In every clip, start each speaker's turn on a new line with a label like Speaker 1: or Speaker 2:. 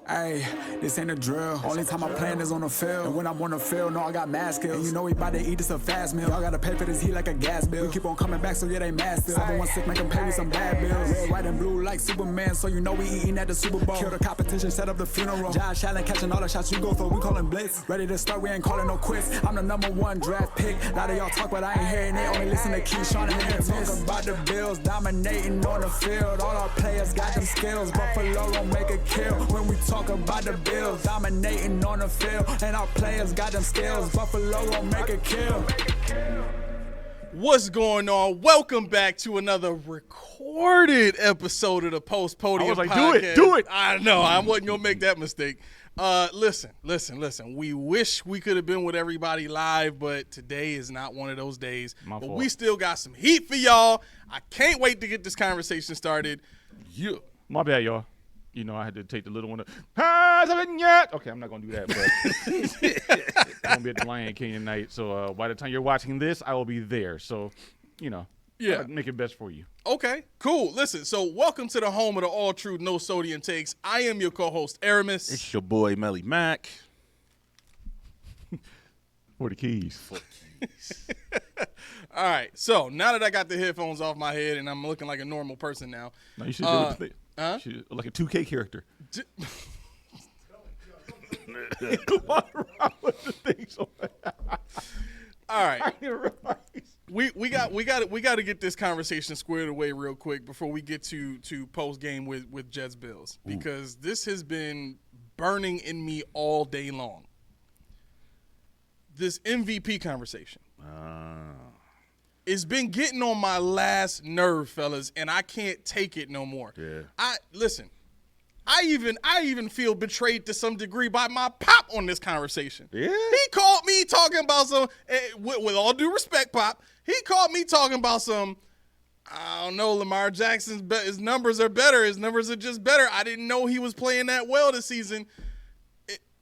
Speaker 1: Hey, this ain't a drill. Only time I'm playing is on the field. And when I'm on the field, no, I got mad skills. And you know we bout to eat this a fast meal. Y'all gotta pay for this heat like a gas bill. We keep on coming back, so yeah, they mad still. 716 make them pay with some bad bills. Red, white, and blue like Superman, so you know we eating at the Super Bowl. Kill the competition, set up the funeral. Josh Allen catching all the shots you go for. We callin' blitz. Ready to start, we ain't calling no quits. I'm the #1 draft pick. A lot of y'all talk, but I ain't hearing it. Only listen to Keyshawn and him. Talk about the Bills dominating on the field. All our players got them skills. Buffalo gon' make a kill when we talk about the Bills. Dominating on the field, and our players got them skills. Buffalo gon' make a kill.
Speaker 2: What's going on? Welcome back to another recorded episode of the Post Podium
Speaker 3: I was like,
Speaker 2: Podcast.
Speaker 3: do it.
Speaker 2: I know, I wasn't gonna make that mistake. Listen. We wish we could have been with everybody live, but today is not one of those days.
Speaker 3: My
Speaker 2: but
Speaker 3: fault.
Speaker 2: we still got some heat for y'all. I can't wait to get this conversation started.
Speaker 3: My bad, y'all. You know, I had to take the little one. Okay, I'm not going to do that, but I'm going to be at the Lion King tonight. So by the time you're watching this, I will be there. So, you know,
Speaker 2: Yeah.
Speaker 3: make it best for you.
Speaker 2: Okay, cool. Listen, so welcome to the home of the all true, no sodium takes. I am your co-host, Aramis.
Speaker 4: It's your boy, Melly Mack.
Speaker 3: For the keys.
Speaker 2: All right, so now that I got the headphones off my head and I'm looking like a normal person now.
Speaker 3: No, you should do it.
Speaker 2: Huh?
Speaker 3: You should, like a 2K character.
Speaker 2: All right. We got to get this conversation squared away real quick before we get to post game with Jets Bills, because this has been burning in me all day long. This MVP conversation. It's been getting on my last nerve, fellas, and I can't take it no more.
Speaker 4: Yeah.
Speaker 2: I even feel betrayed to some degree by my pop on this conversation.
Speaker 4: Yeah.
Speaker 2: He called me talking about some, with all due respect, Pop, he called me talking about some, I don't know, Lamar Jackson's his numbers are better. His numbers are just better. I didn't know he was playing that well this season.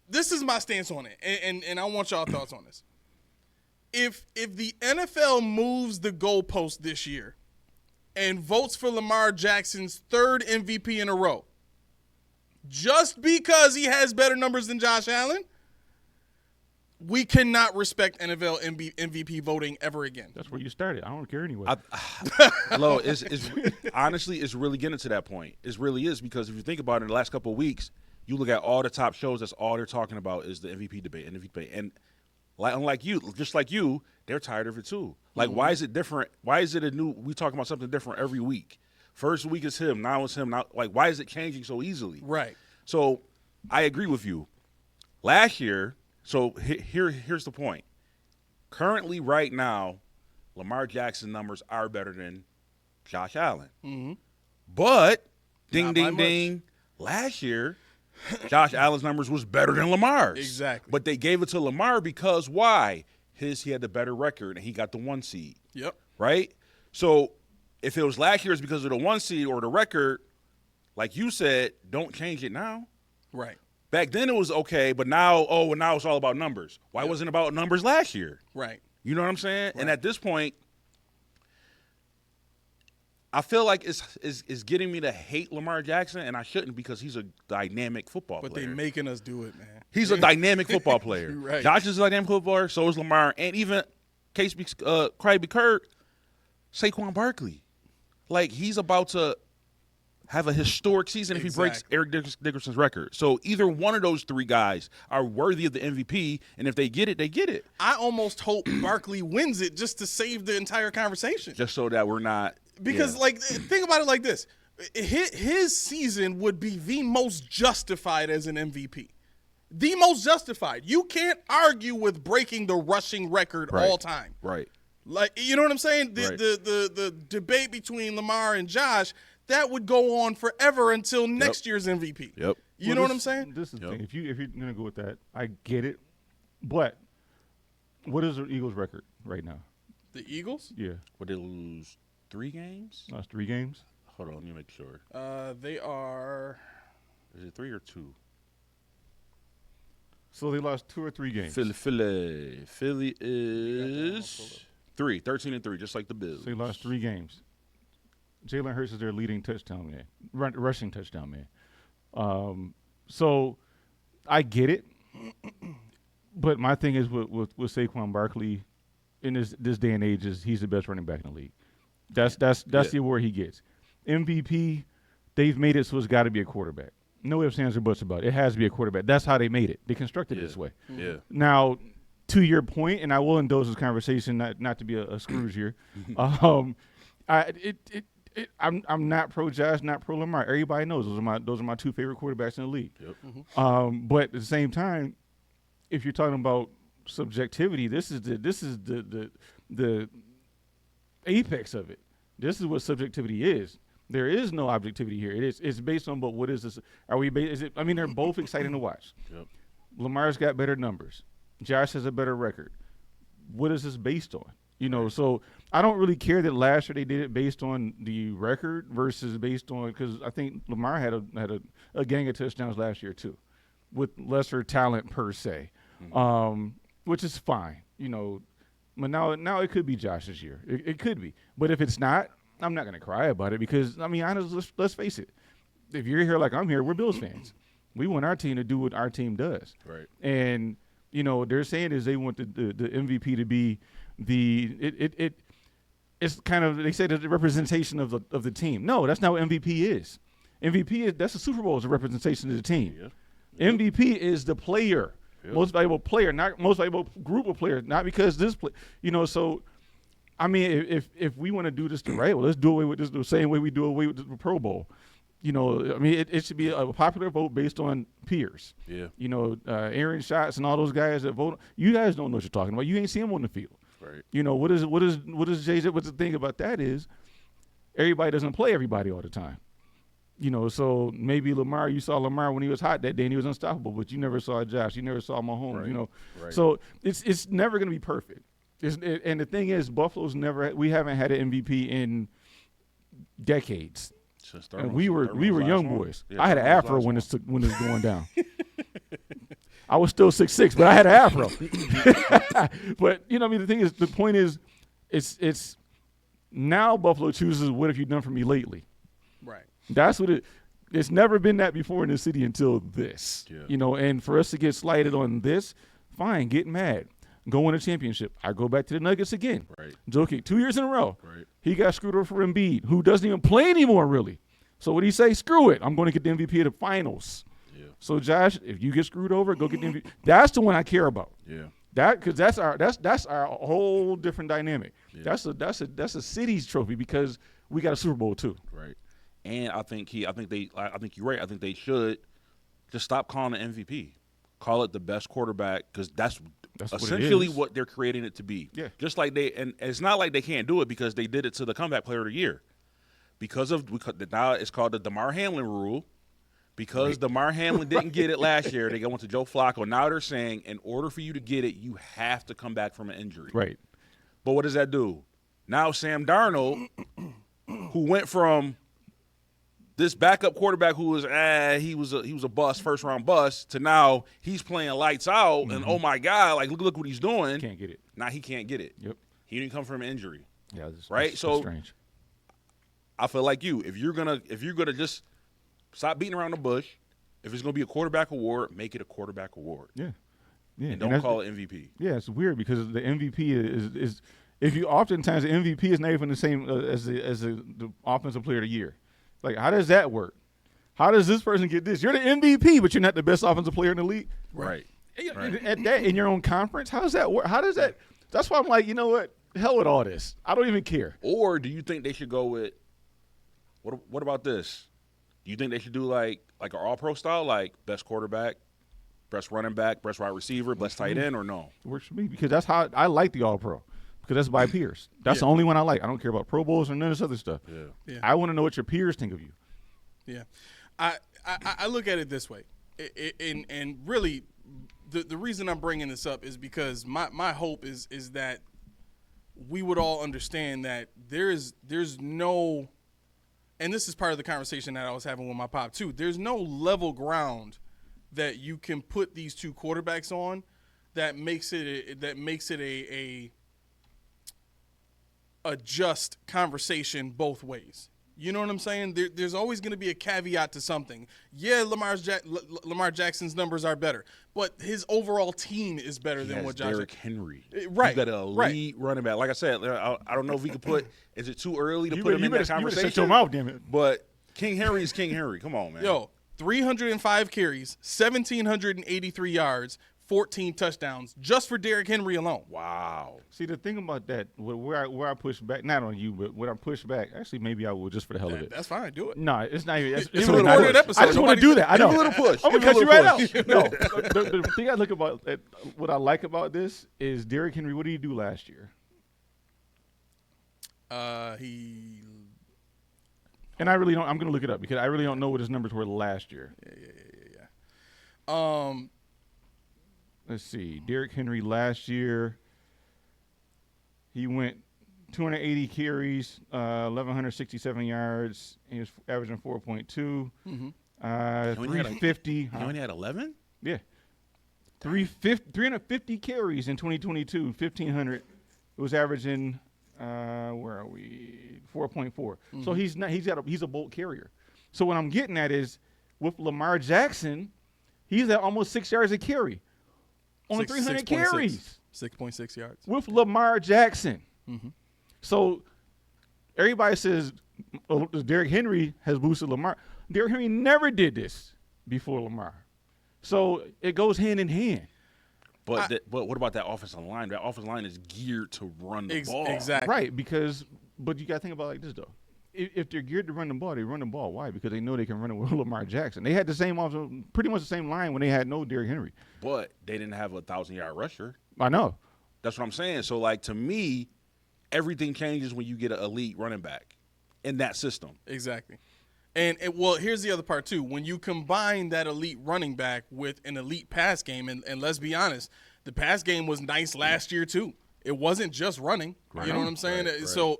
Speaker 2: This is my stance on it, and I want y'all thoughts on this. If the NFL moves the goalpost this year and votes for Lamar Jackson's third MVP in a row, just because he has better numbers than Josh Allen, we cannot respect NFL MVP voting ever again.
Speaker 3: That's where you started. I don't care anyway.
Speaker 4: Lo, honestly, it's really getting to that point. It really is, because if you think about it, in the last couple of weeks, you look at all the top shows, that's all they're talking about is the MVP debate. And unlike you, just like you, they're tired of it too. Like, why is it different? Why is it we talking about something different every week? First week is him, now it's him. Now, like, why is it changing so easily?
Speaker 2: Right.
Speaker 4: So I agree with you. Last year, so here's the point. Currently, right now, Lamar Jackson numbers are better than Josh Allen. Mm-hmm. But, ding, last year, Josh Allen's numbers was better than Lamar's.
Speaker 2: Exactly.
Speaker 4: But they gave it to Lamar because why? He had the better record, and he got the 1 seed.
Speaker 2: Yep.
Speaker 4: Right? So if it was last year, it's because of the 1 seed or the record, like you said, don't change it now.
Speaker 2: Right.
Speaker 4: Back then it was okay, but now it's all about numbers. Why wasn't it about numbers last year?
Speaker 2: Right.
Speaker 4: You know what I'm saying?
Speaker 2: Right.
Speaker 4: And at this point, I feel like it's getting me to hate Lamar Jackson, and I shouldn't, because he's a dynamic football player.
Speaker 2: But they're making us do it, man.
Speaker 4: He's a dynamic football player.
Speaker 2: Right.
Speaker 4: Josh is a dynamic football player, so is Lamar. And even case Craig Kurt, Saquon Barkley. Like, he's about to have a historic season if he breaks Eric Dickerson's record. So either one of those three guys are worthy of the MVP, and if they get it, they get it.
Speaker 2: I almost hope Barkley wins it just to save the entire conversation.
Speaker 4: Just so that we're not –
Speaker 2: Because, like, think about it like this. His season would be the most justified as an MVP. The most justified. You can't argue with breaking the rushing record all time.
Speaker 4: Right.
Speaker 2: Like, you know what I'm saying? The debate between Lamar and Josh, that would go on forever until next year's MVP.
Speaker 4: Yep.
Speaker 2: You know what I'm saying?
Speaker 3: This is the thing. If you're gonna go with that, I get it. But what is the Eagles' record right now?
Speaker 2: The Eagles?
Speaker 3: Yeah.
Speaker 4: Would they lose 3 games?
Speaker 3: Last 3 games.
Speaker 4: Hold on, let me make sure.
Speaker 2: They are.
Speaker 4: Is it 3 or 2?
Speaker 3: So they lost 2 or 3 games.
Speaker 4: Philly is 3, 13-3, just like the Bills.
Speaker 3: So they lost 3 games. Jalen Hurts is their leading touchdown man, rushing touchdown man. So I get it, but my thing is with Saquon Barkley in this day and age is he's the best running back in the league. That's the award he gets. MVP, they've made it so it's got to be a quarterback. No ifs, ands, or buts about it. It has to be a quarterback. That's how they made it. They constructed it this way.
Speaker 4: Yeah.
Speaker 3: Now, to your point, and I will indulge this conversation, not to be a Scrooge here. I'm not pro Josh, not pro Lamar. Everybody knows those are my two favorite quarterbacks in the league.
Speaker 4: Yep.
Speaker 3: But at the same time, if you're talking about subjectivity, this is the apex of it. This is what subjectivity is. There is no objectivity here. It's based on, but what is this? They're both exciting to watch.
Speaker 4: Yep.
Speaker 3: Lamar's got better numbers. Josh has a better record. What is this based on? So I don't really care that last year they did it based on the record versus based on, because I think Lamar had a gang of touchdowns last year too, with lesser talent per se, which is fine. But now it could be Josh this year. It could be. But if it's not, I'm not going to cry about it because, honestly, let's face it. If you're here like I'm here, we're Bills fans. We want our team to do what our team does.
Speaker 4: Right.
Speaker 3: And, they're saying is they want the MVP to be it's kind of, they say the representation of the team. No, that's not what MVP is. That's the Super Bowl is a representation of the team. Yeah. MVP is the player. Yep. Most valuable player, not most valuable group of players, not because this play, so if we want to do this the right way, let's do away with this the same way we do away with the Pro Bowl. It should be a popular vote based on peers.
Speaker 4: Yeah.
Speaker 3: Aaron Schatz and all those guys that vote. You guys don't know what you're talking about. You ain't seen them on the field.
Speaker 4: Right.
Speaker 3: What is Jay-Z? What's the thing about that is everybody doesn't play everybody all the time. So maybe Lamar, you saw Lamar when he was hot that day and he was unstoppable, but you never saw Josh. You never saw Mahomes,
Speaker 4: Right. Right.
Speaker 3: So it's never going to be perfect. And the thing is, we haven't had an MVP in decades. And we were young boys.
Speaker 4: Yeah,
Speaker 3: I had an afro when it's going down. I was still 6'6", but I had an afro. But the point is, it's now Buffalo chooses what have you done for me lately.
Speaker 2: Right.
Speaker 3: That's what it's never been that before in the city until this.
Speaker 4: Yeah.
Speaker 3: And for us to get slighted on this, fine, get mad. Go win a championship. I go back to the Nuggets again.
Speaker 4: Right.
Speaker 3: Jokic, 2 years in a row.
Speaker 4: Right.
Speaker 3: He got screwed over for Embiid, who doesn't even play anymore, really. So what do you say? Screw it. I'm going to get the MVP of the finals.
Speaker 4: Yeah.
Speaker 3: So Josh, if you get screwed over, go get the MVP. That's the one I care about.
Speaker 4: Yeah.
Speaker 3: Because that's our whole different dynamic.
Speaker 4: Yeah.
Speaker 3: That's a city's trophy because we got a Super Bowl too.
Speaker 4: Right. And I think you're right. I think they should just stop calling it MVP. Call it the best quarterback because that's essentially what they're creating it to be.
Speaker 3: Yeah.
Speaker 4: Just like and it's not like they can't do it because they did it to the comeback player of the year. Now it's called the Damar Hamlin rule. Because Damar Hamlin didn't get it last year, they went to Joe Flacco. Now they're saying in order for you to get it, you have to come back from an injury.
Speaker 3: Right.
Speaker 4: But what does that do? Now Sam Darnold, who went from this backup quarterback who was he was a bust, first round bust, to now he's playing lights out, and oh my God, like look what he's doing.
Speaker 3: Can't get it.
Speaker 4: Now he can't get it.
Speaker 3: Yep.
Speaker 4: He didn't come from an injury.
Speaker 3: Yeah.
Speaker 4: Right.
Speaker 3: That's
Speaker 4: So
Speaker 3: strange.
Speaker 4: I feel like if you're gonna just stop beating around the bush. If it's gonna be a quarterback award, make it a quarterback award.
Speaker 3: Yeah. Yeah.
Speaker 4: And don't call it MVP.
Speaker 3: Yeah, it's weird because the MVP is if you oftentimes the MVP is not even the same as the offensive player of the year. Like, how does that work? How does this person get this? You're the MVP, but you're not the best offensive player in the league.
Speaker 4: Right.
Speaker 3: At that in your own conference, how does that work? How does that? That's why I'm like, you know what? Hell with all this. I don't even care.
Speaker 4: Or do you think they should go with what about this? Do you think they should do like an all-pro style, like best quarterback, best running back, best wide receiver, best tight end, or no?
Speaker 3: It works for me because that's how I like the all-pro because that's by peers. That's the only one I like. I don't care about Pro Bowls or none of this other stuff.
Speaker 4: Yeah.
Speaker 3: I want to know what your peers think of you.
Speaker 2: Yeah. I look at it this way, and really the reason I'm bringing this up is because my hope is that we would all understand that there's no – and this is part of the conversation that I was having with my pop too. There's no level ground that you can put these two quarterbacks on that makes it a just conversation both ways. You know what I'm saying? There's always going to be a caveat to something. Yeah, Lamar Jackson's numbers are better, but his overall team is better than what Josh.
Speaker 4: Derrick Henry,
Speaker 2: right?
Speaker 4: You got an elite running back. Like I said, I don't know if we could put. Is it too early to put him in that conversation?
Speaker 3: Shut your mouth, damn it.
Speaker 4: But King Henry is King Henry. Come on, man.
Speaker 2: Yo, 305 carries, 1,783 yards, 14 touchdowns just for Derrick Henry alone.
Speaker 4: Wow.
Speaker 3: See, the thing about that, where I push back, not on you, but when I push back, actually, maybe I will just for the hell of it.
Speaker 2: That's fine. Do it.
Speaker 3: No, it's not even. It's
Speaker 2: It's
Speaker 3: really
Speaker 2: a
Speaker 3: not
Speaker 2: recorded
Speaker 3: it.
Speaker 2: episode.
Speaker 3: I just want to do that. I know.
Speaker 4: Give a little push.
Speaker 3: I'm
Speaker 4: Give
Speaker 3: going to
Speaker 4: a
Speaker 3: cut you
Speaker 4: little
Speaker 3: right
Speaker 4: push.
Speaker 3: out. No. The thing I look about, what I like about this is Derrick Henry, what did he do last year? And I really don't. I'm going to look it up because I really don't know what his numbers were last year.
Speaker 2: Yeah.
Speaker 3: Let's see. Derrick Henry last year, he went 280 carries, 1,167 yards. He was averaging 4.2. 350.
Speaker 4: He only had 11?
Speaker 3: Yeah. 350 carries in 2022, 1,500. It was averaging, where are we? 4.4. So he's a bolt carrier. So what I'm getting at is with Lamar Jackson, he's at almost 6 yards a carry on 300 carries.
Speaker 2: 6.6 yards.
Speaker 3: With Lamar Jackson. So everybody says Derrick Henry has boosted Lamar. Derrick Henry never did this before Lamar. So it goes hand in hand.
Speaker 4: But what about that offensive line? That offensive line is geared to run the ball.
Speaker 2: Exactly.
Speaker 3: Right, but you got to think about it like this, though. If they're geared to run the ball, they run the ball. Why? Because they know they can run it with Lamar Jackson. They had the same pretty much the same line when they had no Derrick Henry.
Speaker 4: But they didn't have a 1,000-yard rusher.
Speaker 3: I know.
Speaker 4: That's what I'm saying. So, like, to me, everything changes when you get an elite running back in that system.
Speaker 2: Exactly. And well, here's the other part, too. When you combine that elite running back with an elite pass game, and let's be honest, the pass game was nice last year, too. It wasn't just running. Right. You know what I'm saying? Right. So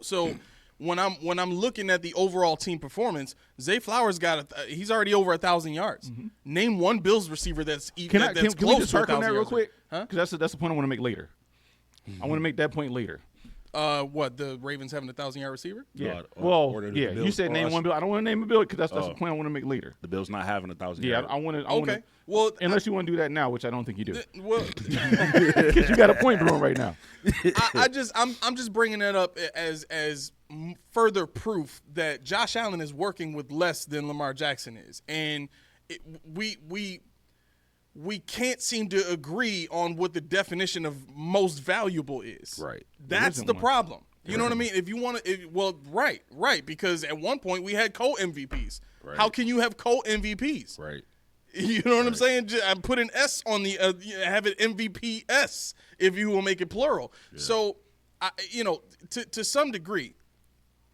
Speaker 2: when I'm looking at the overall team performance, Zay Flowers he's already over 1,000 yards. Name one Bills receiver that's
Speaker 3: Can
Speaker 2: close
Speaker 3: we just
Speaker 2: to 1,000
Speaker 3: talk on that real
Speaker 2: yards.
Speaker 3: quick?
Speaker 2: Huh?
Speaker 3: Because that's the point I want to make later. I want to make that point later.
Speaker 2: What, the Ravens having a 1,000-yard receiver?
Speaker 3: Yeah.
Speaker 4: The
Speaker 3: you said name one bill. I don't want to name a bill because that's the point I want to make later.
Speaker 4: The Bills not having 1,000
Speaker 3: Yeah,
Speaker 4: yards.
Speaker 3: I want to.
Speaker 2: Okay. Well,
Speaker 3: unless you want to do that now, which I don't think you do.
Speaker 2: Well,
Speaker 3: Because you got a point brewing right now.
Speaker 2: I'm just bringing that up as further proof that Josh Allen is working with less than Lamar Jackson is, and we can't seem to agree on what the definition of most valuable is.
Speaker 4: Right.
Speaker 2: That's the problem. You know what I mean? If you want to, right. Because at one point we had co-MVPs.
Speaker 4: Right.
Speaker 2: How can you have co-MVPs?
Speaker 4: Right.
Speaker 2: You know what I'm saying? I put an S on the have it MVPs if you will make it plural. Yeah. So, to some degree,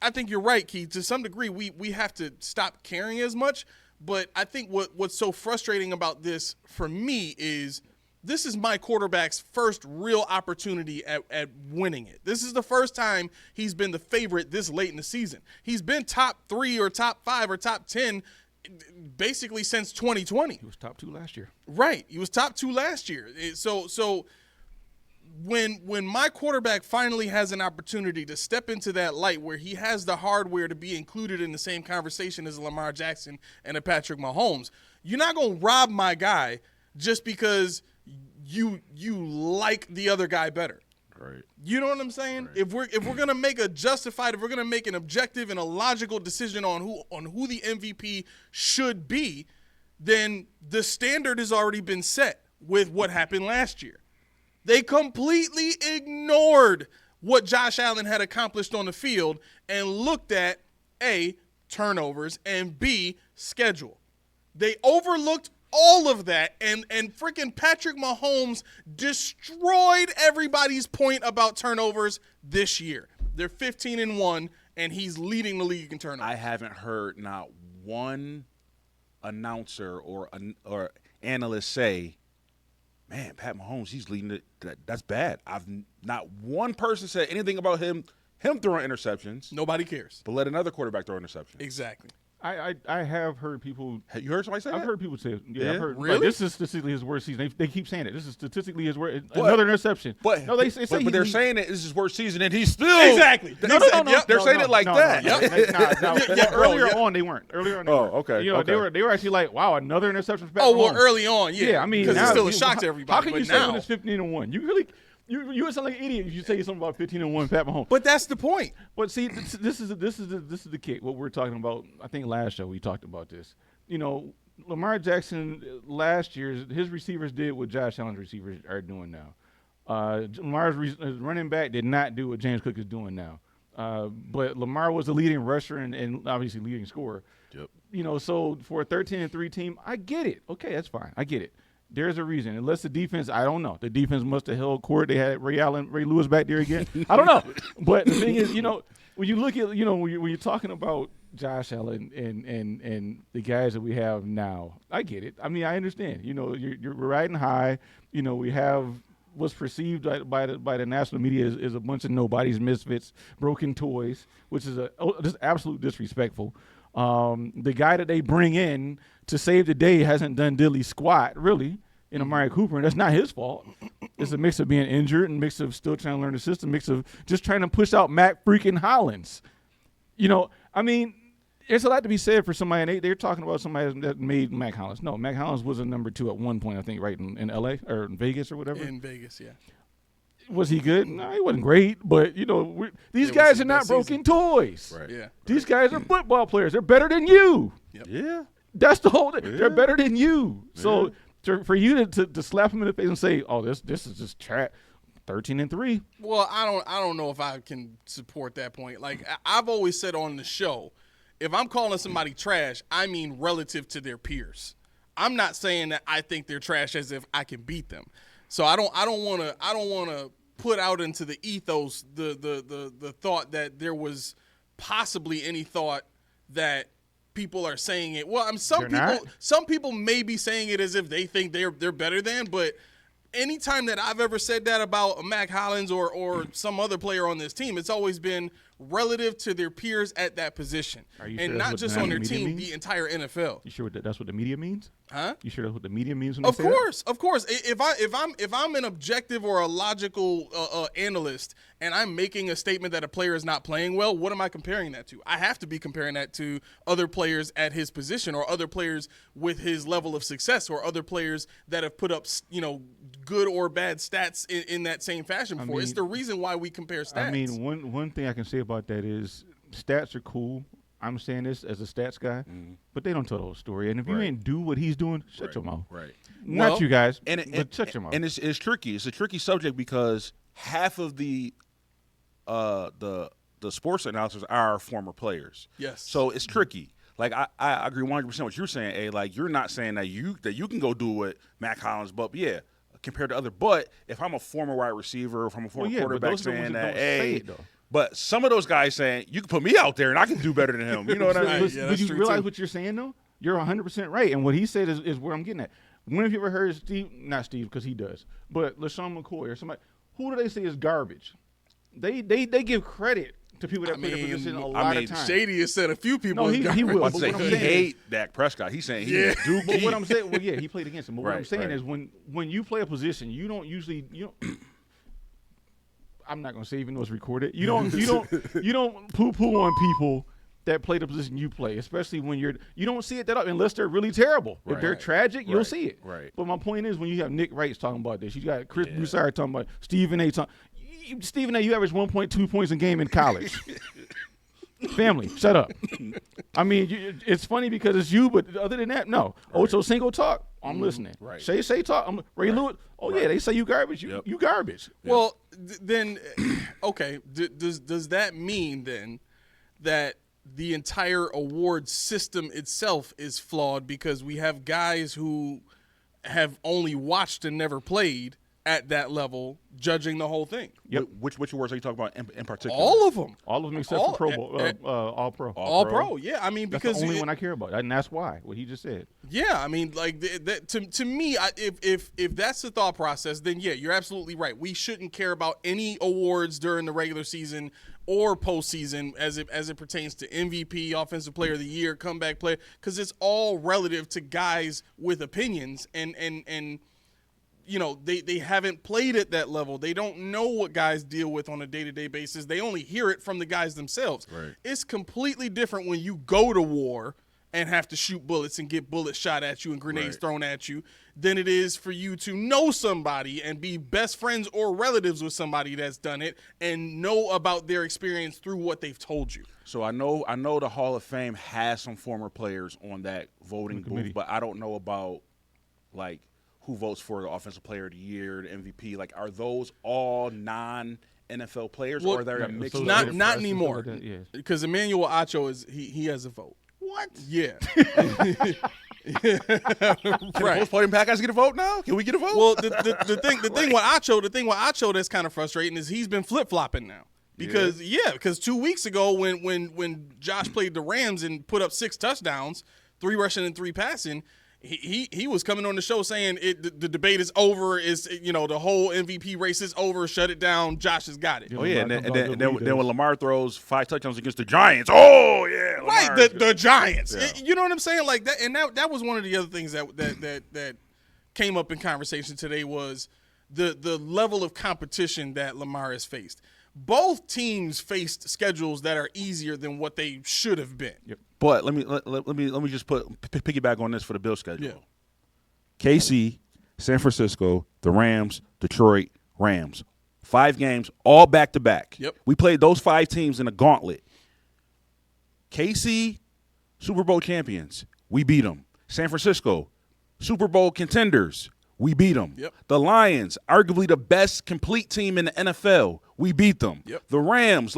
Speaker 2: I think you're right, Keith. To some degree, we have to stop caring as much. But I think what's so frustrating about this for me is this is my quarterback's first real opportunity at winning it. This is the first time he's been the favorite this late in the season. He's been top 3 or top 5 or top 10 basically since 2020.
Speaker 3: He was top 2 last year.
Speaker 2: Right. He was top 2 last year. So when my quarterback finally has an opportunity to step into that light where he has the hardware to be included in the same conversation as a Lamar Jackson and a Patrick Mahomes, you're not going to rob my guy just because you like the other guy better.
Speaker 4: Right.
Speaker 2: You know what I'm saying? Right. If we're gonna make a justified, if we're gonna make an objective and a logical decision on who the MVP should be, then the standard has already been set with what happened last year. They completely ignored what Josh Allen had accomplished on the field and looked at A, turnovers, and B, schedule. They overlooked all of that, and freaking Patrick Mahomes destroyed everybody's point about turnovers this year. They're 15-1, and he's leading the league in turnovers.
Speaker 4: I haven't heard not one announcer or analyst say, man, Pat Mahomes, he's leading it. That's bad. Not one person said anything about him throwing interceptions.
Speaker 2: Nobody cares.
Speaker 4: But let another quarterback throw interceptions.
Speaker 2: Exactly.
Speaker 3: I have heard people.
Speaker 4: You heard somebody say that?
Speaker 3: I've heard people say it.
Speaker 4: Yeah?
Speaker 3: I've heard,
Speaker 2: Really?
Speaker 3: like, this is statistically his worst season. They keep saying it. This is statistically his worst. Another interception.
Speaker 4: But
Speaker 3: no, they say
Speaker 4: but they're saying that this is his worst season, and he's still
Speaker 2: Exactly.
Speaker 3: No.
Speaker 4: They're saying it like that.
Speaker 3: Earlier on, they weren't. Earlier on, they weren't.
Speaker 4: Okay.
Speaker 3: You know,
Speaker 4: okay.
Speaker 3: they were actually like, wow, another interception. For Pat
Speaker 2: Oh, well,
Speaker 3: Mahomes.
Speaker 2: early on, yeah.
Speaker 3: Yeah, I mean,
Speaker 2: because it's
Speaker 3: now-
Speaker 2: still a shock to everybody.
Speaker 3: How can you
Speaker 2: but
Speaker 3: say
Speaker 2: now,
Speaker 3: when it's 15-1? You really, you would sound like an idiot if you say something about 15-1 Pat Mahomes.
Speaker 2: But that's the point.
Speaker 3: But see, this is the kick. What we're talking about. I think last show we talked about this. You know, Lamar Jackson last year, his receivers did what Josh Allen's receivers are doing now. Lamar's running back did not do what James Cook is doing now. But Lamar was the leading rusher and obviously leading scorer.
Speaker 4: Yep.
Speaker 3: You know, so for a 13-3 team, I get it. Okay, that's fine. I get it. There's a reason. Unless the defense, I don't know. The defense must have held court. They had Ray Lewis back there again. I don't know. But the thing is, you know, when you look at, you know, when you're talking about Josh Allen and the guys that we have now, I get it. I mean, I understand. You know, you're riding high. You know, we have what's perceived by the national media is a bunch of nobodies, misfits, broken toys, which is just absolute disrespectful. The guy that they bring in to save the day hasn't done diddly squat, really, in Amari Cooper, and that's not his fault. It's a mix of being injured and mix of still trying to learn the system, mix of just trying to push out Mac freaking Hollins. You know, I mean, there's a lot to be said for somebody, and they're talking about somebody that made Mac Hollins. No, Mac Hollins was a number 2 at one point, I think, right, in L.A. or in Vegas or whatever.
Speaker 2: In Vegas, yeah.
Speaker 3: Was he good? No, he wasn't great, but, you know, these
Speaker 2: It was
Speaker 3: guys
Speaker 2: his
Speaker 3: are not
Speaker 2: best
Speaker 3: broken toys.
Speaker 4: Right.
Speaker 2: Yeah.
Speaker 3: These guys are football players. They're better than you.
Speaker 4: Yeah.
Speaker 3: That's the whole thing. They're better than you. So for you to slap him in the face and say, "Oh, this is just 13-3."
Speaker 2: Well, I don't know if I can support that point. Like I've always said on the show, if I'm calling somebody trash, I mean relative to their peers. I'm not saying that I think they're trash as if I can beat them. So I don't want to put out into the ethos the thought that there was possibly any thought that people are saying it. Well, some people may be saying it as if they think they're better than, but anytime that I've ever said that about Mac Hollins or some other player on this team, it's always been relative to their peers at that position,
Speaker 3: and
Speaker 2: sure not just on their team, the entire NFL.
Speaker 3: You sure that's what the media means?
Speaker 2: Huh?
Speaker 3: You sure that's what the media means when
Speaker 2: Of
Speaker 3: they say
Speaker 2: course, of course. If I'm an objective or a logical analyst and I'm making a statement that a player is not playing well, what am I comparing that to? I have to be comparing that to other players at his position or other players with his level of success or other players that have put up, you know, good or bad stats in that same fashion before. It's the reason why we compare stats.
Speaker 3: I mean, one thing I can say about that is stats are cool. I'm saying this as a stats guy, but they don't tell the whole story. And if you ain't do what he's doing, shut your mouth.
Speaker 4: Right.
Speaker 3: Not you guys,
Speaker 4: but
Speaker 3: shut your mouth.
Speaker 4: And it's tricky. It's a tricky subject because half of the sports announcers are former players.
Speaker 2: Yes.
Speaker 4: So it's tricky. Like I agree 100% what you're saying, A. Like you're not saying that you can go do what Mac Hollins, but yeah, compared to other. But if I'm a former wide receiver, if I'm a former quarterback saying that, hey. But some of those guys saying, you can put me out there and I can do better than him. You know what I mean?
Speaker 3: But you realize what you're saying, though? You're 100% right. And what he said is where I'm getting at. When have you ever heard not Steve, because he does, but LaShawn McCoy or somebody, who do they say is garbage? They give credit to people that play the position a lot of times.
Speaker 2: Shady has said a few people.
Speaker 3: No, he will.
Speaker 4: But he hate Dak Prescott. He's saying he do.
Speaker 3: But what I'm saying, well, yeah, he played against him. But what I'm saying is when you play a position, you don't usually I'm not gonna say even though it's recorded. You don't poo-poo on people that play the position you play, especially when you don't see it that often unless they're really terrible. If they're tragic, you'll see it.
Speaker 4: Right.
Speaker 3: But my point is when you have Nick Wright talking about this, you got Chris Broussard talking about Stephen A. Stephen A. You averaged 1.2 points a game in college. Family, shut up. I mean, it's funny because it's you, but other than that, no. Ocho Cinco talk, I'm listening.
Speaker 4: Right.
Speaker 3: Say talk, Ray Lewis. Oh yeah, they say you garbage. You garbage.
Speaker 2: Well, then, okay. Does that mean then that the entire award system itself is flawed because we have guys who have only watched and never played at that level judging the whole thing.
Speaker 3: Yep.
Speaker 4: Which awards are you talking about in particular?
Speaker 2: All of them.
Speaker 3: All of them except for Pro Bowl, All Pro.
Speaker 2: All pro. Yeah, I mean,
Speaker 3: That's
Speaker 2: because
Speaker 3: the only one I care about, and that's why what he just said.
Speaker 2: Yeah, I mean, like to me, if that's the thought process, then yeah, you're absolutely right. We shouldn't care about any awards during the regular season or postseason as it pertains to MVP, Offensive Player of the Year, comeback player, because it's all relative to guys with opinions and you know, they haven't played at that level. They don't know what guys deal with on a day-to-day basis. They only hear it from the guys themselves.
Speaker 4: Right.
Speaker 2: It's completely different when you go to war and have to shoot bullets and get bullets shot at you and grenades thrown at you than it is for you to know somebody and be best friends or relatives with somebody that's done it and know about their experience through what they've told you.
Speaker 4: So I know the Hall of Fame has some former players on that voting booth, but I don't know about, like, who votes for the Offensive Player of the Year, the MVP. Like, are those all non-NFL players, or are there a mix?
Speaker 2: Not anymore, because Emmanuel Acho he has a vote.
Speaker 4: What?
Speaker 2: Yeah.
Speaker 4: Can the post-podium pack guys get a vote now? Can we get a vote?
Speaker 2: Well, the thing with Acho that's kind of frustrating is he's been flip-flopping now. Because 2 weeks ago when Josh played the Rams and put up 6 touchdowns, 3 rushing and 3 passing, he was coming on the show saying the debate is over, is, you know, the whole MVP race is over, shut it down, Josh has got it.
Speaker 4: Oh yeah, and then when Lamar throws 5 touchdowns against the Giants, oh yeah,
Speaker 2: right, the Giants.
Speaker 4: Yeah.
Speaker 2: You know what I'm saying? Like that, and that was one of the other things that came up in conversation today was the level of competition that Lamar has faced. Both teams faced schedules that are easier than what they should have been.
Speaker 3: Yep.
Speaker 4: But let me just piggyback on this for the Bills schedule.
Speaker 2: Yeah.
Speaker 4: KC, San Francisco, the Rams, Detroit, Rams. 5 games, all back to back.
Speaker 2: Yep.
Speaker 4: We played those 5 teams in a gauntlet. KC, Super Bowl champions. We beat them. San Francisco, Super Bowl contenders. We beat them.
Speaker 2: Yep.
Speaker 4: The Lions, arguably the best complete team in the NFL. We beat them.
Speaker 2: Yep.
Speaker 4: The Rams,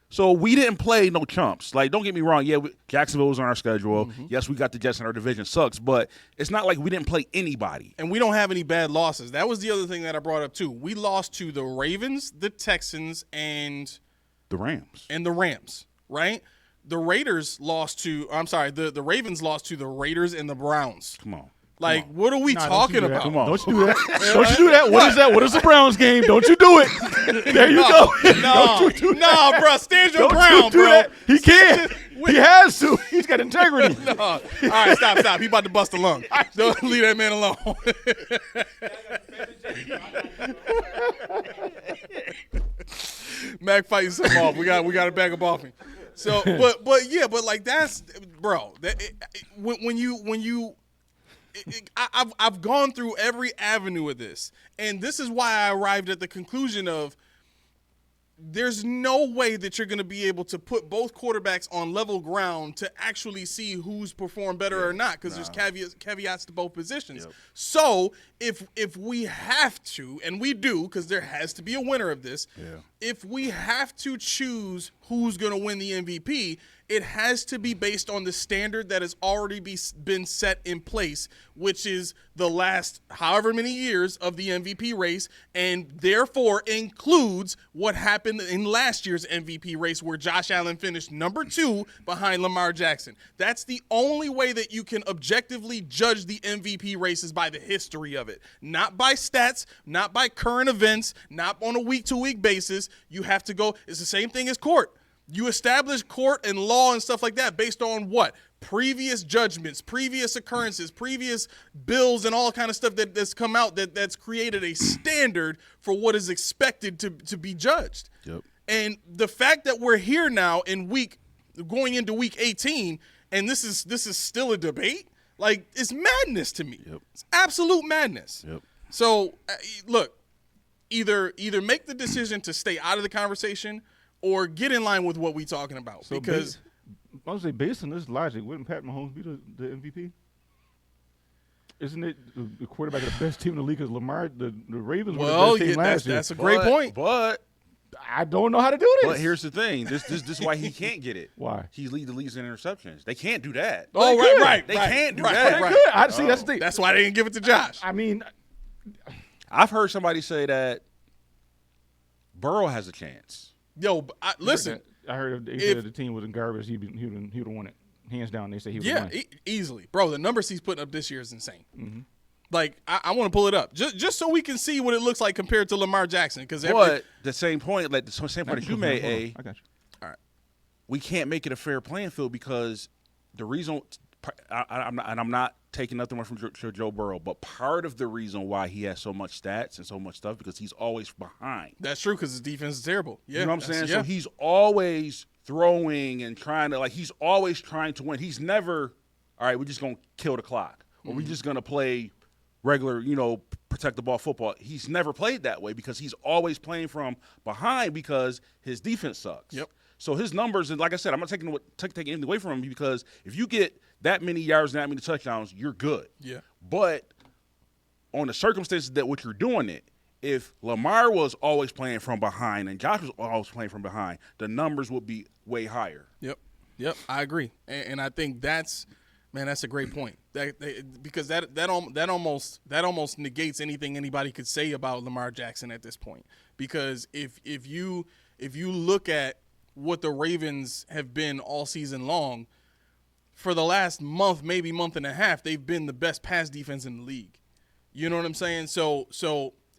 Speaker 4: so we didn't play no chumps. Like, don't get me wrong. Yeah, Jacksonville was on our schedule. Mm-hmm. Yes, we got the Jets in our division. Sucks, but it's not like we didn't play anybody.
Speaker 2: And we don't have any bad losses. That was the other thing that I brought up, too. We lost to the Ravens, the Texans, and
Speaker 4: the Rams.
Speaker 2: Right? The Ravens lost to the Raiders and the Browns.
Speaker 4: Come on.
Speaker 2: Like, what are we talking about?
Speaker 4: Come on.
Speaker 3: Don't you do that. Don't you do that. What is that? What is the Browns game? Don't you do it. There you go.
Speaker 2: No, bro. Stand your ground,
Speaker 3: do
Speaker 2: bro.
Speaker 3: That. He can't. He has to. He's got integrity.
Speaker 2: No. All right, stop. He about to bust a lung. Don't leave that man alone. Mac fighting something off. We got to back up off him. So, but like that's, bro. When you. I've gone through every avenue of this, and this is why I arrived at the conclusion of there's no way that you're going to be able to put both quarterbacks on level ground to actually see who's performed better or not, because there's caveats to both positions. Yep. So if we have to, and we do, because there has to be a winner of this, if we have to choose who's going to win the MVP, it has to be based on the standard that has already been set in place, which is the last however many years of the MVP race, and therefore includes what happened in last year's MVP race where Josh Allen finished number 2 behind Lamar Jackson. That's the only way that you can objectively judge the MVP race, is by the history of it. Not by stats, not by current events, not on a week-to-week basis. You have to go – it's the same thing as court. You establish court and law and stuff like that based on what? Previous judgments, previous occurrences, previous bills, and all kind of stuff that's come out that's created a standard for what is expected to be judged.
Speaker 4: Yep.
Speaker 2: And the fact that we're here now going into week 18, and this is still a debate, like, it's madness to me.
Speaker 4: Yep.
Speaker 2: It's absolute madness.
Speaker 4: Yep.
Speaker 2: So, look, either make the decision to stay out of the conversation or get in line with what we're talking about.
Speaker 3: So
Speaker 2: because
Speaker 3: I would say, based on this logic, wouldn't Pat Mahomes be the MVP? Isn't it the quarterback of the best team in the league? Because Lamar, the Ravens were the best team last year.
Speaker 2: That's a great point.
Speaker 4: But
Speaker 3: I don't know how to do this.
Speaker 4: But here's the thing. This is why he can't get it.
Speaker 3: Why?
Speaker 4: He's the leagues in interceptions. They can't do that.
Speaker 2: Oh, right.
Speaker 4: They can't do
Speaker 2: right,
Speaker 4: that.
Speaker 2: right.
Speaker 3: I see. That's the thing.
Speaker 2: That's why they didn't give it to Josh.
Speaker 3: I mean,
Speaker 4: I've heard somebody say that Burrow has a chance.
Speaker 2: Yo, listen.
Speaker 3: I heard they said the team was in garbage. He would have won it. Hands down, they say he would have won.
Speaker 2: Easily. Bro, the numbers he's putting up this year is insane. Mm-hmm. Like, I want to pull it up just so we can see what it looks like compared to Lamar Jackson.
Speaker 4: But the same point, like the same point that you made,
Speaker 3: I got you.
Speaker 2: All right.
Speaker 4: We can't make it a fair playing field because the reason I'm not taking nothing away from Joe Burrow, but part of the reason why he has so much stats and so much stuff because he's always behind.
Speaker 2: That's true because his defense is terrible. Yeah,
Speaker 4: you know what I'm saying?
Speaker 2: Yeah.
Speaker 4: So he's always throwing and trying to, he's always trying to win. He's never, all right, we're just going to kill the clock or we're just going to play regular, protect the ball football. He's never played that way because he's always playing from behind because his defense sucks.
Speaker 2: Yep.
Speaker 4: So his numbers, and like I said, I'm not taking anything away from him because if you get that many yards and that many touchdowns, you're good.
Speaker 2: Yeah.
Speaker 4: But on the circumstances that what you're doing it, if Lamar was always playing from behind and Josh was always playing from behind, the numbers would be way higher.
Speaker 2: Yep, I agree. And I think that's a great point. Because that almost negates anything anybody could say about Lamar Jackson at this point. Because if you look at what the Ravens have been all season long, for the last month, maybe month and a half, they've been the best pass defense in the league. You know what I'm saying? So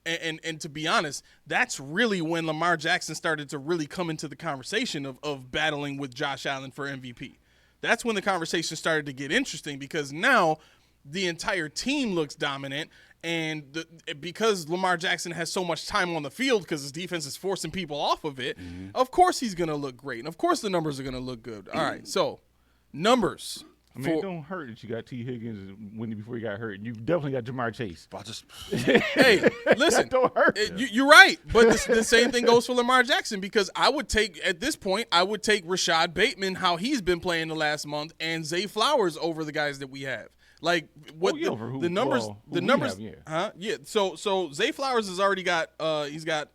Speaker 2: and to be honest, that's really when Lamar Jackson started to really come into the conversation of battling with Josh Allen for MVP. That's when the conversation started to get interesting because now the entire team looks dominant, and because Lamar Jackson has so much time on the field because his defense is forcing people off of it, of course he's going to look great, and of course the numbers are going to look good. All right, so numbers.
Speaker 3: I mean, it don't hurt that you got T. Higgins winning before he got hurt. You definitely got Jamar Chase.
Speaker 2: Hey, listen,
Speaker 3: don't hurt.
Speaker 2: You're right, but the same thing goes for Lamar Jackson because at this point, I would take Rashad Bateman, how he's been playing the last month, and Zay Flowers over the guys that we have. Like what the numbers,
Speaker 3: have,
Speaker 2: yeah. So Zay Flowers has already got he's got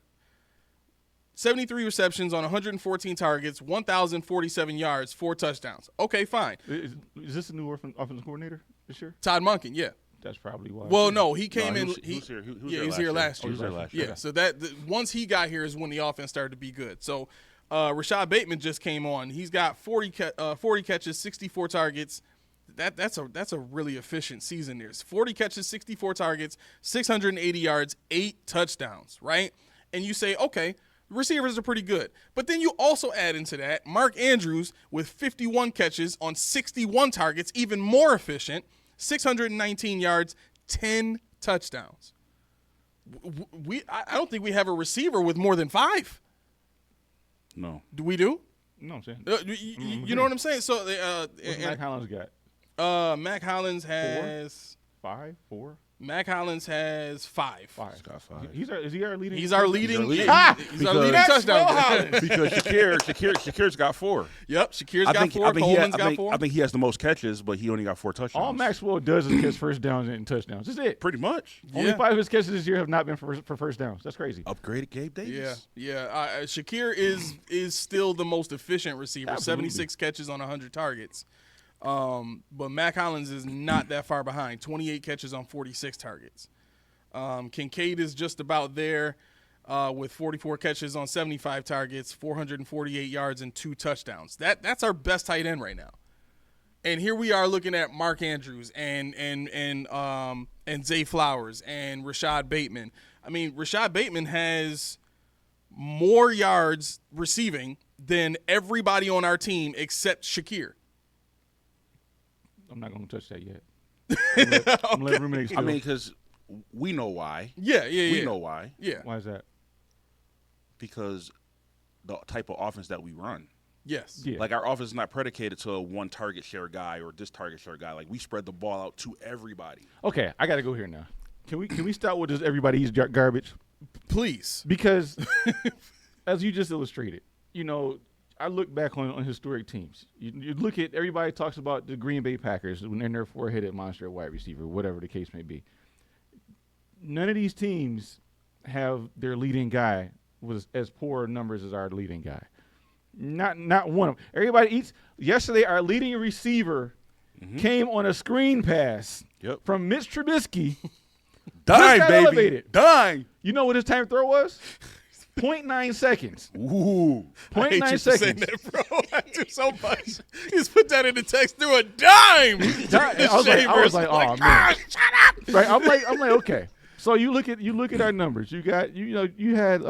Speaker 2: 73 receptions on 114 targets, 1,047 yards, 4 touchdowns. Okay, fine.
Speaker 3: Is this the new offensive coordinator this year?
Speaker 2: Todd Monken, yeah.
Speaker 3: That's probably why.
Speaker 2: Well, no, he came in.
Speaker 4: He was here.
Speaker 2: He was here last year. Yeah, so once he got here is when the offense started to be good. So Rashad Bateman just came on. He's got 40 catches, 64 targets. That's a really efficient season. There's 40 catches, 64 targets, 680 yards, 8 touchdowns, right? And you say, okay, receivers are pretty good. But then you also add into that Mark Andrews with 51 catches on 61 targets, even more efficient, 619 yards, 10 touchdowns. I don't think we have a receiver with more than 5.
Speaker 4: No.
Speaker 2: Do we do?
Speaker 3: No, I'm saying.
Speaker 2: You know what I'm saying? So
Speaker 3: what's Mac Hollins got?
Speaker 2: Mac Hollins has
Speaker 3: 4.
Speaker 2: Mac Hollins has 5.
Speaker 4: He's got 5.
Speaker 3: Is he our leading?
Speaker 2: He's our leading.
Speaker 4: He's
Speaker 2: our leading touchdown.
Speaker 4: Because Shakir's got 4.
Speaker 2: Yep, Shakir's got 4. Coleman's got 4.
Speaker 4: I think he has the most catches, but he only got 4 touchdowns.
Speaker 3: All Maxwell does is catch first downs and touchdowns. That's it.
Speaker 4: Pretty much.
Speaker 3: Only 5 of his catches this year have not been for first downs. That's crazy.
Speaker 4: Upgraded Gabe Davis.
Speaker 2: Yeah. Shakir is still the most efficient receiver.
Speaker 3: Absolutely.
Speaker 2: 76 catches on 100 targets. But Mac Hollins is not that far behind. 28 catches on 46 targets. Kincaid is just about there with 44 catches on 75 targets, 448 yards, and 2 touchdowns. That's our best tight end right now. And here we are looking at Mark Andrews and Zay Flowers and Rashad Bateman. I mean, Rashad Bateman has more yards receiving than everybody on our team except Shakir.
Speaker 3: I'm not going to touch that yet. I'm going to let Ruminate
Speaker 4: I mean, because we know why.
Speaker 2: Yeah.
Speaker 4: We know why.
Speaker 2: Yeah.
Speaker 3: Why is that?
Speaker 4: Because the type of offense that we run.
Speaker 2: Yes.
Speaker 3: Yeah.
Speaker 4: Like, our offense is not predicated to a one target share guy or this target share guy. Like, we spread the ball out to everybody.
Speaker 3: Okay, I got to go here now. Can we start with this everybody eats garbage?
Speaker 2: Please.
Speaker 3: Because as you just illustrated, I look back on historic teams. You look at, everybody talks about the Green Bay Packers when they're in their 4-headed monster wide receiver, whatever the case may be. None of these teams have their leading guy with as poor numbers as our leading guy. Not one of them. Everybody eats. Yesterday, our leading receiver came on a screen pass from Mitch Trubisky
Speaker 4: Dime, baby.
Speaker 3: elevated.
Speaker 4: Dime.
Speaker 3: You know what his time throw was? 0.9 seconds.
Speaker 4: Ooh.
Speaker 3: 0.9 seconds.
Speaker 2: That, bro. I do so much. You just put that in the text through a dime.
Speaker 3: I was like, oh man.
Speaker 2: Shut up.
Speaker 3: Right. I'm like, okay. So you look at our numbers. You got you had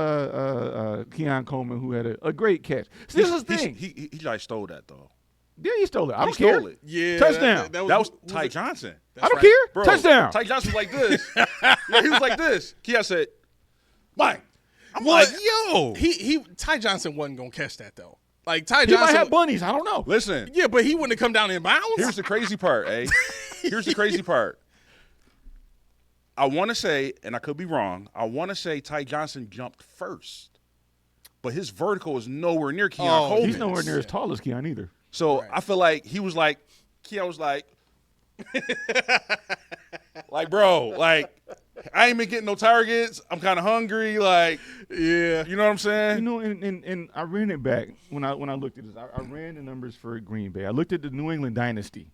Speaker 3: Keon Coleman, who had a great catch. See, this is the thing.
Speaker 4: He like stole that though.
Speaker 3: Yeah, he stole it. I don't
Speaker 4: He stole
Speaker 3: care.
Speaker 4: it.
Speaker 2: Yeah.
Speaker 3: Touchdown.
Speaker 4: That was Ty Johnson.
Speaker 3: I don't
Speaker 2: right.
Speaker 3: care.
Speaker 4: Bro,
Speaker 3: Touchdown.
Speaker 4: Ty Johnson was like this. Yeah, he was like this. Keon said, "Mine." I'm
Speaker 2: Well,
Speaker 4: like, yo.
Speaker 2: Ty Johnson wasn't gonna catch that though. Like Ty
Speaker 3: He
Speaker 2: Johnson
Speaker 3: might have bunnies. I don't know.
Speaker 4: Listen,
Speaker 2: Yeah, but he wouldn't have come down in bounds.
Speaker 4: here's the crazy part, eh? Here's the crazy part. I want to say, and I could be wrong, I want to say Ty Johnson jumped first. But his vertical is nowhere near Keon Coleman.
Speaker 3: He's nowhere near as tall as Keon either.
Speaker 4: So I feel like he was like, Keon was like, like, bro, like, I ain't been getting no targets. I'm kind of hungry. Like,
Speaker 2: Yeah.
Speaker 4: you know what I'm saying?
Speaker 3: You know, and I ran it back when I looked at this. I ran the numbers for Green Bay. I looked at the New England dynasty.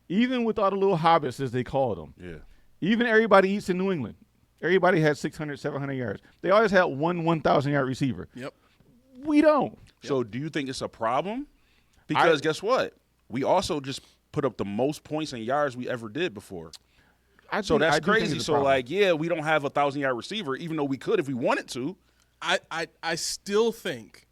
Speaker 3: Even with all the little hobbits, as they called them.
Speaker 4: Yeah.
Speaker 3: Even everybody eats in New England. Everybody had 600, 700 yards. They always had one 1,000-yard receiver.
Speaker 2: Yep.
Speaker 3: We don't.
Speaker 4: So do you think it's a problem? Because guess what? We also just put up the most points and yards we ever did before. So that's crazy. So, like, yeah, we don't have a 1,000-yard receiver, even though we could if we wanted to.
Speaker 2: I still think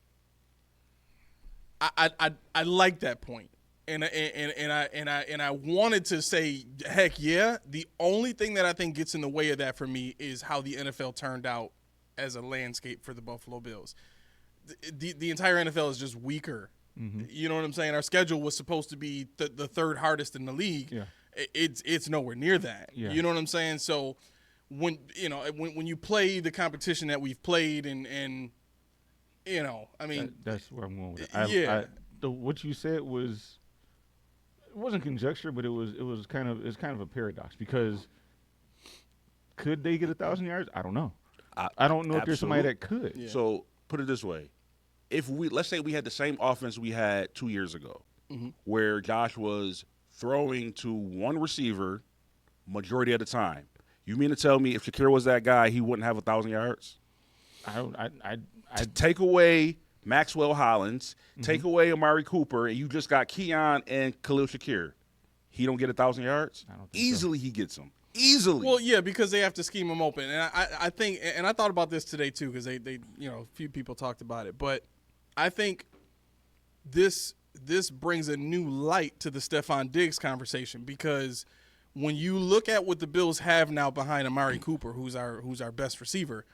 Speaker 2: I like that point. And I wanted to say, heck yeah. The only thing that I think gets in the way of that for me is how the NFL turned out as a landscape for the Buffalo Bills. The entire NFL is just weaker. Mm-hmm. You know what I'm saying? Our schedule was supposed to be the third hardest in the league.
Speaker 3: Yeah.
Speaker 2: It's nowhere near that.
Speaker 3: Yeah.
Speaker 2: You know what I'm saying? So when you play the competition that we've played and you know, I mean,
Speaker 3: that's where I'm going with it. What you said was. It wasn't conjecture, but it was kind of a paradox because could they get 1,000 yards? I don't know. I don't know if there's somebody that could.
Speaker 2: Yeah.
Speaker 4: So put it this way: let's say we had the same offense we had 2 years ago, where Josh was throwing to one receiver majority of the time. You mean to tell me if Shakir was that guy, he wouldn't have 1,000 yards? Take away Maxwell Hollins, take away Amari Cooper, and you just got Keon and Khalil Shakir. He don't get 1,000 yards?
Speaker 3: I don't think
Speaker 4: Easily he gets them. Easily.
Speaker 2: Well, yeah, because they have to scheme him open, and I think, and I thought about this today too, because they a few people talked about it, but I think this brings a new light to the Stephon Diggs conversation because when you look at what the Bills have now behind Amari Cooper, who's our best receiver,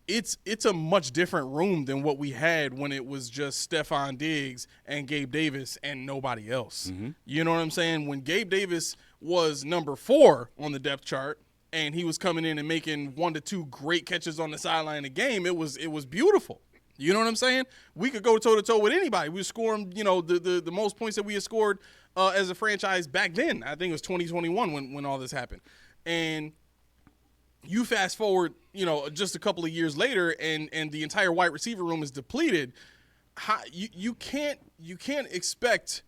Speaker 2: it's a much different room than what we had when it was just Stephon Diggs and Gabe Davis and nobody else. Mm-hmm. You know what I'm saying? When Gabe Davis was number 4 on the depth chart and he was coming in and making 1 to 2 great catches on the sideline a game, it was beautiful. You know what I'm saying? We could go toe-to-toe with anybody. We were scoring, the most points that we had scored as a franchise back then. I think it was 2021 when all this happened. And you fast forward, just a couple of years later, and the entire wide receiver room is depleted. You can't expect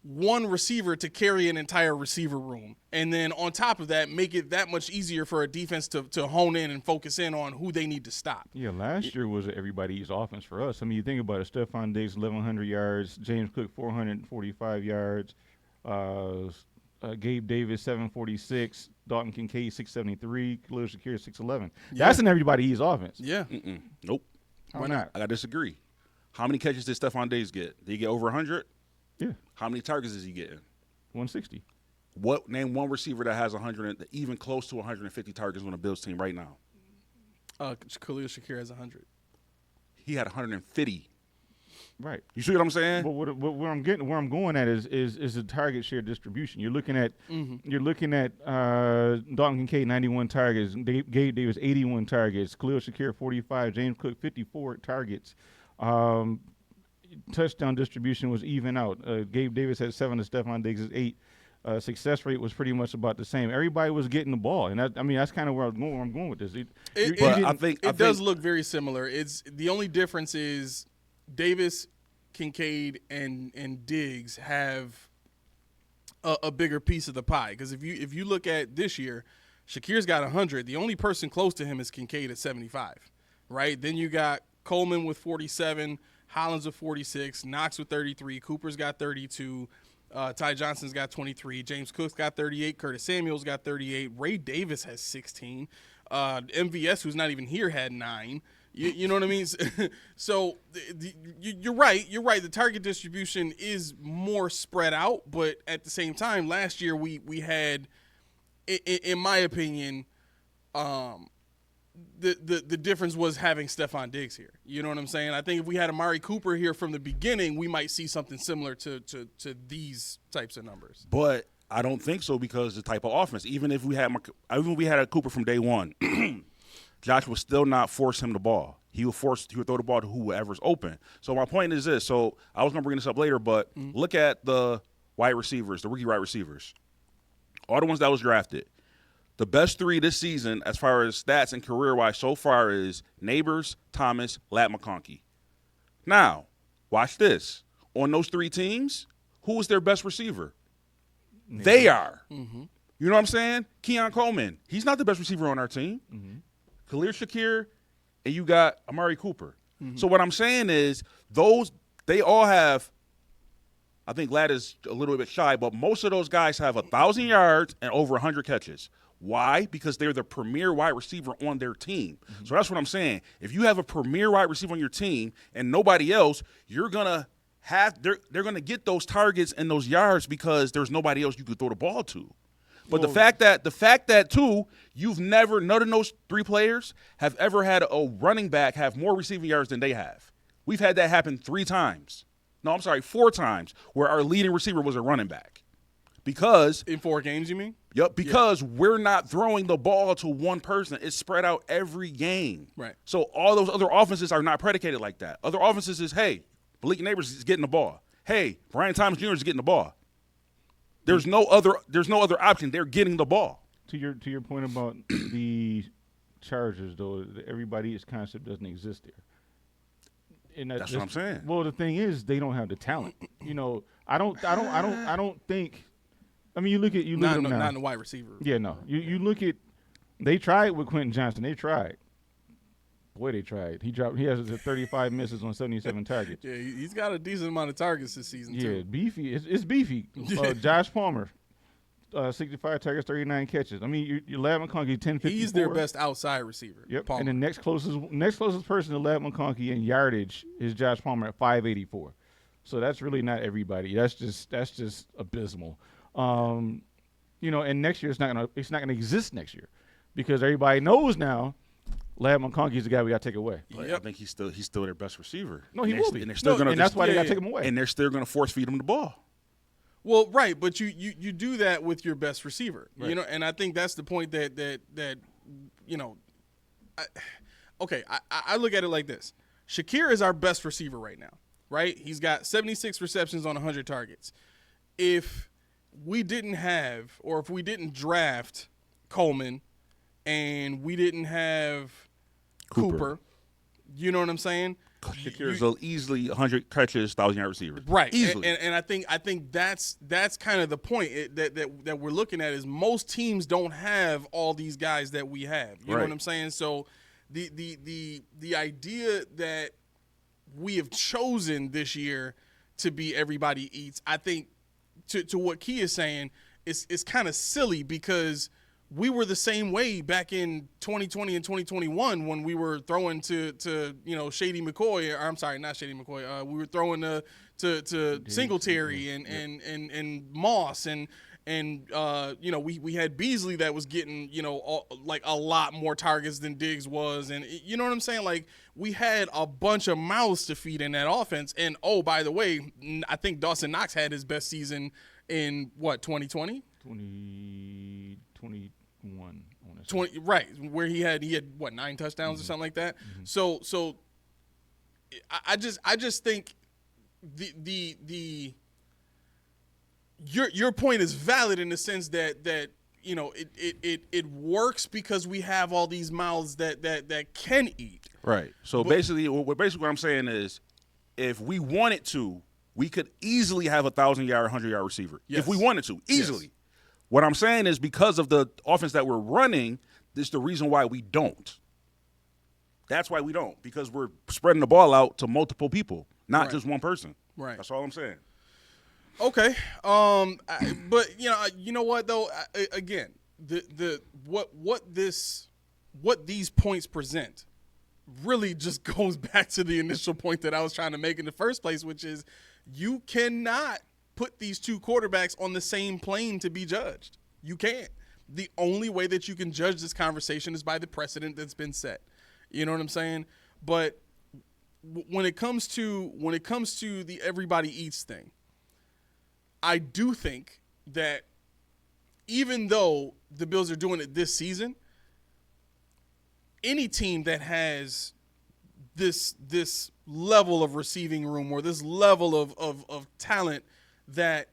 Speaker 2: one receiver to carry an entire receiver room, and then on top of that, make it that much easier for a defense to hone in and focus in on who they need to stop.
Speaker 3: Yeah, last year was everybody's offense for us. I mean, you think about it: Stephon Diggs 1,100 yards, James Cook 445 yards, Gabe Davis 746. Dalton Kincaid 673, Khalil Shakir 611.
Speaker 2: Yeah.
Speaker 3: That's an everybody-e's offense.
Speaker 2: Yeah.
Speaker 4: Nope.
Speaker 3: Why not?
Speaker 4: I got to disagree. How many catches did Stephon Diggs get? Did he get over 100?
Speaker 3: Yeah.
Speaker 4: How many targets is he getting?
Speaker 3: 160.
Speaker 4: Name one receiver that has 100, even close to 150 targets on the Bills team right now?
Speaker 2: Khalil Shakir has 100.
Speaker 4: He had 150.
Speaker 3: Right.
Speaker 4: You see what I'm saying?
Speaker 3: But where I'm going at is the target share distribution. You're looking at Dalton Kincaid 91 targets, Gabe Davis 81 targets, Khalil Shakir 45, James Cook 54 targets. Touchdown distribution was even out. Gabe Davis had 7 to Stephon Diggs is 8. Success rate was pretty much about the same. Everybody was getting the ball, and that's kind of where I'm going with this.
Speaker 2: It does look very similar. It's the only difference is Davis, Kincaid, and Diggs have a bigger piece of the pie. Because if you look at this year, Shakir's got 100. The only person close to him is Kincaid at 75, right? Then you got Coleman with 47, Hollins with 46, Knox with 33, Cooper's got 32, Ty Johnson's got 23, James Cook's got 38, Curtis Samuel's got 38, Ray Davis has 16, MVS, who's not even here, had 9. You know what I mean? So you're right. You're right. The target distribution is more spread out, but at the same time, last year we had, in my opinion, the difference was having Stephon Diggs here. You know what I'm saying? I think if we had Amari Cooper here from the beginning, we might see something similar to these types of numbers.
Speaker 4: But I don't think so because the type of offense. Even if we had a Cooper from day one. Josh would still not force him the ball. He would throw the ball to whoever's open. So my point is this. So I was going to bring this up later, but look at the wide receivers, the rookie wide receivers. All the ones that was drafted. The best 3 this season as far as stats and career-wise so far is Neighbors, Thomas, Lat McConkey. Now, watch this. On those 3 teams, who is their best receiver? Neighbors. They are. Mm-hmm. You know what I'm saying? Keon Coleman. He's not the best receiver on our team. Mm-hmm. Khalil Shakir, and you got Amari Cooper. Mm-hmm. So what I'm saying is they all have, I think Ladd is a little bit shy, but most of those guys have 1,000 yards and over 100 catches. Why? Because they're the premier wide receiver on their team. Mm-hmm. So that's what I'm saying. If you have a premier wide receiver on your team and nobody else, they're going to get those targets and those yards because there's nobody else you could throw the ball to. But the fact that too, none of those 3 players have ever had a running back have more receiving yards than they have. We've had that happen 4 times, where our leading receiver was a running back. Because
Speaker 2: in 4 games, you mean?
Speaker 4: Yep, because we're not throwing the ball to one person. It's spread out every game.
Speaker 2: Right.
Speaker 4: So all those other offenses are not predicated like that. Other offenses is, hey, Malik Neighbors is getting the ball. Hey, Brian Thomas Jr. is getting the ball. There's no other option. They're getting the ball.
Speaker 3: To your point about the Chargers, though, everybody's concept doesn't exist there. And
Speaker 4: that's what I'm saying.
Speaker 3: Well, the thing is, they don't have the talent. You know, I don't think. I mean, you look at them now.
Speaker 2: Not in the wide receiver.
Speaker 3: Yeah, no. You look at. They tried with Quentin Johnston. They tried. Boy, they tried. He has 35 misses on 77 targets.
Speaker 2: Yeah, he's got a decent amount of targets this season, too.
Speaker 3: Yeah, beefy. It's beefy. Josh Palmer, 65 targets, 39 catches. I mean, your Ladd McConkey, 1054.
Speaker 2: He's their best outside receiver.
Speaker 3: Yep.
Speaker 2: Palmer.
Speaker 3: And the next closest person to Ladd McConkey in yardage is Josh Palmer at 584. So that's really not everybody. That's just abysmal. And next year it's not gonna exist next year because everybody knows now. Ladd McConkey's the guy we got to take away.
Speaker 4: Yep. I think he's still their best receiver.
Speaker 3: No, he will be.
Speaker 4: And that's
Speaker 3: why they got to take him away.
Speaker 4: And they're still going to force feed him the ball.
Speaker 2: Well, right, but you do that with your best receiver,
Speaker 3: right.
Speaker 2: And I think that's the point that I look at it like this. Shakir is our best receiver right now, right? He's got 76 receptions on 100 targets. If we didn't draft Coleman and we didn't have Cooper, you know what I'm saying?
Speaker 4: Shakir's easily 100 catches, 1,000-yard receiver.
Speaker 2: Right.
Speaker 4: Easily.
Speaker 2: And I think that's kind of the point that we're looking at is most teams don't have all these guys that we have. You know what I'm saying? So the idea that we have chosen this year to be everybody eats, I think to what Key is saying, it's kind of silly because we were the same way back in 2020 and 2021 when we were throwing to Shady McCoy. Or I'm sorry, not Shady McCoy. We were throwing to Singletary and Moss and we had Beasley that was getting like a lot more targets than Diggs was, and you know what I'm saying. Like we had a bunch of mouths to feed in that offense. And oh, by the way, I think Dawson Knox had his best season in what 2020. 2021, I want to say. 20, right, where he had what 9 touchdowns or something like that. Mm-hmm. So I just think the your point is valid in the sense that it works because we have all these mouths that can eat.
Speaker 4: Right. So basically what I'm saying is, if we wanted to, we could easily have 1,000-yard, 100-yard receiver. Yes. If we wanted to, easily. Yes. What I'm saying is because of the offense that we're running, this is the reason why we don't. That's why we don't, because we're spreading the ball out to multiple people, not just one person.
Speaker 2: Right.
Speaker 4: That's all I'm saying.
Speaker 2: Okay. But you know what though? Again, what these points present really just goes back to the initial point that I was trying to make in the first place, which is you cannot put these two quarterbacks on the same plane to be judged. You can't. The only way that you can judge this conversation is by the precedent that's been set. You know what I'm saying? But when it comes to the everybody eats thing, I do think that even though the Bills are doing it this season, any team that has this level of receiving room or this level of talent that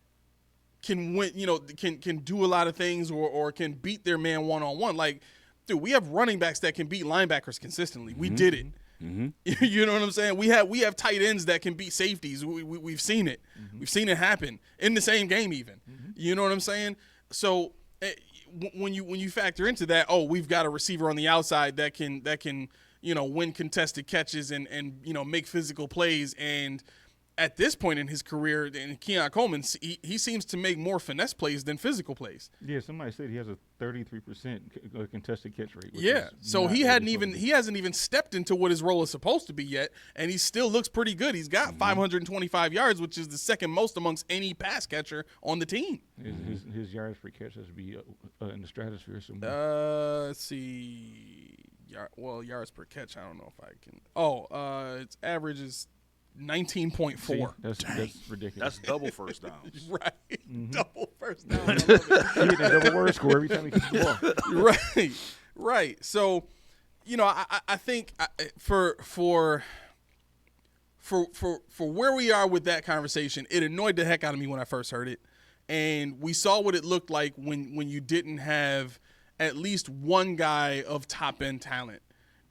Speaker 2: can win, can do a lot of things or can beat their man one-on-one. Like, dude, we have running backs that can beat linebackers consistently. We did it. Mm-hmm. You know what I'm saying? We have tight ends that can beat safeties. We've seen it. Mm-hmm. We've seen it happen in the same game even. Mm-hmm. You know what I'm saying? So when you factor into that, we've got a receiver on the outside that can win contested catches and make physical plays. And at this point in his career, and Keon Coleman, he seems to make more finesse plays than physical plays.
Speaker 3: Yeah, somebody said he has a 33% contested catch rate.
Speaker 2: Yeah, so he hasn't even stepped into what his role is supposed to be yet, and he still looks pretty good. He's got 525 yards, which is the second most amongst any pass catcher on the team.
Speaker 3: His yards per catch has to be in the stratosphere somewhere.
Speaker 2: Let's see. Yards per catch, I don't know if I can. Its average is 19.4.
Speaker 3: That's ridiculous.
Speaker 4: That's double first downs.
Speaker 2: Right. Mm-hmm. Double first downs.
Speaker 3: He hit a double word score every time he kicks the
Speaker 2: ball. Right. So, I think for where we are with that conversation, it annoyed the heck out of me when I first heard it. And we saw what it looked like when you didn't have at least one guy of top end talent.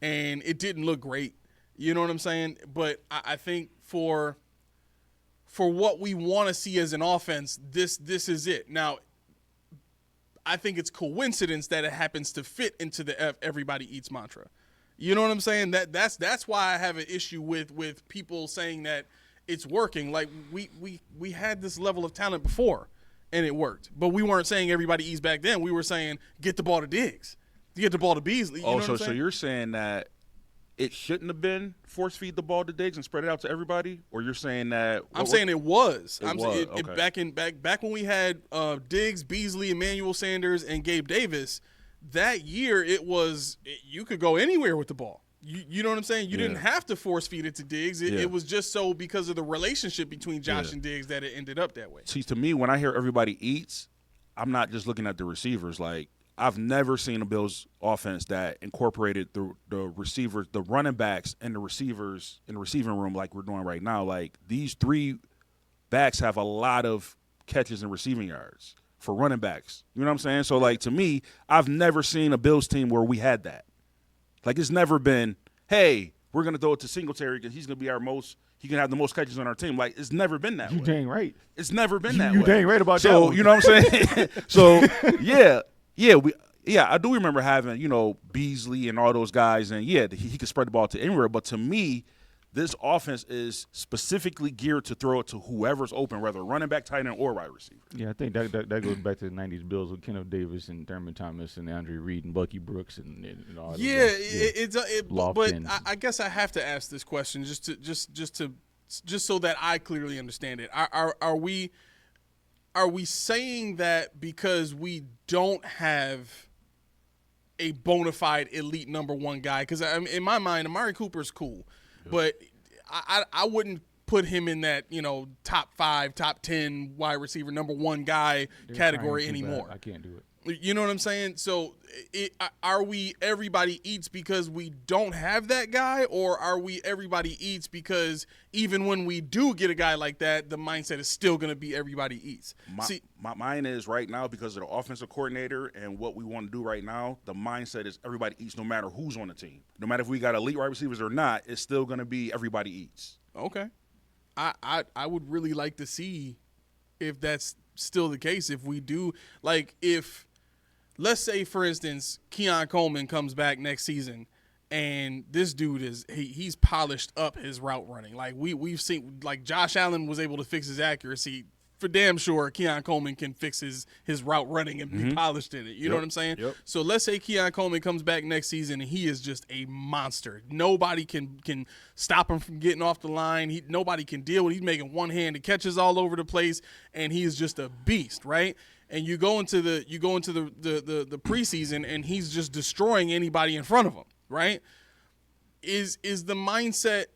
Speaker 2: And it didn't look great. You know what I'm saying? But I think for what we want to see as an offense, this is it. Now, I think it's coincidence that it happens to fit into the everybody eats mantra. You know what I'm saying? That's why I have an issue with people saying that it's working. Like we had this level of talent before and it worked. But we weren't saying everybody eats back then. We were saying get the ball to Diggs. Get the ball to Beasley. You know what I'm saying?
Speaker 4: So you're saying that it shouldn't have been force feed the ball to Diggs and spread it out to everybody, or you're saying that?
Speaker 2: I'm saying it was.
Speaker 4: Okay.
Speaker 2: Back when we had Diggs, Beasley, Emmanuel Sanders, and Gabe Davis, that year you could go anywhere with the ball. You know what I'm saying? You didn't have to force feed it to Diggs. It was just so because of the relationship between Josh and Diggs that it ended up that way.
Speaker 4: See, to me, when I hear everybody eats, I'm not just looking at the receivers. Like, I've never seen a Bills offense that incorporated the receivers, the running backs, and the receivers in the receiving room like we're doing right now. Like, these three backs have a lot of catches and receiving yards for running backs. You know what I'm saying? So, like, to me, I've never seen a Bills team where we had that. Like, it's never been, hey, we're going to throw it to Singletary because he's going to be he can have the most catches on our team. Like, it's never been that way.
Speaker 3: You dang right.
Speaker 4: It's never been that way.
Speaker 3: You dang right about that.
Speaker 4: So, you know what I'm saying? So, I do remember having, Beasley and all those guys, and he could spread the ball to anywhere. But to me, this offense is specifically geared to throw it to whoever's open, whether running back, tight end, or wide receiver.
Speaker 3: Yeah, I think that goes back to the '90s Bills with Kenneth Davis and Thurman Thomas and Andre Reed and Bucky Brooks and all that.
Speaker 2: Yeah, but I guess I have to ask this question just so that I clearly understand it. Are we saying that because we don't have a bona fide elite number one guy? Because in my mind, Amari Cooper's cool, but I wouldn't put him in that top 5, top 10 wide receiver number one guy category anymore.
Speaker 3: I can't do it.
Speaker 2: You know what I'm saying? So are we everybody eats because we don't have that guy, or are we everybody eats because even when we do get a guy like that, the mindset is still going to be everybody eats?
Speaker 4: Mine is right now because of the offensive coordinator and what we want to do right now, the mindset is everybody eats no matter who's on the team. No matter if we got elite wide receivers or not, it's still going to be everybody eats.
Speaker 2: Okay. I would really like to see if that's still the case if we do, like, if, let's say, for instance, Keon Coleman comes back next season and this dude he's polished up his route running. Like, we've seen, like, Josh Allen was able to fix his accuracy. For damn sure, Keon Coleman can fix his route running and be polished in it. You know what I'm saying?
Speaker 4: Yep.
Speaker 2: So let's say Keon Coleman comes back next season and he is just a monster. Nobody can stop him from getting off the line. Nobody can deal with it. He's making one-handed catches all over the place, and he is just a beast, right? And you go into the preseason and he's just destroying anybody in front of him, right? Should the mindset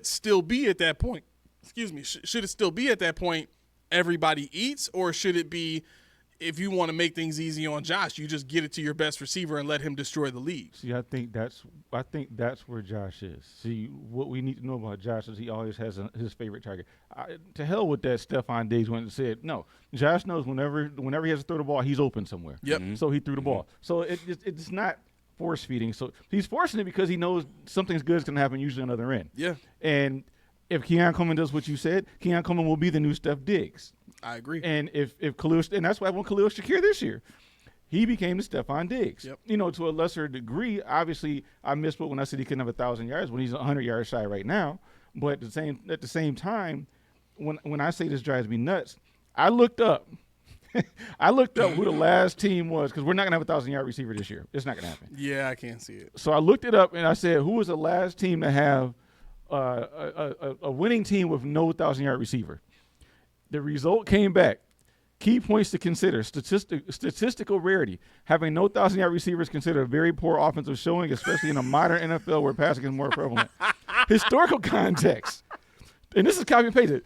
Speaker 2: still be at that point? Excuse me, should it still be at that point everybody eats, or should it be, if you want to make things easy on Josh, you just get it to your best receiver and let him destroy the league?
Speaker 3: See, I think that's where Josh is. See, what we need to know about Josh is he always has his favorite target. To hell with that Stephon Diggs went and said, no, Josh knows whenever he has to throw the ball, he's open somewhere.
Speaker 2: Yep.
Speaker 3: So he threw the ball. So it's not force feeding. So he's forcing it because he knows something's good is going to happen usually on the other end.
Speaker 2: Yeah.
Speaker 3: And if Keon Coleman does what you said, Keon Coleman will be the new Steph Diggs.
Speaker 2: I agree.
Speaker 3: And if Khalil, and that's why I want Khalil Shakir this year. He became the Stephon Diggs.
Speaker 2: Yep.
Speaker 3: You know, to a lesser degree. Obviously, I misspoke when I said he couldn't have 1,000 yards when he's 100 yards shy right now. But at the same time, when I say this drives me nuts, I looked up. Who the last team was, because we're not gonna have 1,000-yard receiver this year. It's not gonna happen.
Speaker 2: Yeah, I can't see it.
Speaker 3: So I looked it up and I said, who was the last team to have a winning team with no 1,000-yard receiver? The result came back. Key points to consider: statistical rarity. Having no 1,000-yard receiver is considered a very poor offensive showing, especially in a modern NFL where passing is more prevalent. Historical context, and this is copy and pasted.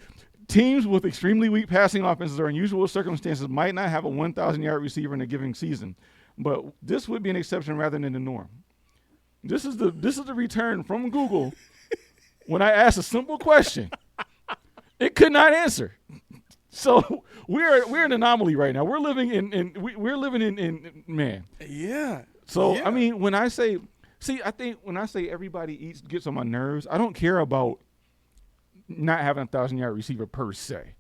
Speaker 3: Teams with extremely weak passing offenses or unusual circumstances might not have a 1,000-yard receiver in a given season, but this would be an exception rather than the norm. This is the return from Google when I asked a simple question. It could not answer. So we're an anomaly right now. We're living in man.
Speaker 2: Yeah.
Speaker 3: So
Speaker 2: yeah.
Speaker 3: I mean, when I say everybody gets on my nerves, I don't care about not having a 1,000-yard receiver per se.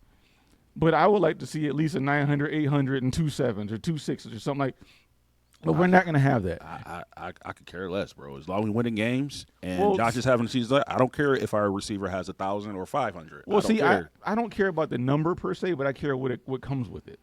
Speaker 3: But I would like to see at least a 900, 800, and 2.7s or 2.6s or something like. But we're not going to have that.
Speaker 4: I could care less, bro. As long as we're winning games and Josh is having a season, I don't care if our receiver has 1,000 or 500.
Speaker 3: Well, I don't care about the number per se, but I care what comes with it.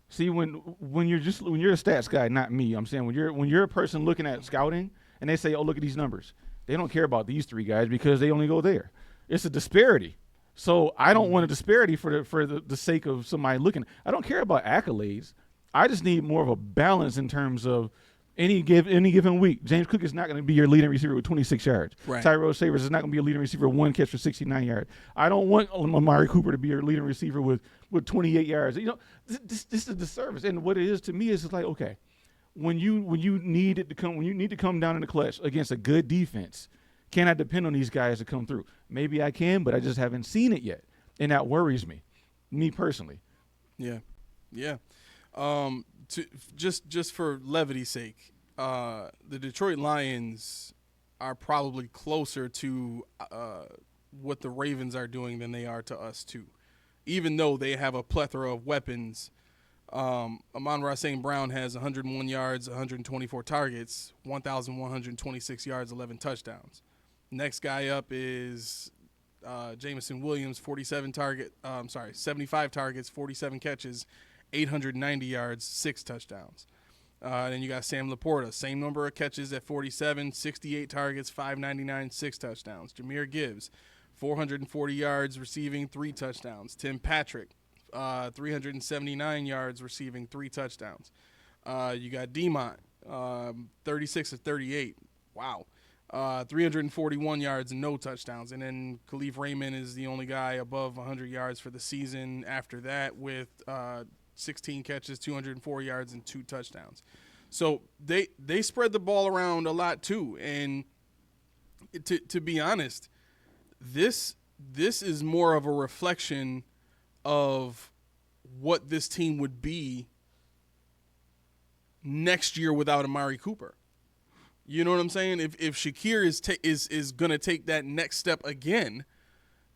Speaker 3: See, when you're a stats guy, not me. I'm saying when you're a person looking at scouting and they say, oh, look at these numbers. They don't care about these three guys because they only go there. It's a disparity. So I don't want a disparity for the sake of somebody looking. I don't care about accolades. I just need more of a balance in terms of any given week. James Cook is not going to be your leading receiver with 26 yards.
Speaker 2: Right.
Speaker 3: Tyrell Savers is not going to be a leading receiver with one catch for 69 yards. I don't want Amari Cooper to be your leading receiver with 28 yards. You know, this is a disservice. And what it is to me is it's like, okay, when you need to come down in the clutch against a good defense, can I depend on these guys to come through? Maybe I can, but I just haven't seen it yet, and that worries me personally.
Speaker 2: Yeah, yeah. Just for levity's sake, the Detroit Lions are probably closer to what the Ravens are doing than they are to us too, even though they have a plethora of weapons. Amon-Ra St. Brown has 101 yards, 124 targets, 1,126 yards, 11 touchdowns. Next guy up is Jamison Williams, 75 targets, 47 catches, 890 yards, 6 touchdowns. Then you got Sam Laporta, same number of catches at 47, 68 targets, 599, 6 touchdowns. Jahmyr Gibbs, 440 yards receiving, 3 touchdowns. Tim Patrick, 379 yards receiving, 3 touchdowns. You got Demont, 36 of 38. Wow. 341 yards and no touchdowns. And then Khalif Raymond is the only guy above 100 yards for the season after that with 16 catches, 204 yards, and 2 touchdowns. So they spread the ball around a lot too. And to be honest, this is more of a reflection of what this team would be next year without Amari Cooper. You know what I'm saying? If Shakir is going to take that next step again,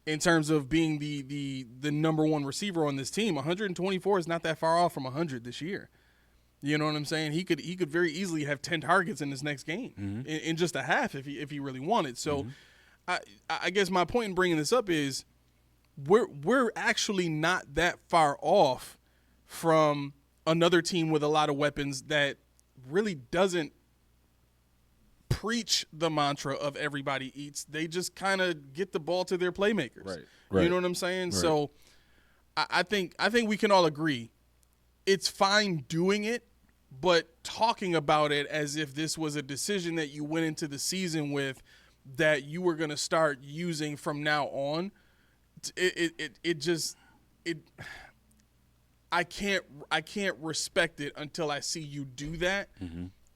Speaker 2: in terms of being the number one receiver on this team. 124 is not that far off from 100 this year. You know what I'm saying? He could very easily have 10 targets in this next game in just a half if he really wanted. So I guess my point in bringing this up is we're actually not that far off from another team with a lot of weapons that really doesn't preach the mantra of everybody eats. They just kind of get the ball to their playmakers.
Speaker 4: Right.
Speaker 2: You know what I'm saying?
Speaker 4: Right.
Speaker 2: So I think we can all agree it's fine doing it, but talking about it as if this was a decision that you went into the season with that you were going to start using from now on, I can't respect it until I see you do that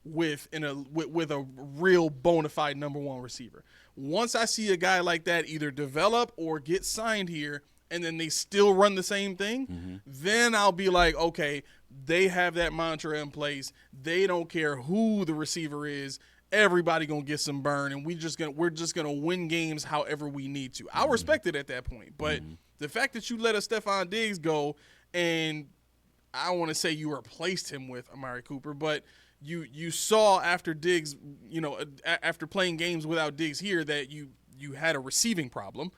Speaker 2: with a real bona fide number one receiver. Once I see a guy like that either develop or get signed here and then they still run the same thing, then I'll be like, okay, they have that mantra in place. They don't care who the receiver is. Everybody gonna get some burn, and we're just gonna win games however we need to. I'll respect it at that point. But the fact that you let a Stephon Diggs go, and I don't want to say you replaced him with Amari Cooper, but you saw after Diggs, after playing games without Diggs here, that you had a receiving problem,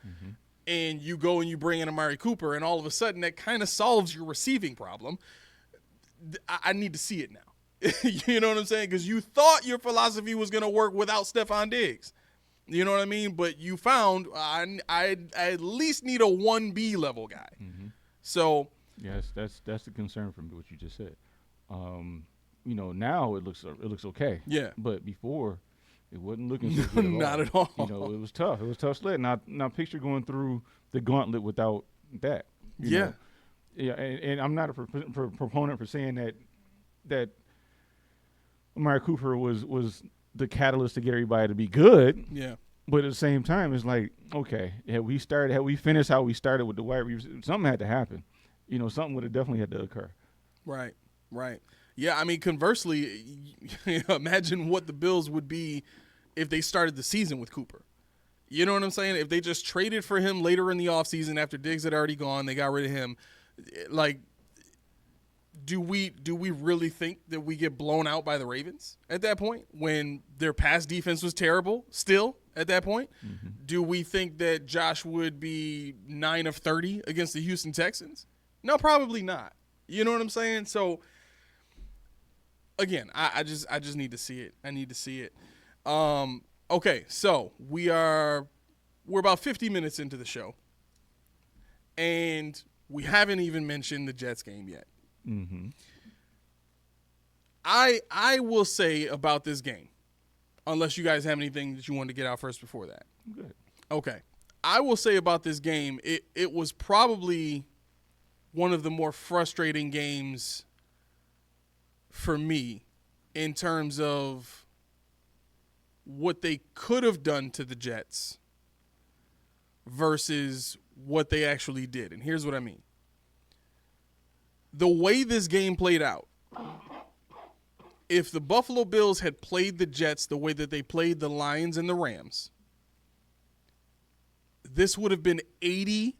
Speaker 2: and you go and you bring in Amari Cooper, and all of a sudden that kind of solves your receiving problem. I need to see it now. You know what I'm saying? Because you thought your philosophy was going to work without Stephon Diggs. You know what I mean? But you found I at least need a 1B level guy. So
Speaker 3: yes, that's the concern from what you just said. Now it looks okay.
Speaker 2: Yeah.
Speaker 3: But before, it wasn't looking so good
Speaker 2: Not at all.
Speaker 3: It was tough. It was tough sled. Now picture going through the gauntlet without that. You know? Yeah, and I'm not a proponent for saying that Amari Cooper was the catalyst to get everybody to be good.
Speaker 2: Yeah.
Speaker 3: But at the same time, it's like, okay, had we finished how we started with the wide receivers, something had to happen. Something would have definitely had to occur.
Speaker 2: Right. Yeah, I mean, conversely, imagine what the Bills would be if they started the season with Cooper. You know what I'm saying? If they just traded for him later in the offseason after Diggs had already gone, they got rid of him. Like, do we really think that we get blown out by the Ravens at that point when their pass defense was terrible still at that point? Do we think that Josh would be 9 of 30 against the Houston Texans? No, probably not. You know what I'm saying? So, again, I just need to see it. I need to see it. Okay, so we're about 50 minutes into the show, and we haven't even mentioned the Jets game yet. I will say about this game, unless you guys have anything that you want to get out first before that.
Speaker 3: Good.
Speaker 2: Okay. I will say about this game, it was probably one of the more frustrating games for me in terms of what they could have done to the Jets versus what they actually did. And here's what I mean. The way this game played out, if the Buffalo Bills had played the Jets the way that they played the Lions and the Rams, this would have been 80-0.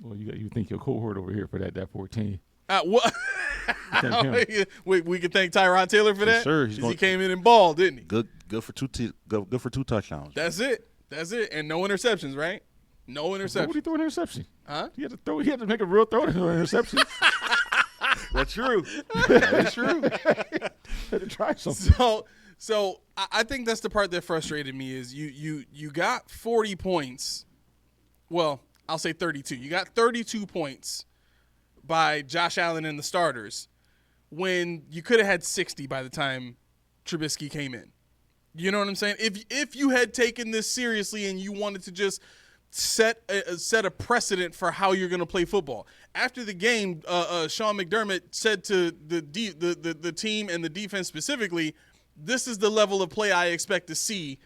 Speaker 3: Well, you think your cohort over here for that 14.
Speaker 2: What? We can thank Tyrod Taylor for that.
Speaker 4: Sure,
Speaker 2: he came in and balled, didn't he?
Speaker 4: Good for two touchdowns.
Speaker 2: That's it, and no interceptions, right? No interceptions.
Speaker 3: What did he throw an interception?
Speaker 2: Huh?
Speaker 3: He had to make a real throw to throw an interception.
Speaker 4: That's true. That's true.
Speaker 3: Had to try something.
Speaker 2: So I think that's the part that frustrated me is you got 40 points. Well, I'll say 32. You got 32 points by Josh Allen and the starters when you could have had 60 by the time Trubisky came in. You know what I'm saying? If you had taken this seriously and you wanted to just set a precedent for how you're going to play football. After the game, Sean McDermott said to the team and the defense specifically, this is the level of play I expect to see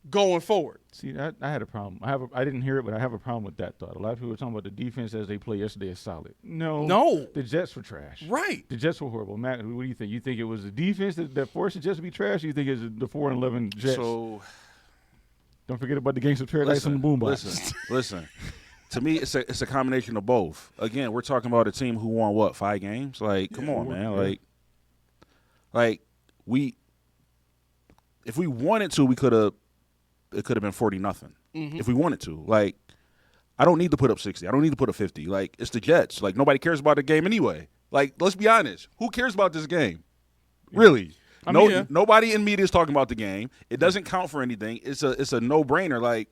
Speaker 2: going forward.
Speaker 3: See, I had a problem. I didn't hear it, but I have a problem with that thought. A lot of people were talking about the defense as they played yesterday is solid. No. The Jets were trash.
Speaker 2: Right.
Speaker 3: The Jets were horrible. Matt, what do you think? You think it was the defense that forced the Jets to be trash, or you think it was the 4-11 Jets?
Speaker 4: So
Speaker 3: Don't forget about the Gangsta Paradise on the boombox.
Speaker 4: Listen. To me, it's a combination of both. Again, we're talking about a team who won 5 games. Like, come on, man. Like if we wanted to, it could have been 40-0. If we wanted to, like, I don't need to put up 60. I don't need to put up 50. Like, it's the Jets. Like, nobody cares about the game anyway. Like, let's be honest. Who cares about this game? Really? Nobody in media is talking about the game. It doesn't count for anything. It's a no-brainer. Like,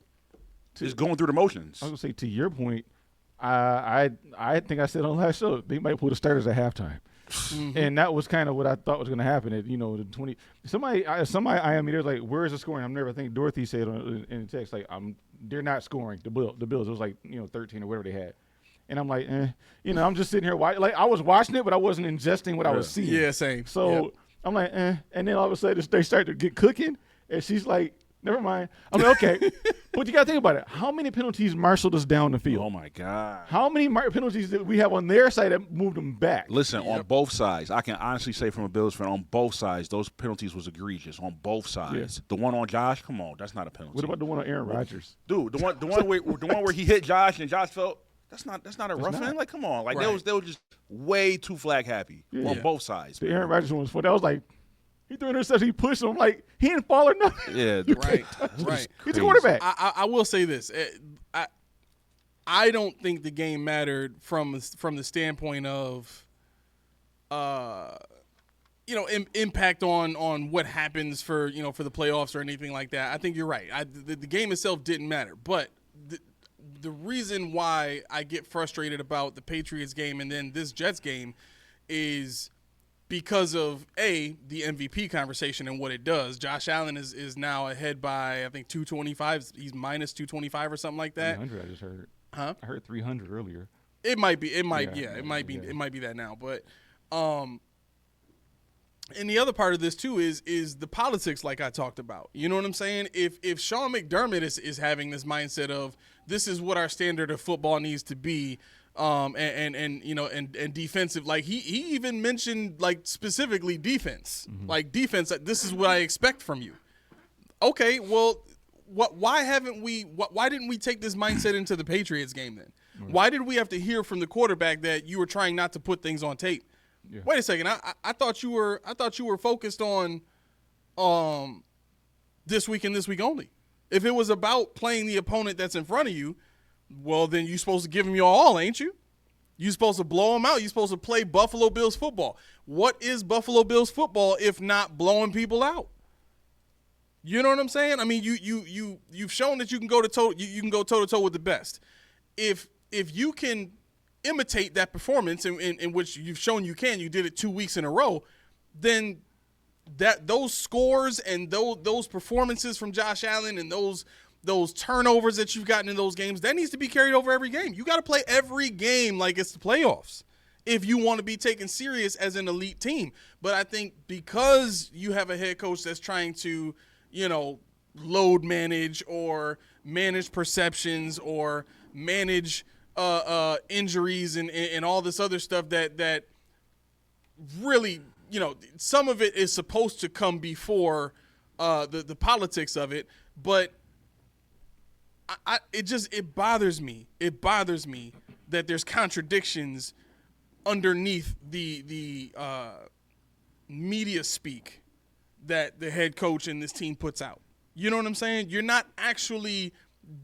Speaker 4: just going through the motions.
Speaker 3: I was gonna say, to your point, I think I said on last show they might pull the starters at halftime, and that was kind of what I thought was gonna happen. At the 20, somebody I me, they're like, "Where is the scoring?" I'm never. I think Dorothy said in the text like, they're not scoring the Bills. It was like 13 or whatever they had, and I'm like, I'm just sitting here like I was watching it, but I wasn't ingesting what I was seeing.
Speaker 2: Yeah, same.
Speaker 3: So I'm like, and then all of a sudden they start to get cooking, and she's like, never mind. I'm like, okay. But you got to think about it. How many penalties marshaled us down the field?
Speaker 4: Oh, my God.
Speaker 3: How many penalties did we have on their side that moved them back?
Speaker 4: Listen, on both sides, I can honestly say from a Bills fan, on both sides, those penalties was egregious on both sides. The one on Josh, come on, that's not a penalty.
Speaker 3: What about the one on Aaron Rodgers?
Speaker 4: Dude, the one where he hit Josh and Josh felt that's not a rough end. Like, come on, like they were just way too flag happy on both sides.
Speaker 3: The Aaron Rodgers one was funny. That was like, he threw an interception. He pushed him. Like, he didn't fall or nothing.
Speaker 4: Yeah,
Speaker 2: right.
Speaker 3: He's a quarterback.
Speaker 2: I will say this. I don't think the game mattered from the standpoint of, impact on what happens for the playoffs or anything like that. I think you're right. The game itself didn't matter. But the reason why I get frustrated about the Patriots game and then this Jets game is because of, the MVP conversation and what it does. Josh Allen is now ahead by, I think, 225. He's minus 225 or something like that.
Speaker 3: 300, I just heard.
Speaker 2: Huh?
Speaker 3: I heard 300 earlier.
Speaker 2: It might be. It might be that now. But and the other part of this too is the politics, like I talked about. You know what I'm saying? If Sean McDermott is having this mindset of this is what our standard of football needs to be, and defensive, like he even mentioned like specifically defense, like defense. Like, this is what I expect from you. Okay, well, why didn't we take this mindset into the Patriots game then? Why did we have to hear from the quarterback that you were trying not to put things on tape? Yeah. Wait a second, I thought you were focused on this week and this week only. If it was about playing the opponent that's in front of you, well, then you're supposed to give them your all, ain't you? You're supposed to blow them out. You're supposed to play Buffalo Bills football. What is Buffalo Bills football if not blowing people out? You know what I'm saying? I mean, you've shown that you can go toe to toe with the best. If you can imitate that performance in which you've shown you did it 2 weeks in a row, then those scores and those performances from Josh Allen and those turnovers that you've gotten in those games, that needs to be carried over every game. You got to play every game like it's the playoffs if you want to be taken serious as an elite team. But I think because you have a head coach that's trying to, load manage or manage perceptions or manage injuries and all this other stuff that really, some of it is supposed to come before the politics of it, but it bothers me. It bothers me that there's contradictions underneath the media speak that the head coach and this team puts out. You know what I'm saying? You're not actually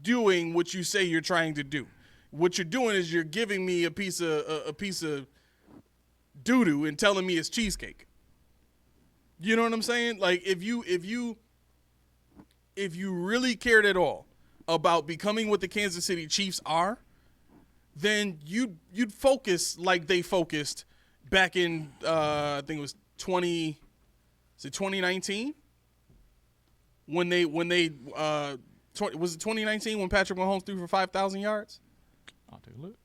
Speaker 2: doing what you say you're trying to do. What you're doing is you're giving me a piece of doo-doo and telling me it's cheesecake. You know what I'm saying? Like, if you really cared at all about becoming what the Kansas City Chiefs are, then you'd focus like they focused back in I think it was 2019 when they was it 2019 when Patrick Mahomes threw for 5,000 yards?
Speaker 3: I'll take a look.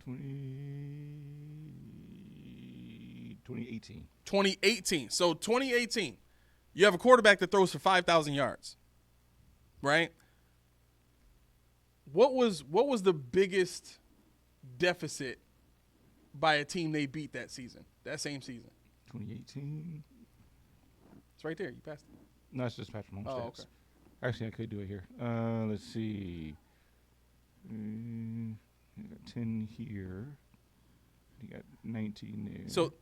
Speaker 3: 2018.
Speaker 2: 2018. So 2018, you have a quarterback that throws for 5,000 yards, right? What was the biggest deficit by a team they beat that season, that same season?
Speaker 3: 2018.
Speaker 2: It's right there. You passed it.
Speaker 3: No, it's just Patrick Mahomes
Speaker 2: Oh,
Speaker 3: stats.
Speaker 2: okay.
Speaker 3: Actually, I could do it here. Let's see. I got 10 here. You got 19 there.
Speaker 2: So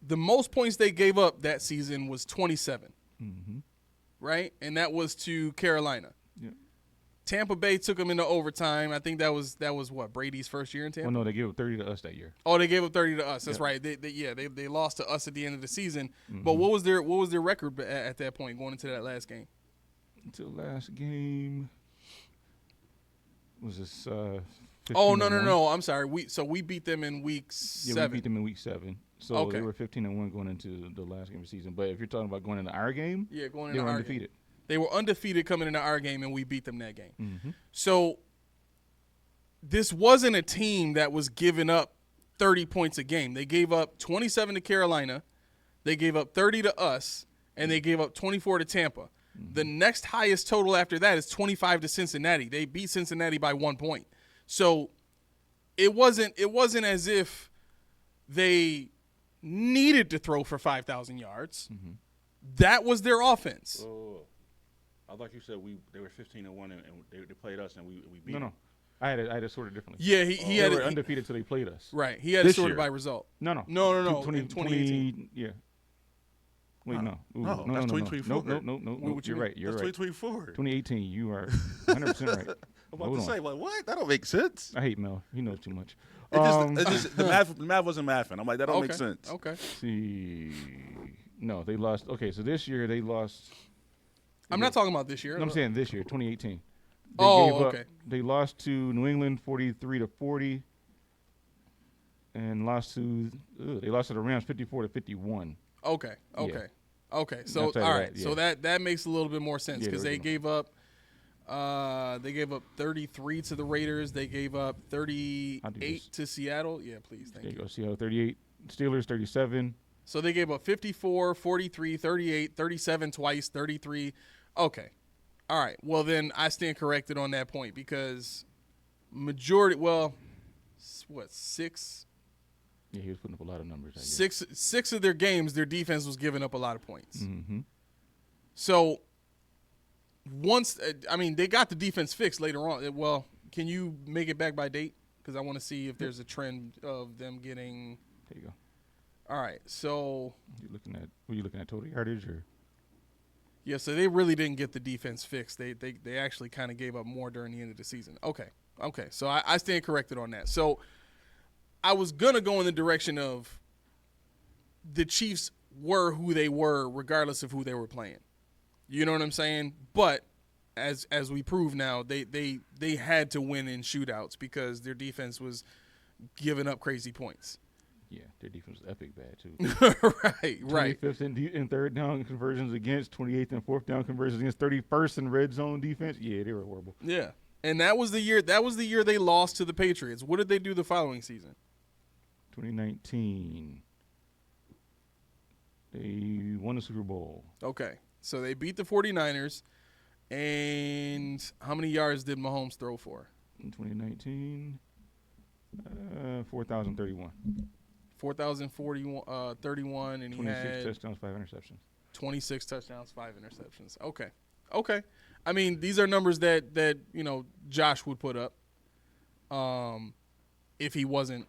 Speaker 2: the most points they gave up that season was 27, right? And that was to Carolina.
Speaker 3: Yeah.
Speaker 2: Tampa Bay took them into overtime. I think that was what, Brady's first year in Tampa?
Speaker 3: Well, no, they gave up 30 to us that year.
Speaker 2: Oh, they gave up 30 to us. That's
Speaker 3: Yeah.
Speaker 2: right. They lost to us at the end of the season. But what was their record at that point going into that last game?
Speaker 3: Until last game was this.
Speaker 2: Oh
Speaker 3: 15-1.
Speaker 2: no! I'm sorry. We beat them in week 7.
Speaker 3: Yeah, we beat them in week 7. So
Speaker 2: Okay.
Speaker 3: they were 15-1 going into the last game of the season. But if you're talking about going into our game,
Speaker 2: Yeah, going
Speaker 3: they
Speaker 2: into
Speaker 3: were
Speaker 2: our
Speaker 3: undefeated.
Speaker 2: game. They were undefeated coming into our game, and we beat them that game.
Speaker 3: Mm-hmm.
Speaker 2: So this wasn't a team that was giving up 30 points a game. They gave up 27 to Carolina, they gave up 30 to us, and they gave up 24 to Tampa. The next highest total after that is 25 to Cincinnati. They beat Cincinnati by 1 point. So it wasn't as if they needed to throw for 5,000 yards. That was their offense.
Speaker 4: Oh, I thought you said they were 15-1 and they played us and we beat
Speaker 3: No.
Speaker 4: them.
Speaker 3: I had it sorted differently.
Speaker 2: Yeah, he
Speaker 3: They
Speaker 2: had
Speaker 3: were
Speaker 2: it
Speaker 3: undefeated till they played us.
Speaker 2: right. He had it
Speaker 4: This
Speaker 2: sorted
Speaker 4: year.
Speaker 2: by result.
Speaker 3: No.
Speaker 2: No.
Speaker 3: 2018. Yeah. Wait, no. Ooh,
Speaker 4: No,
Speaker 3: no,
Speaker 4: that's
Speaker 3: no,
Speaker 4: 2024.
Speaker 3: No.
Speaker 2: What you
Speaker 3: You're
Speaker 2: mean?
Speaker 3: right. You're
Speaker 4: That's
Speaker 3: right.
Speaker 4: 2024.
Speaker 3: 2018. You are 100% right.
Speaker 4: I'm about
Speaker 3: Hold
Speaker 4: to
Speaker 3: on.
Speaker 4: say, like, what? That don't make sense.
Speaker 3: I hate Mel. He knows too much.
Speaker 4: It just the math wasn't mathing. I'm like, that don't
Speaker 2: Okay.
Speaker 4: make sense.
Speaker 2: Okay.
Speaker 3: See. No, they lost. Okay, so this year they lost.
Speaker 2: I'm not talking about this year.
Speaker 3: No, I'm saying this year, 2018.
Speaker 2: Okay.
Speaker 3: They lost to New England 43-40, and they lost to the Rams 54-51.
Speaker 2: Okay.
Speaker 3: Yeah.
Speaker 2: Okay. So
Speaker 3: Outside of
Speaker 2: all
Speaker 3: that,
Speaker 2: right.
Speaker 3: yeah.
Speaker 2: So that makes a little bit more sense
Speaker 3: Yeah,
Speaker 2: because
Speaker 3: the
Speaker 2: they
Speaker 3: original.
Speaker 2: gave up 33 to the Raiders. They gave up
Speaker 3: I'll do
Speaker 2: 38
Speaker 3: this.
Speaker 2: to Seattle. Yeah, please.
Speaker 3: There
Speaker 2: Thank
Speaker 3: you
Speaker 2: you.
Speaker 3: go. Seattle 38, Steelers 37.
Speaker 2: So they gave up 54, 43, 38, 37 twice, 33. Okay. All right. Well, then I stand corrected on that point because six
Speaker 3: Yeah, he was putting up a lot of numbers. I guess.
Speaker 2: six of their games, their defense was giving up a lot of points.
Speaker 3: Mm-hmm.
Speaker 2: So they got the defense fixed later on. Well, can you make it back by date? Because I want to see if there's a trend of them getting.
Speaker 3: There you go.
Speaker 2: All right. So
Speaker 3: Were you looking at total yardage or?
Speaker 2: yeah, so they really didn't get the defense fixed. They actually kind of gave up more during the end of the season. Okay. So I stand corrected on that. So I was gonna go in the direction of the Chiefs were who they were regardless of who they were playing. You know what I'm saying? But as we prove now, they had to win in shootouts because their defense was giving up crazy points.
Speaker 3: Yeah, their defense was epic bad too.
Speaker 2: Right.
Speaker 3: 25th in third down conversions against, 28th and fourth down conversions against, 31st in red zone defense. Yeah, they were horrible.
Speaker 2: Yeah. And that was the year they lost to the Patriots. What did they do the following season?
Speaker 3: 2019. They won the Super Bowl.
Speaker 2: Okay. So they beat the 49ers. And how many yards did Mahomes throw for?
Speaker 3: In 2019, 4,031.
Speaker 2: 4,031, and he
Speaker 3: 26
Speaker 2: had
Speaker 3: touchdowns, 5 interceptions.
Speaker 2: 26 touchdowns, 5 interceptions. Okay. I mean, these are numbers that Josh would put up if he wasn't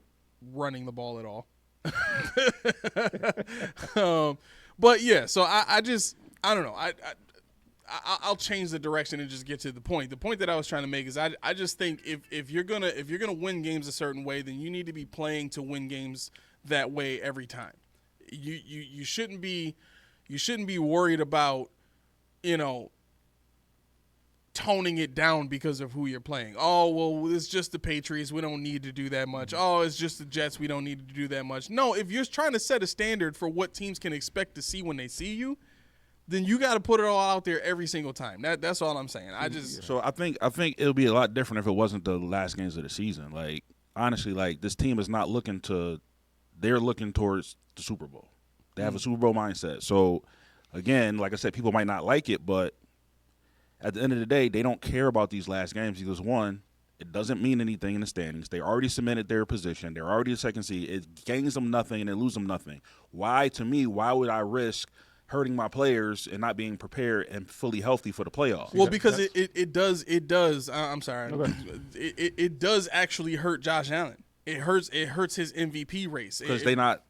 Speaker 2: running the ball at all. But yeah, so I don't know. I'll change the direction and just get to the point. The point that I was trying to make is I just think if you're gonna win games a certain way, then you need to be playing to win games that way every time. You shouldn't be worried about toning it down because of who you're playing. Oh, well, it's just the Patriots. We don't need to do that much. Oh, it's just the Jets. We don't need to do that much. No, if you're trying to set a standard for what teams can expect to see when they see you, then you got to put it all out there every single time. That's all I'm saying.
Speaker 4: So I think it'll be a lot different if it wasn't the last games of the season. Like, honestly, like, this team is not looking to – they're looking towards the Super Bowl. They have a Super Bowl mindset. So, again, like I said, people might not like it, but at the end of the day, they don't care about these last games because, one, it doesn't mean anything in the standings. They already cemented their position. They're already a second seed. It gains them nothing and it loses them nothing. Why, to me, why would I risk hurting my players and not being prepared and fully healthy for the playoffs.
Speaker 2: Well, because it does. I'm sorry. It does actually hurt Josh Allen. It hurts his MVP race
Speaker 4: Because they not.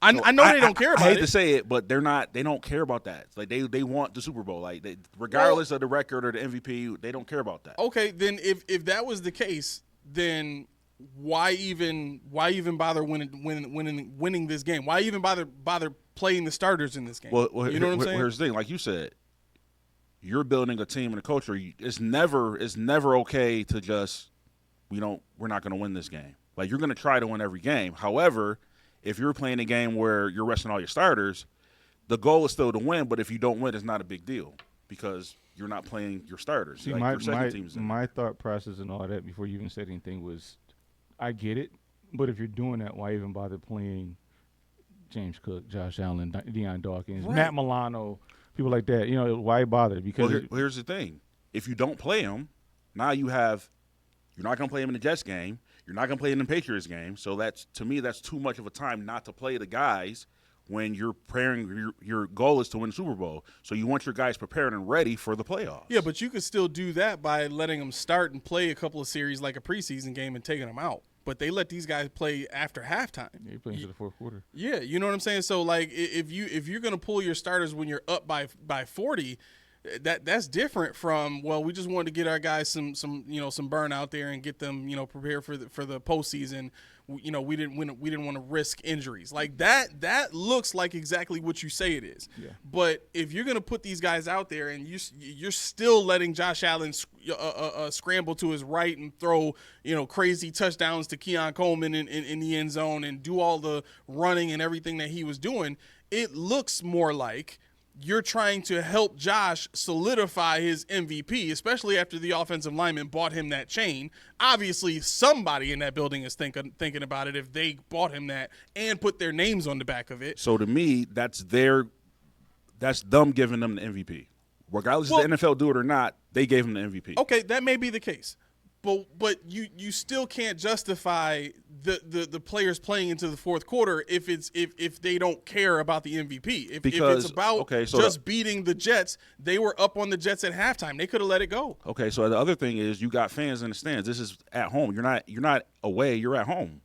Speaker 2: I know they don't care about it.
Speaker 4: I hate to say it, but they don't care about that. Like they want the Super Bowl. Like regardless of the record or the MVP, they don't care about that.
Speaker 2: Okay, then if that was the case, then why even bother winning this game? Why even bother playing the starters in this game?
Speaker 4: Well,
Speaker 2: you know what I'm saying?
Speaker 4: Here's the thing, like you said, you're building a team and a culture. It's never okay to just we're not going to win this game. Like you're going to try to win every game. However, if you're playing a game where you're resting all your starters, the goal is still to win. But if you don't win, it's not a big deal because you're not playing your starters.
Speaker 3: See,
Speaker 4: like
Speaker 3: my thought process and all that before you even said anything was, I get it, but if you're doing that, why even bother playing James Cook, Josh Allen, Deion Dawkins,
Speaker 2: right.
Speaker 3: Matt Milano, people like that? Why bother? Because
Speaker 4: here's the thing: if you don't play them, now you're not going to play them in the Jets game. You're not going to play in the Patriots game. So that's too much of a time not to play the guys when you're preparing. Your goal is to win the Super Bowl. So you want your guys prepared and ready for the playoffs.
Speaker 2: Yeah, but you could still do that by letting them start and play a couple of series like a preseason game and taking them out. But they let these guys play after halftime.
Speaker 3: Yeah, you're playing to the fourth quarter.
Speaker 2: Yeah, you know what I'm saying? So, like, if you're going to pull your starters when you're up by 40, that's different from, well, we just wanted to get our guys some burn out there and get them, prepared for the postseason. We didn't want to risk injuries. Like that looks like exactly what you say it is.
Speaker 3: Yeah.
Speaker 2: But if you're going to put these guys out there and you're still letting Josh Allen scramble to his right and throw, crazy touchdowns to Keon Coleman in the end zone and do all the running and everything that he was doing, it looks more like you're trying to help Josh solidify his MVP, especially after the offensive lineman bought him that chain. Obviously, somebody in that building is thinking about it if they bought him that and put their names on the back of it.
Speaker 4: So to me, that's them giving them the MVP. Regardless if the NFL do it or not, they gave him the MVP.
Speaker 2: Okay, that may be the case. But you still can't justify the players playing into the fourth quarter if they don't care about the MVP. If it's about just beating the Jets, they were up on the Jets at halftime. They could have let it go.
Speaker 4: Okay, so the other thing is you got fans in the stands. This is at home. You're not away. You're at home.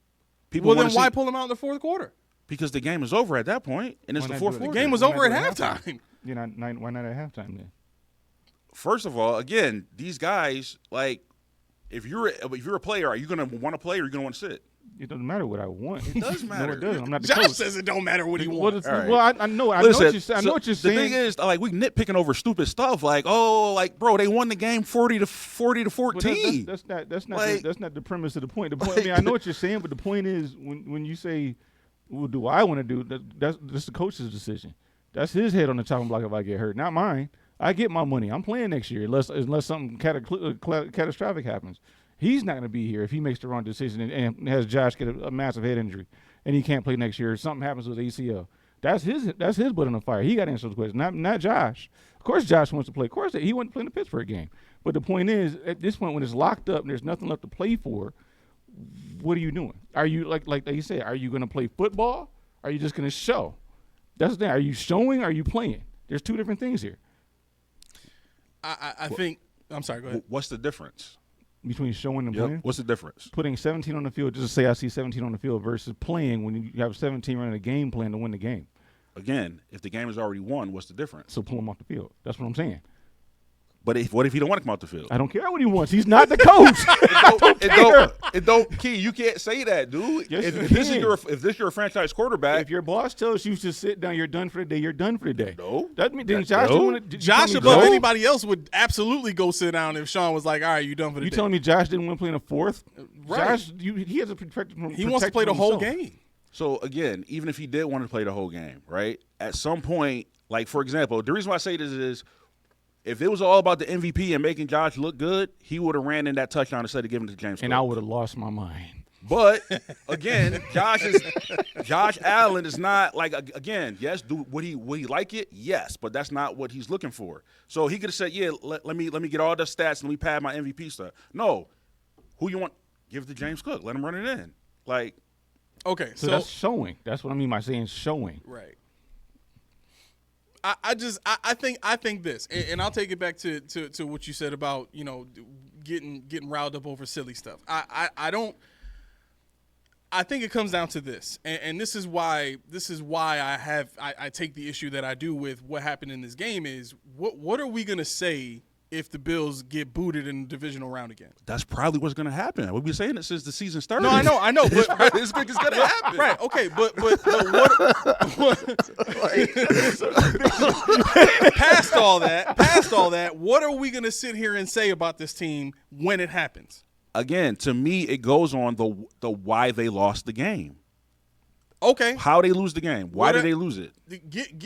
Speaker 2: Well, then why pull them out in the fourth quarter?
Speaker 4: Because the game is over at that point, and it's the fourth quarter.
Speaker 2: The game was over at halftime.
Speaker 3: Why not at halftime then?
Speaker 4: First of all, again, these guys like. If you're a player, are you going to want to play or are you going to want to sit?
Speaker 3: It doesn't matter what I want.
Speaker 4: It does matter.
Speaker 3: No, it doesn't. I'm not the
Speaker 2: Josh
Speaker 3: coach.
Speaker 2: says it don't matter what he wants.
Speaker 3: Well, I know. I
Speaker 4: Listen,
Speaker 3: know what you're saying.
Speaker 4: The thing is, like, we nitpicking over stupid stuff. Like, bro, they won the game 40 to 14.
Speaker 3: That's not the premise of the point. The point. I mean, I know what you're saying, but the point is when you say, "Well, do I want to do?" That's the coach's decision. That's his head on the chopping block if I get hurt, not mine. I get my money. I'm playing next year unless something catastrophic happens. He's not going to be here if he makes the wrong decision and has Josh get a massive head injury and he can't play next year or something happens with ACL. That's his butt on the fire. He got to answer the question, not Josh. Of course Josh wants to play. Of course he wants to play in the Pittsburgh game. But the point is, at this point when it's locked up and there's nothing left to play for, what are you doing? Are you, like you said, are you going to play football? Are you just going to show? That's the thing. Are you showing or are you playing? There's two different things here.
Speaker 2: I think – I'm sorry, go ahead.
Speaker 4: What's the difference?
Speaker 3: Between showing and playing?
Speaker 4: What's the difference?
Speaker 3: Putting 17 on the field, just to say I see 17 on the field versus playing when you have 17 running a game plan to win the game.
Speaker 4: Again, if the game is already won, what's the difference?
Speaker 3: So pull him off the field. That's what I'm saying.
Speaker 4: But what if he don't want to come out the field?
Speaker 3: I don't care what he wants. He's not the coach.
Speaker 4: It don't Key, you can't say that, dude.
Speaker 3: Yes,
Speaker 4: if this is your franchise quarterback.
Speaker 3: If your boss tells you to sit down, you're done for the day, you're done for the day.
Speaker 4: No.
Speaker 3: That means then Josh
Speaker 2: Josh above anybody else would absolutely go sit down if Sean was like, all right, you done for the day.
Speaker 3: You telling me Josh didn't want to play in a fourth?
Speaker 2: Right.
Speaker 3: Josh, he has a protected.
Speaker 2: He wants to play the whole game.
Speaker 4: So again, even if he did want to play the whole game, right? At some point, like for example, the reason why I say this is if it was all about the MVP and making Josh look good, he would have ran in that touchdown instead of giving it to James Cook.
Speaker 3: And I would have lost my mind.
Speaker 4: But again, Josh Allen is not like again. Yes, would he like it? Yes, but that's not what he's looking for. So he could have said, "Yeah, let me get all the stats and we pad my MVP stuff." No, who you want? Give it to James Cook. Let him run it in. Like,
Speaker 2: okay,
Speaker 3: so that's showing. That's what I mean by saying showing.
Speaker 2: Right. I think this, and I'll take it back to what you said about, you know, getting riled up over silly stuff. I think it comes down to this, and this is why I take the issue that I do with what happened in this game is what are we gonna say if the Bills get booted in the divisional round again?
Speaker 4: That's probably what's going to happen. We've been saying it since the season started.
Speaker 2: No, I know, but
Speaker 4: It's going to happen.
Speaker 2: right, okay, but what past all that, what are we gonna sit here and say about this team when it happens?
Speaker 4: Again, to me, it goes on the why they lost the game.
Speaker 2: Okay,
Speaker 4: How they lose the game. Why did they lose it?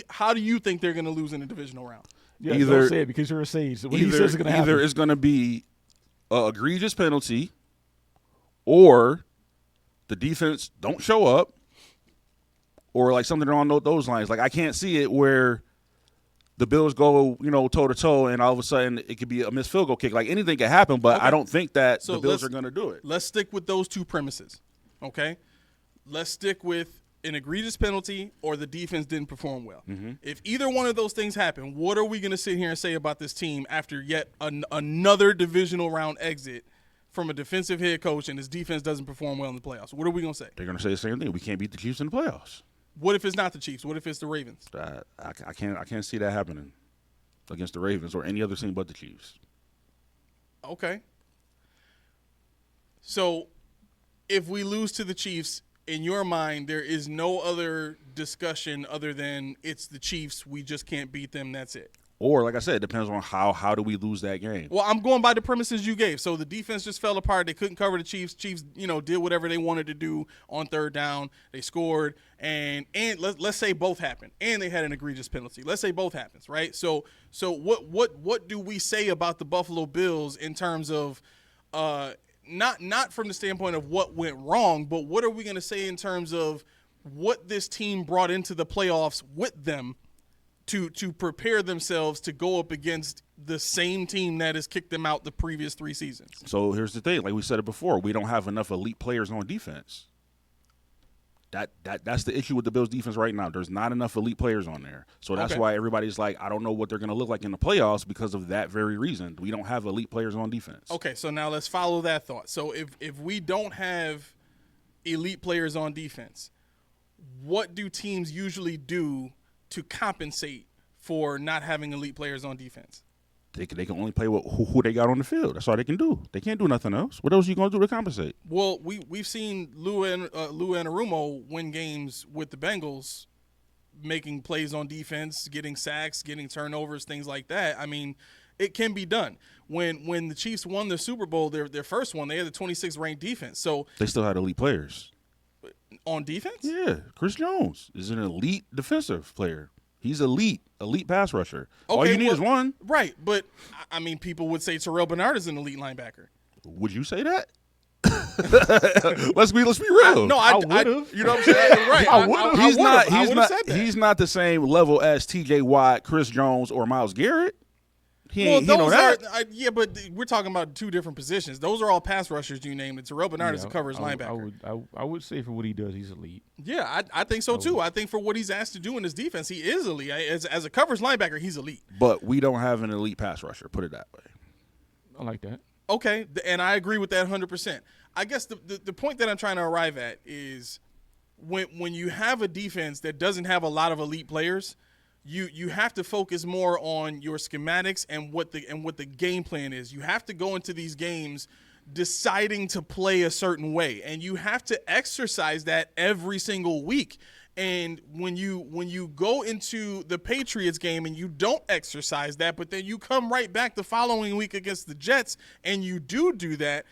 Speaker 2: How do you think they're gonna lose in the divisional round?
Speaker 3: Yeah,
Speaker 4: Either-
Speaker 3: don't say it because you're a sage. So what he says is going to happen.
Speaker 4: Either it's going to be an egregious penalty, or the defense don't show up, or like something along those lines. Like I can't see it where the Bills go, you know, toe to toe, and all of a sudden it could be a missed field goal kick. Like anything can happen, but I don't think that the Bills are going to do it.
Speaker 2: Let's stick with those two premises, okay? Let's stick with an egregious penalty or the defense didn't perform well.
Speaker 4: Mm-hmm.
Speaker 2: If either one of those things happen, what are we going to sit here and say about this team after yet another divisional round exit from a defensive head coach and his defense doesn't perform well in the playoffs? What are we going to say?
Speaker 4: They're going to say the same thing. We can't beat the Chiefs in the playoffs.
Speaker 2: What if it's not the Chiefs? What if it's the Ravens?
Speaker 4: I can't see that happening against the Ravens or any other team but the Chiefs.
Speaker 2: Okay. So if we lose to the Chiefs, in your mind, there is no other discussion other than it's the Chiefs. We just can't beat them. That's it.
Speaker 4: Or, like I said, it depends on how do we lose that game.
Speaker 2: Well, I'm going by the premises you gave. So the defense just fell apart. They couldn't cover the Chiefs. Chiefs, you know, did whatever they wanted to do on third down. They scored, and let's say both happened, and they had an egregious penalty. Let's say both happens, right? So what do we say about the Buffalo Bills in terms of not from the standpoint of what went wrong, but what are we going to say in terms of what this team brought into the playoffs with them to prepare themselves to go up against the same team that has kicked them out the previous 3 seasons?
Speaker 4: So here's the thing. Like we said it before, we don't have enough elite players on defense. That's the issue with the Bills defense right now. There's not enough elite players on there. So that's why everybody's like, I don't know what they're going to look like in the playoffs because of that very reason. We don't have elite players on defense.
Speaker 2: Okay, so now let's follow that thought. So if we don't have elite players on defense, what do teams usually do to compensate for not having elite players on defense?
Speaker 4: They can only play with who they got on the field. That's all they can do. They can't do nothing else. What else are you going to do to compensate?
Speaker 2: Well, we've seen Lou Anarumo win games with the Bengals, making plays on defense, getting sacks, getting turnovers, things like that. I mean, it can be done. When the Chiefs won the Super Bowl, their first one, they had the 26th ranked defense. So
Speaker 4: they still had elite players.
Speaker 2: On defense?
Speaker 4: Yeah. Chris Jones is an elite defensive player. He's elite pass rusher.
Speaker 2: Okay,
Speaker 4: All you need is one.
Speaker 2: Right, but, I mean, people would say Terrell Bernard is an elite linebacker.
Speaker 4: Would you say that? let's be real.
Speaker 2: I
Speaker 3: would've.
Speaker 2: You know what I'm saying? Right.
Speaker 3: I would've.
Speaker 4: He's not the same level as T.J. Watt, Chris Jones, or Myles Garrett. He know that.
Speaker 2: Yeah, but we're talking about 2 different positions. Those are all pass rushers you named. Terrell Bernard is a coverage linebacker.
Speaker 3: I would say for what he does, he's elite.
Speaker 2: Yeah, I think so too. I think for what he's asked to do in his defense, he is elite. As a coverage linebacker, he's elite.
Speaker 4: But we don't have an elite pass rusher. Put it that way.
Speaker 3: I like that.
Speaker 2: Okay, and I agree with that 100%. I guess the point that I'm trying to arrive at is when you have a defense that doesn't have a lot of elite players, you have to focus more on your schematics and what the game plan is. You have to go into these games deciding to play a certain way, and you have to exercise that every single week. And when you go into the Patriots game and you don't exercise that, but then you come right back the following week against the Jets and you do that,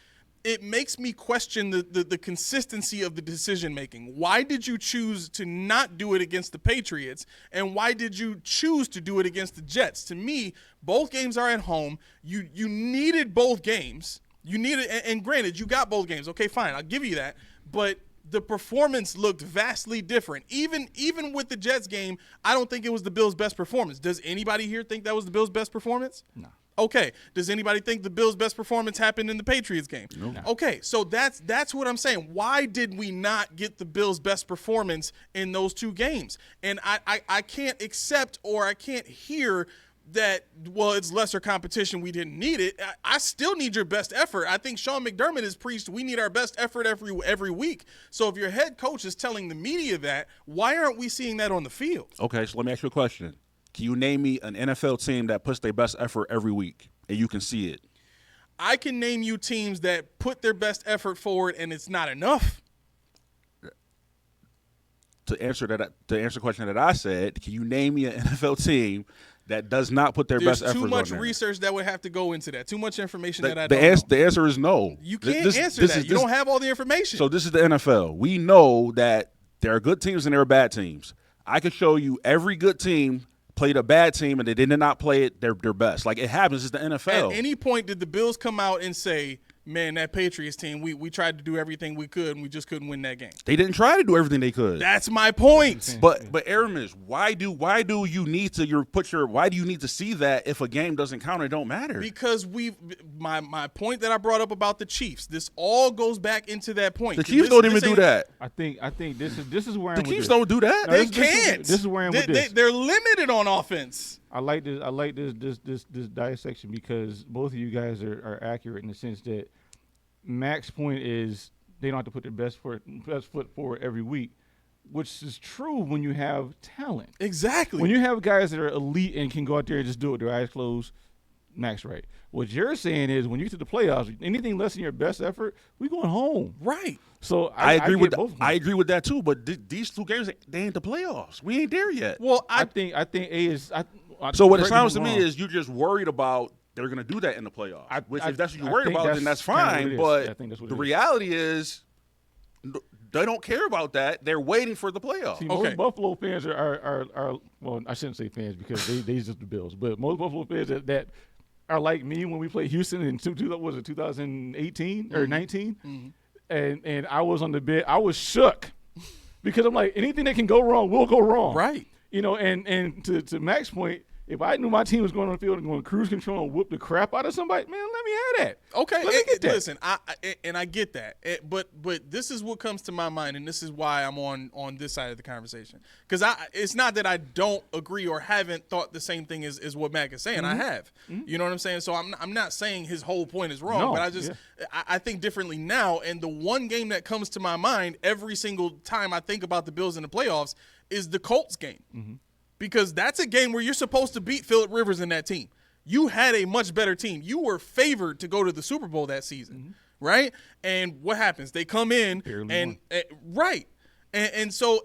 Speaker 2: it makes me question the consistency of the decision-making. Why did you choose to not do it against the Patriots, and why did you choose to do it against the Jets? To me, both games are at home. You needed both games. You needed, and granted, you got both games. Okay, fine, I'll give you that. But the performance looked vastly different. Even with the Jets game, I don't think it was the Bills' best performance. Does anybody here think that was the Bills' best performance?
Speaker 3: No.
Speaker 2: Okay. Does anybody think the Bills' best performance happened in the Patriots game?
Speaker 4: No.
Speaker 2: Okay, so that's what I'm saying. Why did we not get the Bills' best performance in those two games? And I can't accept or I can't hear that, well, it's lesser competition, we didn't need it. I still need your best effort. I think Sean McDermott has preached we need our best effort every week. So if your head coach is telling the media that, why aren't we seeing that on the field?
Speaker 4: Okay, so let me ask you a question. Can you name me an NFL team that puts their best effort every week and you can see it?
Speaker 2: I can name you teams that put their best effort forward and it's not enough.
Speaker 4: To answer the question that I said, can you name me an NFL team that does not put their best effort on there?
Speaker 2: There's too much research that would have to go into that. Too much information that I don't know.
Speaker 4: The answer is no.
Speaker 2: You can't answer that. You don't have all the information.
Speaker 4: So this is the NFL. We know that there are good teams and there are bad teams. I could show you every good team played a bad team and they did not play it their best. Like, it happens. It's the NFL.
Speaker 2: At any point did the Bills come out and say, man, that Patriots team, we tried to do everything we could and we just couldn't win that game?
Speaker 4: They didn't try to do everything they could.
Speaker 2: That's my point.
Speaker 4: But Aramis, why do you need to see that if a game doesn't count, it don't matter?
Speaker 2: Because my point that I brought up about the Chiefs, this all goes back into that point.
Speaker 4: The Chiefs don't even do that.
Speaker 3: I think this is where
Speaker 4: The
Speaker 3: I'm
Speaker 4: Chiefs
Speaker 3: with
Speaker 4: don't do that.
Speaker 2: They can't.
Speaker 3: This is where I'm with this.
Speaker 2: They're limited on offense.
Speaker 3: I like this dissection because both of you guys are accurate in the sense that Mac's point is they don't have to put their best foot forward every week, which is true when you have talent.
Speaker 2: Exactly.
Speaker 3: When you have guys that are elite and can go out there and just do it with their eyes closed, Mac's right. What you're saying is when you get to the playoffs, anything less than your best effort, we going home.
Speaker 2: Right.
Speaker 3: So
Speaker 4: I agree with
Speaker 3: both of them.
Speaker 4: I agree with that too. But these two games, they ain't the playoffs. We ain't there yet.
Speaker 2: Well,
Speaker 3: I think A is.
Speaker 4: So what it sounds to me is you're just worried about they're going to do that in the playoffs. If that's what you're worried about, then that's fine. But the reality is they don't care about that. They're waiting for the playoffs.
Speaker 3: See, most Buffalo fans are well, I shouldn't say fans because they just the Bills, but most Buffalo fans that are like me when we played Houston in 2018 or 19, and I was on the bed. I was shook because I'm like, anything that can go wrong will go wrong.
Speaker 2: Right.
Speaker 3: You know, and to Mac's point, if I knew my team was going on the field and going cruise control and whoop the crap out of somebody, man, let me have that.
Speaker 2: Okay,
Speaker 3: let me get that.
Speaker 2: Listen, I get that, but this is what comes to my mind, and this is why I'm on this side of the conversation. Because it's not that I don't agree or haven't thought the same thing as what Mac is saying. I have, you know what I'm saying. So I'm not saying his whole point is wrong, but I think differently now. And the one game that comes to my mind every single time I think about the Bills in the playoffs is the Colts game. Because that's a game where you're supposed to beat Phillip Rivers and that team. You had a much better team. You were favored to go to the Super Bowl that season, right? And what happens? They come in right, and so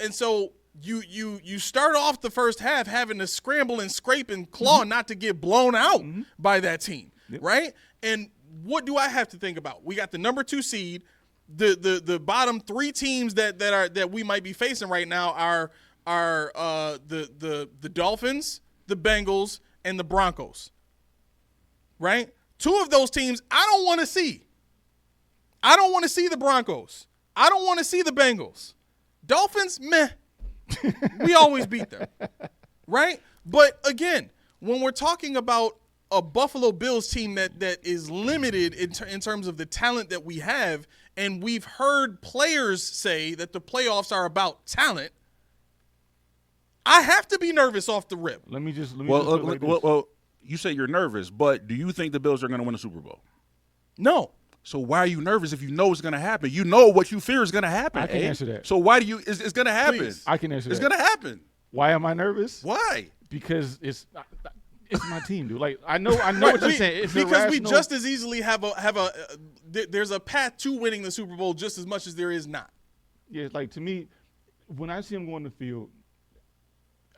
Speaker 2: you start off the first half having to scramble and scrape and claw not to get blown out by that team, right? And what do I have to think about? We got the number 2 seed. The bottom 3 teams that we might be facing right now are the Dolphins, the Bengals, and the Broncos, right? 2 of those teams I don't want to see. I don't want to see the Broncos. I don't want to see the Bengals. Dolphins, meh. We always beat them, right? But again, when we're talking about a Buffalo Bills team that is limited in terms of the talent that we have, and we've heard players say that the playoffs are about talent, I have to be nervous off the rip.
Speaker 4: Well, you say you're nervous, but do you think the Bills are going to win the Super Bowl?
Speaker 2: No.
Speaker 4: So why are you nervous if you know it's going to happen? You know what you fear is going to happen.
Speaker 3: I can answer that.
Speaker 4: So why do you? It's going to happen.
Speaker 2: Please.
Speaker 3: I can answer that.
Speaker 4: It's going to happen.
Speaker 3: Why am I nervous?
Speaker 4: Why?
Speaker 3: Because it's my team, dude. Like I know what you're saying. It's
Speaker 2: because
Speaker 3: irrational.
Speaker 2: we just as easily have a there's a path to winning the Super Bowl just as much as there is not.
Speaker 3: Yeah, like to me, when I see him go on the field,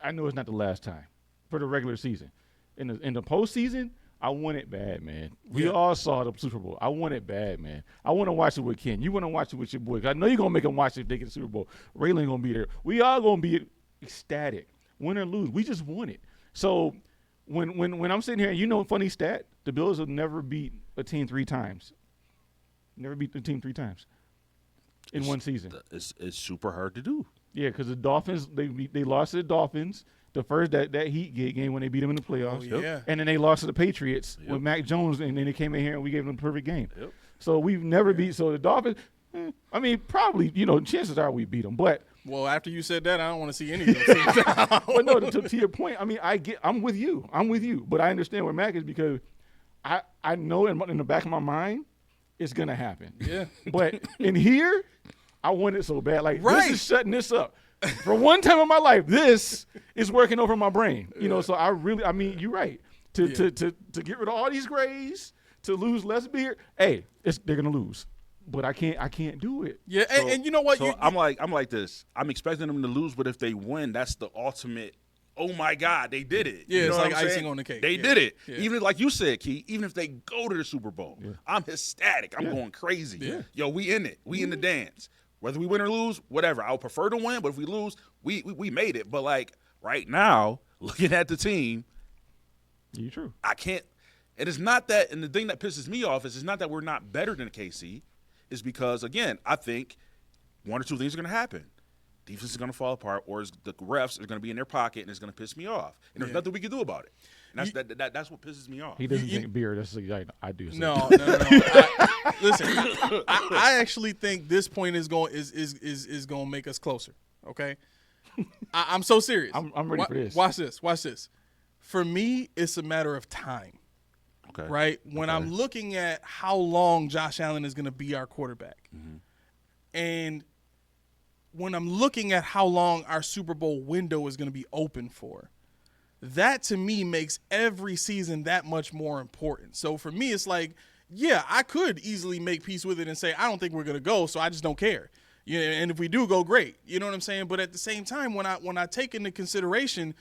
Speaker 3: I know it's not the last time for the regular season. In the postseason, I want it bad, man. We all saw the Super Bowl. I want it bad, man. I want to watch it with Ken. You want to watch it with your boy. I know you're going to make him watch it if they get the Super Bowl. Raylan going to be there. We all going to be ecstatic. Win or lose, we just want it. So when I'm sitting here, you know, funny stat, the Bills have never beat a team 3 times. Never beat the team 3 times in one season.
Speaker 4: It's super hard to do.
Speaker 3: Yeah, because the Dolphins, they lost to the Dolphins the first that Heat game when they beat them in the playoffs.
Speaker 2: Oh, yeah.
Speaker 3: And then they lost to the Patriots with Mac Jones, and then they came in here and we gave them the perfect game.
Speaker 4: Yep.
Speaker 3: So we've never beat. So the Dolphins, I mean, probably, chances are we beat them. But
Speaker 2: Well, after you said that, I don't want to see any of those things.
Speaker 3: but no, to your point, I mean, I'm with you. But I understand where Mac is because I know in the back of my mind it's gonna happen.
Speaker 2: Yeah.
Speaker 3: But in here, I want it so bad. Like
Speaker 2: Right.
Speaker 3: this is shutting this up. For one time in my life, this is working over my brain. So I mean, you're right. To get rid of all these grays, to lose less beer. Hey, they're gonna lose. But I can't do it.
Speaker 2: Yeah, and you know what?
Speaker 4: So I'm like this. I'm expecting them to lose, but if they win, that's the ultimate. Oh my God, they did it.
Speaker 2: Yeah,
Speaker 4: You know
Speaker 2: it's
Speaker 4: what
Speaker 2: like
Speaker 4: I'm
Speaker 2: icing
Speaker 4: saying?
Speaker 2: on the cake.
Speaker 4: They
Speaker 2: Yeah.
Speaker 4: did it.
Speaker 2: Yeah.
Speaker 4: Even like you said, Key. Even if they go to the Super Bowl, I'm ecstatic. I'm going crazy.
Speaker 2: Yeah.
Speaker 4: Yo, we in it. We in the dance. Whether we win or lose, whatever. I would prefer to win, but if we lose, we made it. But like right now, looking at the team,
Speaker 3: You're true.
Speaker 4: I can't. It is not that. And the thing that pisses me off is it's not that we're not better than KC. Is because, again, I think one or two things are going to happen. Defense is going to fall apart, or the refs are going to be in their pocket, and it's going to piss me off. And there's nothing we can do about it. And that's what pisses me off.
Speaker 3: He doesn't drink beer. That's I do. So.
Speaker 2: No. Listen, I actually think this point is going to make us closer. Okay, I'm so serious.
Speaker 3: I'm ready for this.
Speaker 2: Watch this. For me, it's a matter of time.
Speaker 4: Okay.
Speaker 2: Right? When I'm looking at how long Josh Allen is going to be our quarterback, and when I'm looking at how long our Super Bowl window is going to be open for, that to me makes every season that much more important. So for me, it's like, yeah, I could easily make peace with it and say, I don't think we're going to go, so I just don't care. And if we do go, great. You know what I'm saying? But at the same time, when I take into consideration,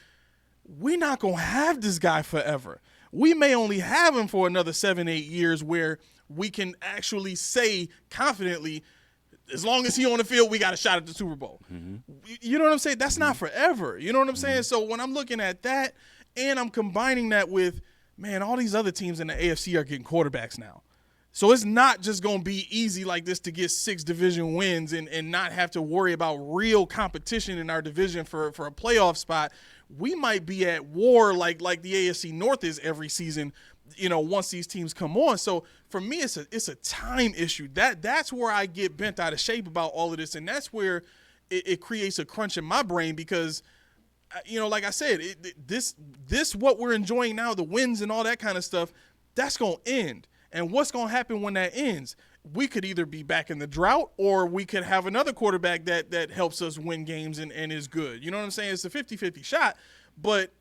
Speaker 2: we're not going to have this guy forever. We may only have him for another 7-8 years where we can actually say confidently, as long as he's on the field, we got a shot at the Super Bowl. You know what I'm saying? That's not forever. You know what I'm saying? So when I'm looking at that and I'm combining that with, man, all these other teams in the AFC are getting quarterbacks now. So it's not just going to be easy like this to get 6 division wins and not have to worry about real competition in our division for a playoff spot. We might be at war like the AFC North is every season, once these teams come on. So for me, it's a time issue. That's where I get bent out of shape about all of this, and that's where it creates a crunch in my brain because, like I said, this what we're enjoying now, the wins and all that kind of stuff, that's going to end. And what's going to happen when that ends? We could either be back in the drought or we could have another quarterback that helps us win games and is good. You know what I'm saying? It's a 50-50 shot, but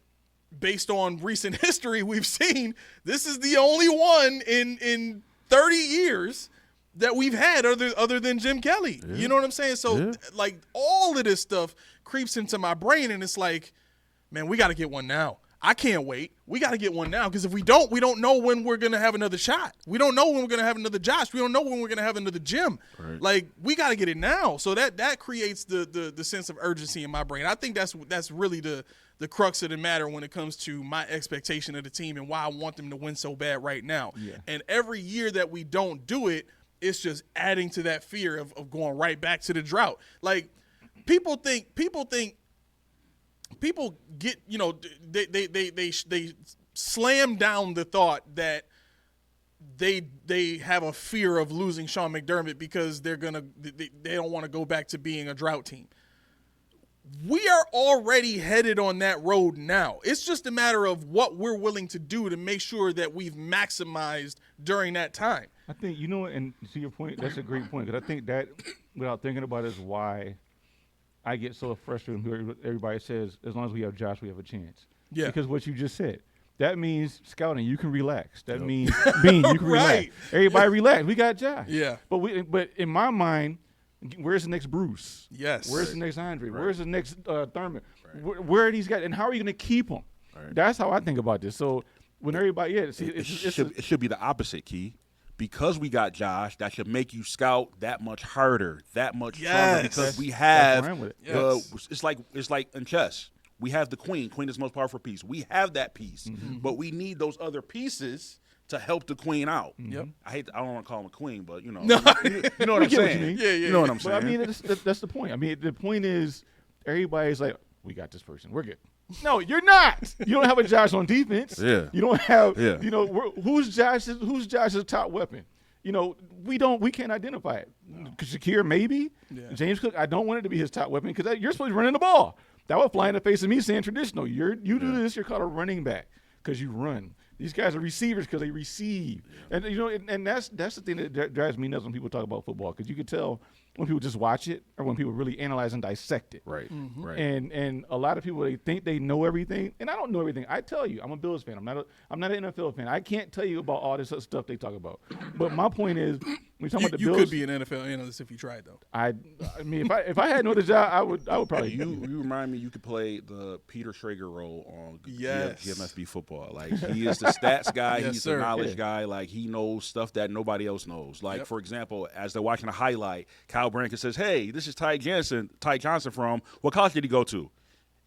Speaker 2: based on recent history we've seen, this is the only one in 30 years that we've had other than Jim Kelly. Yeah. You know what I'm saying? So, like, all of this stuff creeps into my brain, and it's like, man, we got to get one now. I can't wait. We got to get one now because if we don't know when we're going to have another shot. We don't know when we're going to have another Josh. We don't know when we're going to have another Jim. Right. Like, we got to get it now. So that creates the sense of urgency in my brain. I think that's really the crux of the matter when it comes to my expectation of the team and why I want them to win so bad right now. Yeah. And every year that we don't do it, it's just adding to that fear of going right back to the drought. Like, people get, they slam down the thought that they have a fear of losing Sean McDermott because they don't want to go back to being a drought team. We are already headed on that road now. It's just a matter of what we're willing to do to make sure that we've maximized during that time.
Speaker 3: I think, and to your point, that's a great point, because I think that, without thinking about it, is why I get so frustrated when everybody says, as long as we have Josh, we have a chance. Yeah. Because what you just said, that means scouting, you can relax. That means Bean, you can relax. Everybody relax. We got Josh.
Speaker 2: Yeah.
Speaker 3: But in my mind, where's the next Bruce?
Speaker 2: Yes.
Speaker 3: Where's the next Andre? Right. Where's the next Thurman? Right. Where are these guys? And how are you going to keep them? Right. That's how I think about this. So when everybody, it
Speaker 4: should be the opposite, Key. Because we got Josh, that should make you scout that much harder, that much stronger. Because we have it's like in chess. We have the queen. Queen is the most powerful piece. We have that piece, but we need those other pieces to help the queen out.
Speaker 2: Yep.
Speaker 4: I don't want to call him a queen, but you know what I'm saying.
Speaker 2: Yeah.
Speaker 4: You know what I'm saying.
Speaker 3: But I mean, that's the point. I mean, the point is, everybody's like, we got this person. We're good. No, you're not. You don't have a Josh on defense.
Speaker 4: Yeah.
Speaker 3: You don't have,
Speaker 4: Yeah.
Speaker 3: who's Josh's top weapon? We can't identify it. Shakir, maybe.
Speaker 2: Yeah.
Speaker 3: James Cook, I don't want it to be his top weapon because you're supposed to be running the ball. That would fly in the face of me saying traditional. You do this, you're called a running back because you run. These guys are receivers because they receive. And and that's the thing that drives me nuts when people talk about football, because you can tell when people just watch it or when people really analyze and dissect it.
Speaker 4: Right. Mm-hmm. Right.
Speaker 3: And a lot of people, they think they know everything, and I don't know everything. I tell you, I'm a Bills fan. I'm not an NFL fan. I can't tell you about all this other stuff they talk about. But my point is, when you're talking about the Bills,
Speaker 2: you could be an NFL analyst if you tried, though.
Speaker 3: I mean, if I had no other job, I would probably.
Speaker 4: You remind me, you could play the Peter Schrager role on
Speaker 2: Yes.
Speaker 4: GMFB football. Like, he is the stats guy.
Speaker 2: Yes,
Speaker 4: He's
Speaker 2: sir.
Speaker 4: the knowledge guy. Like, he knows stuff that nobody else knows. Like, for example, as they're watching a highlight, Kyle Brankin says, "Hey, this is Ty Johnson from what college did he go to?"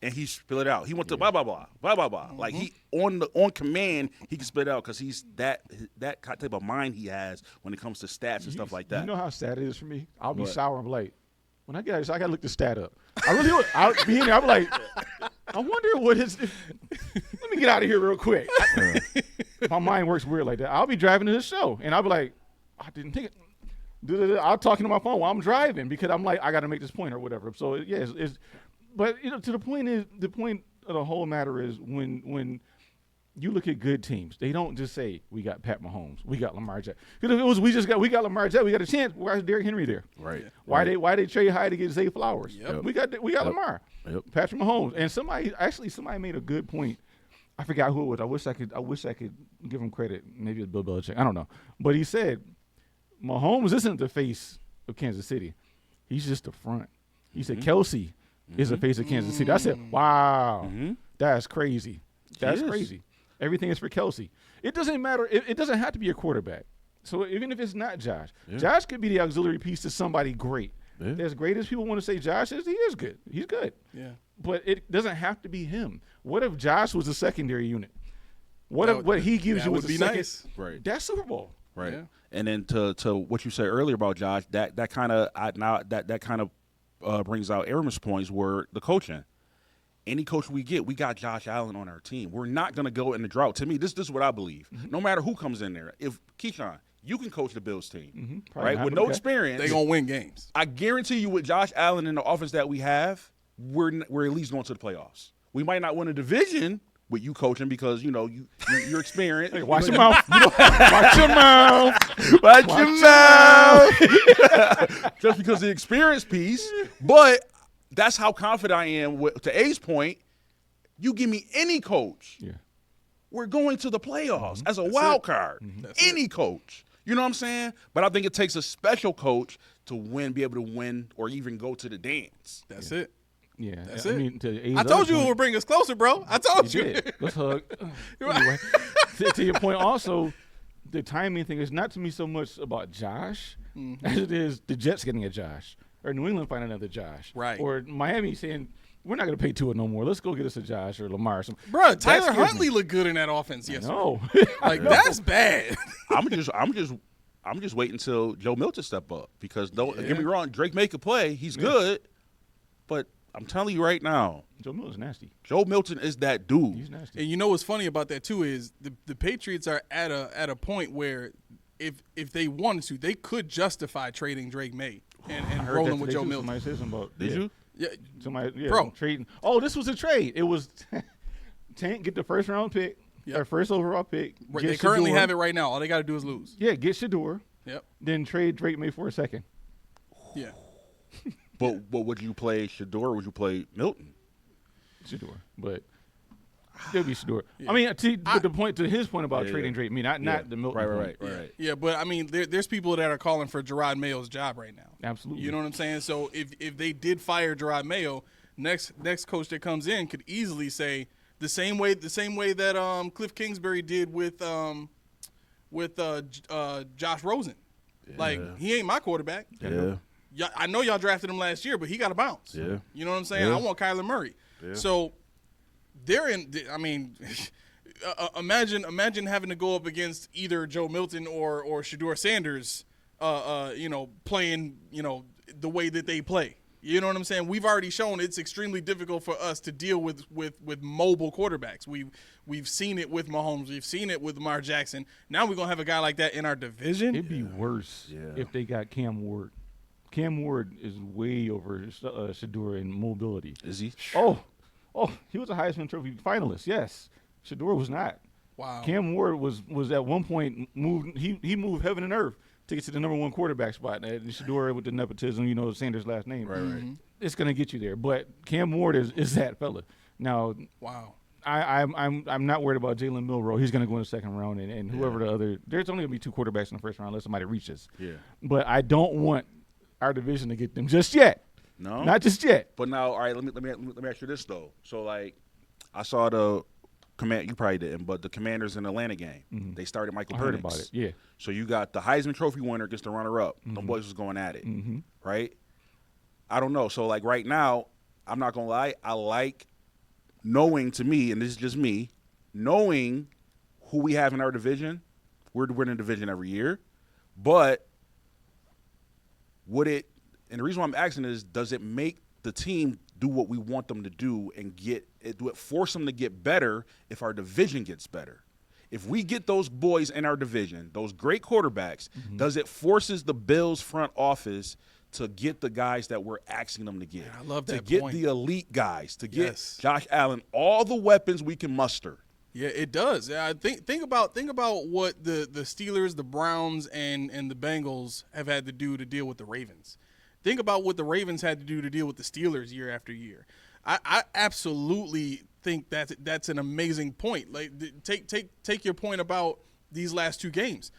Speaker 4: And he spit it out. He went to blah blah blah blah blah blah. Like, he on command, he can spit it out because he's that type of mind he has when it comes to stats and stuff like that.
Speaker 3: You know how sad it is for me? I'll be
Speaker 4: What?
Speaker 3: sour and be like, when I get out, I got to look the stat up. I really would. I'll be in there. I'll be like, I wonder what his. Let me get out of here real quick. My mind works weird like that. I'll be driving to this show, and I'll be like, I didn't think it. I'll talk to my phone while I'm driving because I'm like, I got to make this point or whatever. So yeah, but to the point of the whole matter is when you look at good teams, they don't just say we got Pat Mahomes, we got Lamar Jackson. Because if it was we got Lamar Jackson, we got a chance. Why is Derrick Henry there?
Speaker 4: Right.
Speaker 3: Why they trade high to get Zay Flowers?
Speaker 2: Yep.
Speaker 3: We got Lamar, Patrick Mahomes, and somebody made a good point. I forgot who it was. I wish I could give him credit. Maybe it's Bill Belichick. I don't know, but he said Mahomes isn't the face of Kansas City. He's just the front. He said Kelsey is the face of Kansas City. I said, wow, that's crazy. That's crazy. Everything is for Kelsey. It doesn't matter. It doesn't have to be a quarterback. So even if it's not Josh, Josh could be the auxiliary piece to somebody great. Yeah. As great as people want to say Josh is, he is good. He's good.
Speaker 2: Yeah.
Speaker 3: But it doesn't have to be him. What if Josh was a secondary unit? What he gives you
Speaker 2: would
Speaker 3: was
Speaker 2: be
Speaker 3: a second,
Speaker 2: nice.
Speaker 4: Right.
Speaker 3: That's Super Bowl.
Speaker 4: Right.
Speaker 2: Yeah.
Speaker 4: And then to what you said earlier about Josh, that kind of brings out Aaron's points where the coaching. Any coach we get, we got Josh Allen on our team. We're not going to go in the drought. To me, this is what I believe. No matter who comes in there, if Keyshawn, you can coach the Bills team, right? With no experience,
Speaker 2: They're going to win games.
Speaker 4: I guarantee you, with Josh Allen and the offense that we have, we're at least going to the playoffs. We might not win a division with you coaching because you're experienced.
Speaker 3: Hey, watch your mouth. Watch your mouth.
Speaker 4: Watch your mouth. Just because of the experience piece, but that's how confident I am. To A's point, you give me any coach, we're going to the playoffs as a wild card. Any coach. You know what I'm saying? But I think it takes a special coach to be able to win or even go to the dance.
Speaker 2: That's it.
Speaker 3: Yeah,
Speaker 2: That's
Speaker 3: I
Speaker 2: it.
Speaker 3: mean,
Speaker 2: I told you it would bring us closer, bro. I told you.
Speaker 3: Let's hug. Anyway, to your point, also, the timing thing is not to me so much about Josh as it is the Jets getting a Josh or New England finding another Josh,
Speaker 2: Right.
Speaker 3: Or Miami saying we're not going to pay Tua no more. Let's go get us a Josh or Lamar or something.
Speaker 2: Bro, Tyler Huntley looked good in that offense yesterday.
Speaker 3: No,
Speaker 2: Like, that's bad.
Speaker 4: I'm just waiting until Joe Milton step up because don't get me wrong, Drake May could play. He's good, but I'm telling you right now,
Speaker 3: Joe Milton's nasty.
Speaker 4: Joe Milton is that dude.
Speaker 3: He's nasty.
Speaker 2: And you know what's funny about that too is the Patriots are at a point where if they wanted to, they could justify trading Drake May and rolling with Joe Milton.
Speaker 3: Somebody said something about
Speaker 4: Did you?
Speaker 2: Yeah,
Speaker 3: somebody
Speaker 2: Bro.
Speaker 3: trading. Oh, this was a trade. It was Tank get the first round pick, their first overall pick.
Speaker 2: they currently have it right now. All they got to do is lose.
Speaker 3: Yeah, get Shador.
Speaker 2: Yep.
Speaker 3: Then trade Drake May for a second.
Speaker 2: Yeah.
Speaker 4: But would you play Shador or would you play Milton?
Speaker 3: Shador, but it'll be Shador. I mean, but the point to his point about trading Drake, not the Milton.
Speaker 4: Right.
Speaker 2: Yeah, but I mean, there's people that are calling for Gerard Mayo's job right now.
Speaker 3: Absolutely.
Speaker 2: You know what I'm saying? So if they did fire Gerard Mayo, next coach that comes in could easily say the same way that Cliff Kingsbury did with Josh Rosen.
Speaker 4: Yeah.
Speaker 2: Like, he ain't my quarterback.
Speaker 4: Yeah.
Speaker 2: I know y'all drafted him last year, but he got to bounce.
Speaker 4: Yeah.
Speaker 2: You know what I'm saying?
Speaker 4: Yeah.
Speaker 2: I want Kyler Murray.
Speaker 4: Yeah.
Speaker 2: So they're in. I mean, imagine having to go up against either Joe Milton or Shador Sanders. Playing the way that they play. You know what I'm saying? We've already shown it's extremely difficult for us to deal with mobile quarterbacks. We've seen it with Mahomes. We've seen it with Lamar Jackson. Now we're going to have a guy like that in our division.
Speaker 3: It'd be worse if they got Cam Ward. Cam Ward is way over Shador in mobility.
Speaker 4: Is he?
Speaker 3: Oh, he was a Heisman Trophy finalist, yes. Shador was not.
Speaker 2: Wow.
Speaker 3: Cam Ward was at one point moved. He moved heaven and earth to get to the number one quarterback spot. And Shador with the nepotism, Sanders' last name.
Speaker 4: Right.
Speaker 3: It's gonna get you there. But Cam Ward is that fella. Now,
Speaker 2: wow.
Speaker 3: I'm not worried about Jalen Milroe. He's gonna go in the second round, and whoever the other. There's only gonna be 2 quarterbacks in the first round unless somebody reaches.
Speaker 4: Yeah.
Speaker 3: But I don't want our division to get them just yet.
Speaker 4: No,
Speaker 3: not just yet.
Speaker 4: But now, all right. Let me ask you this though. So like, I saw the command. You probably didn't, but the Commanders in the Atlanta game, they started Michael Penix.
Speaker 3: I heard about it. Yeah.
Speaker 4: So you got the Heisman Trophy winner against the runner-up. The boys was going at it, right? I don't know. So like right now, I'm not gonna lie. I like knowing, to me, and this is just me, knowing who we have in our division. We're in a division every year, but would it? And the reason why I'm asking is, does it make the team do what we want them to do and do it force them to get better if our division gets better? If we get those boys in our division, those great quarterbacks, does it forces the Bills front office to get the guys that we're asking them to get?
Speaker 2: I love that
Speaker 4: To get
Speaker 2: point.
Speaker 4: the elite guys, to get Josh Allen, all the weapons we can muster.
Speaker 2: Yeah, it does. Think about what the Steelers, the Browns, and the Bengals have had to do to deal with the Ravens. Think about what the Ravens had to do to deal with the Steelers year after year. I absolutely think that's an amazing point. Like, take your point about these last 2 games.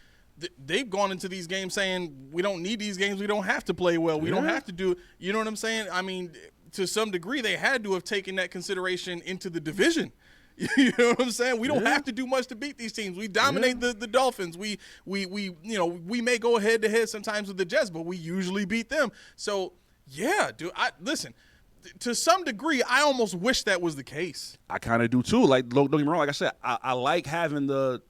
Speaker 2: They've gone into these games saying, we don't need these games. We don't have to play well. We don't have to do – you know what I'm saying? I mean, to some degree, they had to have taken that consideration into the division. You know what I'm saying? We don't have to do much to beat these teams. We dominate the Dolphins. We may go head to head sometimes with the Jets, but we usually beat them. So dude, listen. To some degree, I almost wish that was the case.
Speaker 4: I kind of do too. Like, don't get me wrong. Like I said, I like having the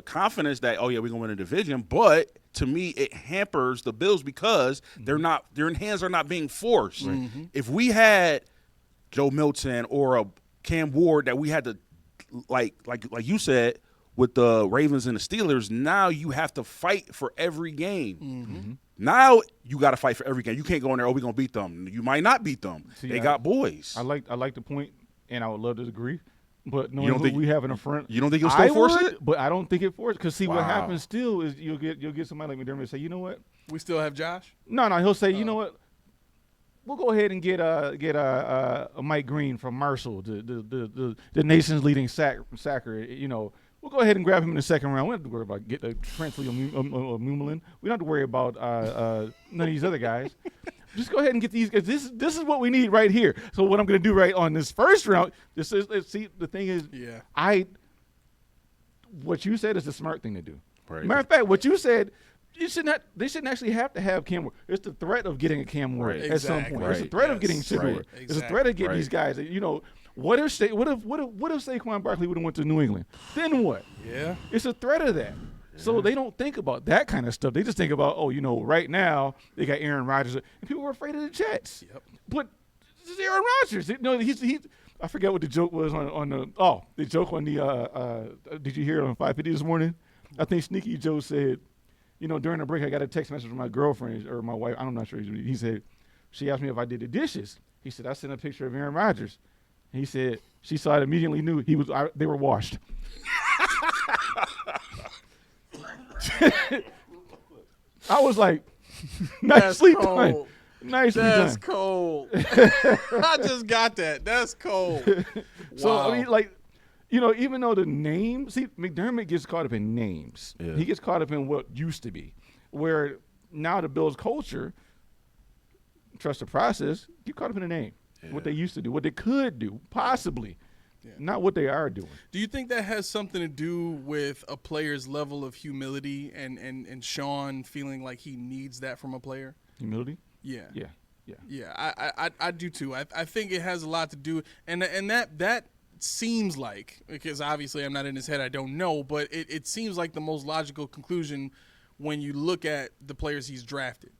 Speaker 4: confidence that, we're gonna win a division. But to me, it hampers the Bills because their hands are not being forced. If we had Joe Milton or a Cam Ward that we had to, like you said, with the Ravens and the Steelers, now you have to fight for every game. Now you got to fight for every game. You can't go in there, we're going to beat them. You might not beat them. They got boys.
Speaker 3: I like the point, and I would love to agree. But knowing who we have in the front,
Speaker 4: you don't think you'll still force it?
Speaker 3: But I don't think it forces. Because what happens still is you'll get somebody like McDermott and say, you know what?
Speaker 2: We still have Josh?
Speaker 3: No, he'll say, you know what? We'll go ahead and get a Mike Green from Marshall, the nation's leading sacker. We'll go ahead and grab him in the second round. We don't have to worry about getting Transley or Mumlin. We don't have to worry about none of these other guys. Just go ahead and get these guys. This is what we need right here. So what I'm going to do right on this first round, the thing is, what you said is the smart thing to do.
Speaker 4: Right.
Speaker 3: Matter of fact, what you said, they shouldn't actually have to have Cam Ward. It's the threat of getting a Cam Ward at some point. It's the threat of getting Shador. It's the threat of getting these guys. What if Saquon Barkley would have went to New England? Then what?
Speaker 2: Yeah.
Speaker 3: It's a threat of that. So they don't think about that kind of stuff. They just think about, right now they got Aaron Rodgers, and people were afraid of the Jets. Yep. But this is Aaron Rodgers. He's I forget what the joke was on the joke on the did you hear it on 550 this morning? I think Sneaky Joe said, during the break I got a text message from my girlfriend or my wife. I'm not sure. He said, she asked me if I did the dishes. He said, I sent a picture of Aaron Rodgers. He said she saw it, immediately knew they were washed. I was like, nicely done. Nicely done.
Speaker 2: That's cold. I just got that. That's cold.
Speaker 3: So,
Speaker 2: Wow.
Speaker 3: I mean, even though the name, see, McDermott gets caught up in names.
Speaker 4: Yeah.
Speaker 3: He gets caught up in what used to be, where now the Bills culture, trust the process, get caught up in the name. What they used to do, what they could do, possibly, not what they are doing.
Speaker 2: Do you think that has something to do with a player's level of humility and Sean feeling like he needs that from a player?
Speaker 3: Humility?
Speaker 2: Yeah.
Speaker 3: Yeah.
Speaker 2: I do too. I think it has a lot to do, and that seems like, because obviously I'm not in his head, I don't know, but it seems like the most logical conclusion when you look at the players he's drafted.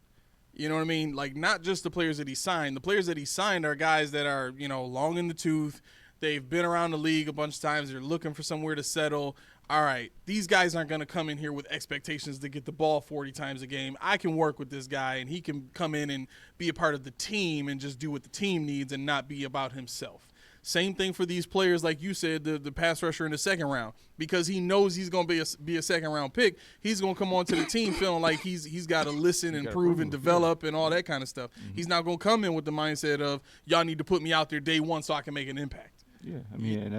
Speaker 2: You know what I mean? Like, not just the players that he signed. The players that he signed are guys that are, long in the tooth. They've been around the league a bunch of times. They're looking for somewhere to settle. All right, these guys aren't going to come in here with expectations to get the ball 40 times a game. I can work with this guy, and he can come in and be a part of the team and just do what the team needs and not be about himself. Same thing for these players, like you said, the pass rusher in the second round, because he knows he's going to be a second-round pick. He's going to come onto the team feeling like he's got to listen and prove and develop and all that kind of stuff. Mm-hmm. He's not going to come in with the mindset of, y'all need to put me out there day one so I can make an impact.
Speaker 3: Yeah, I mean, and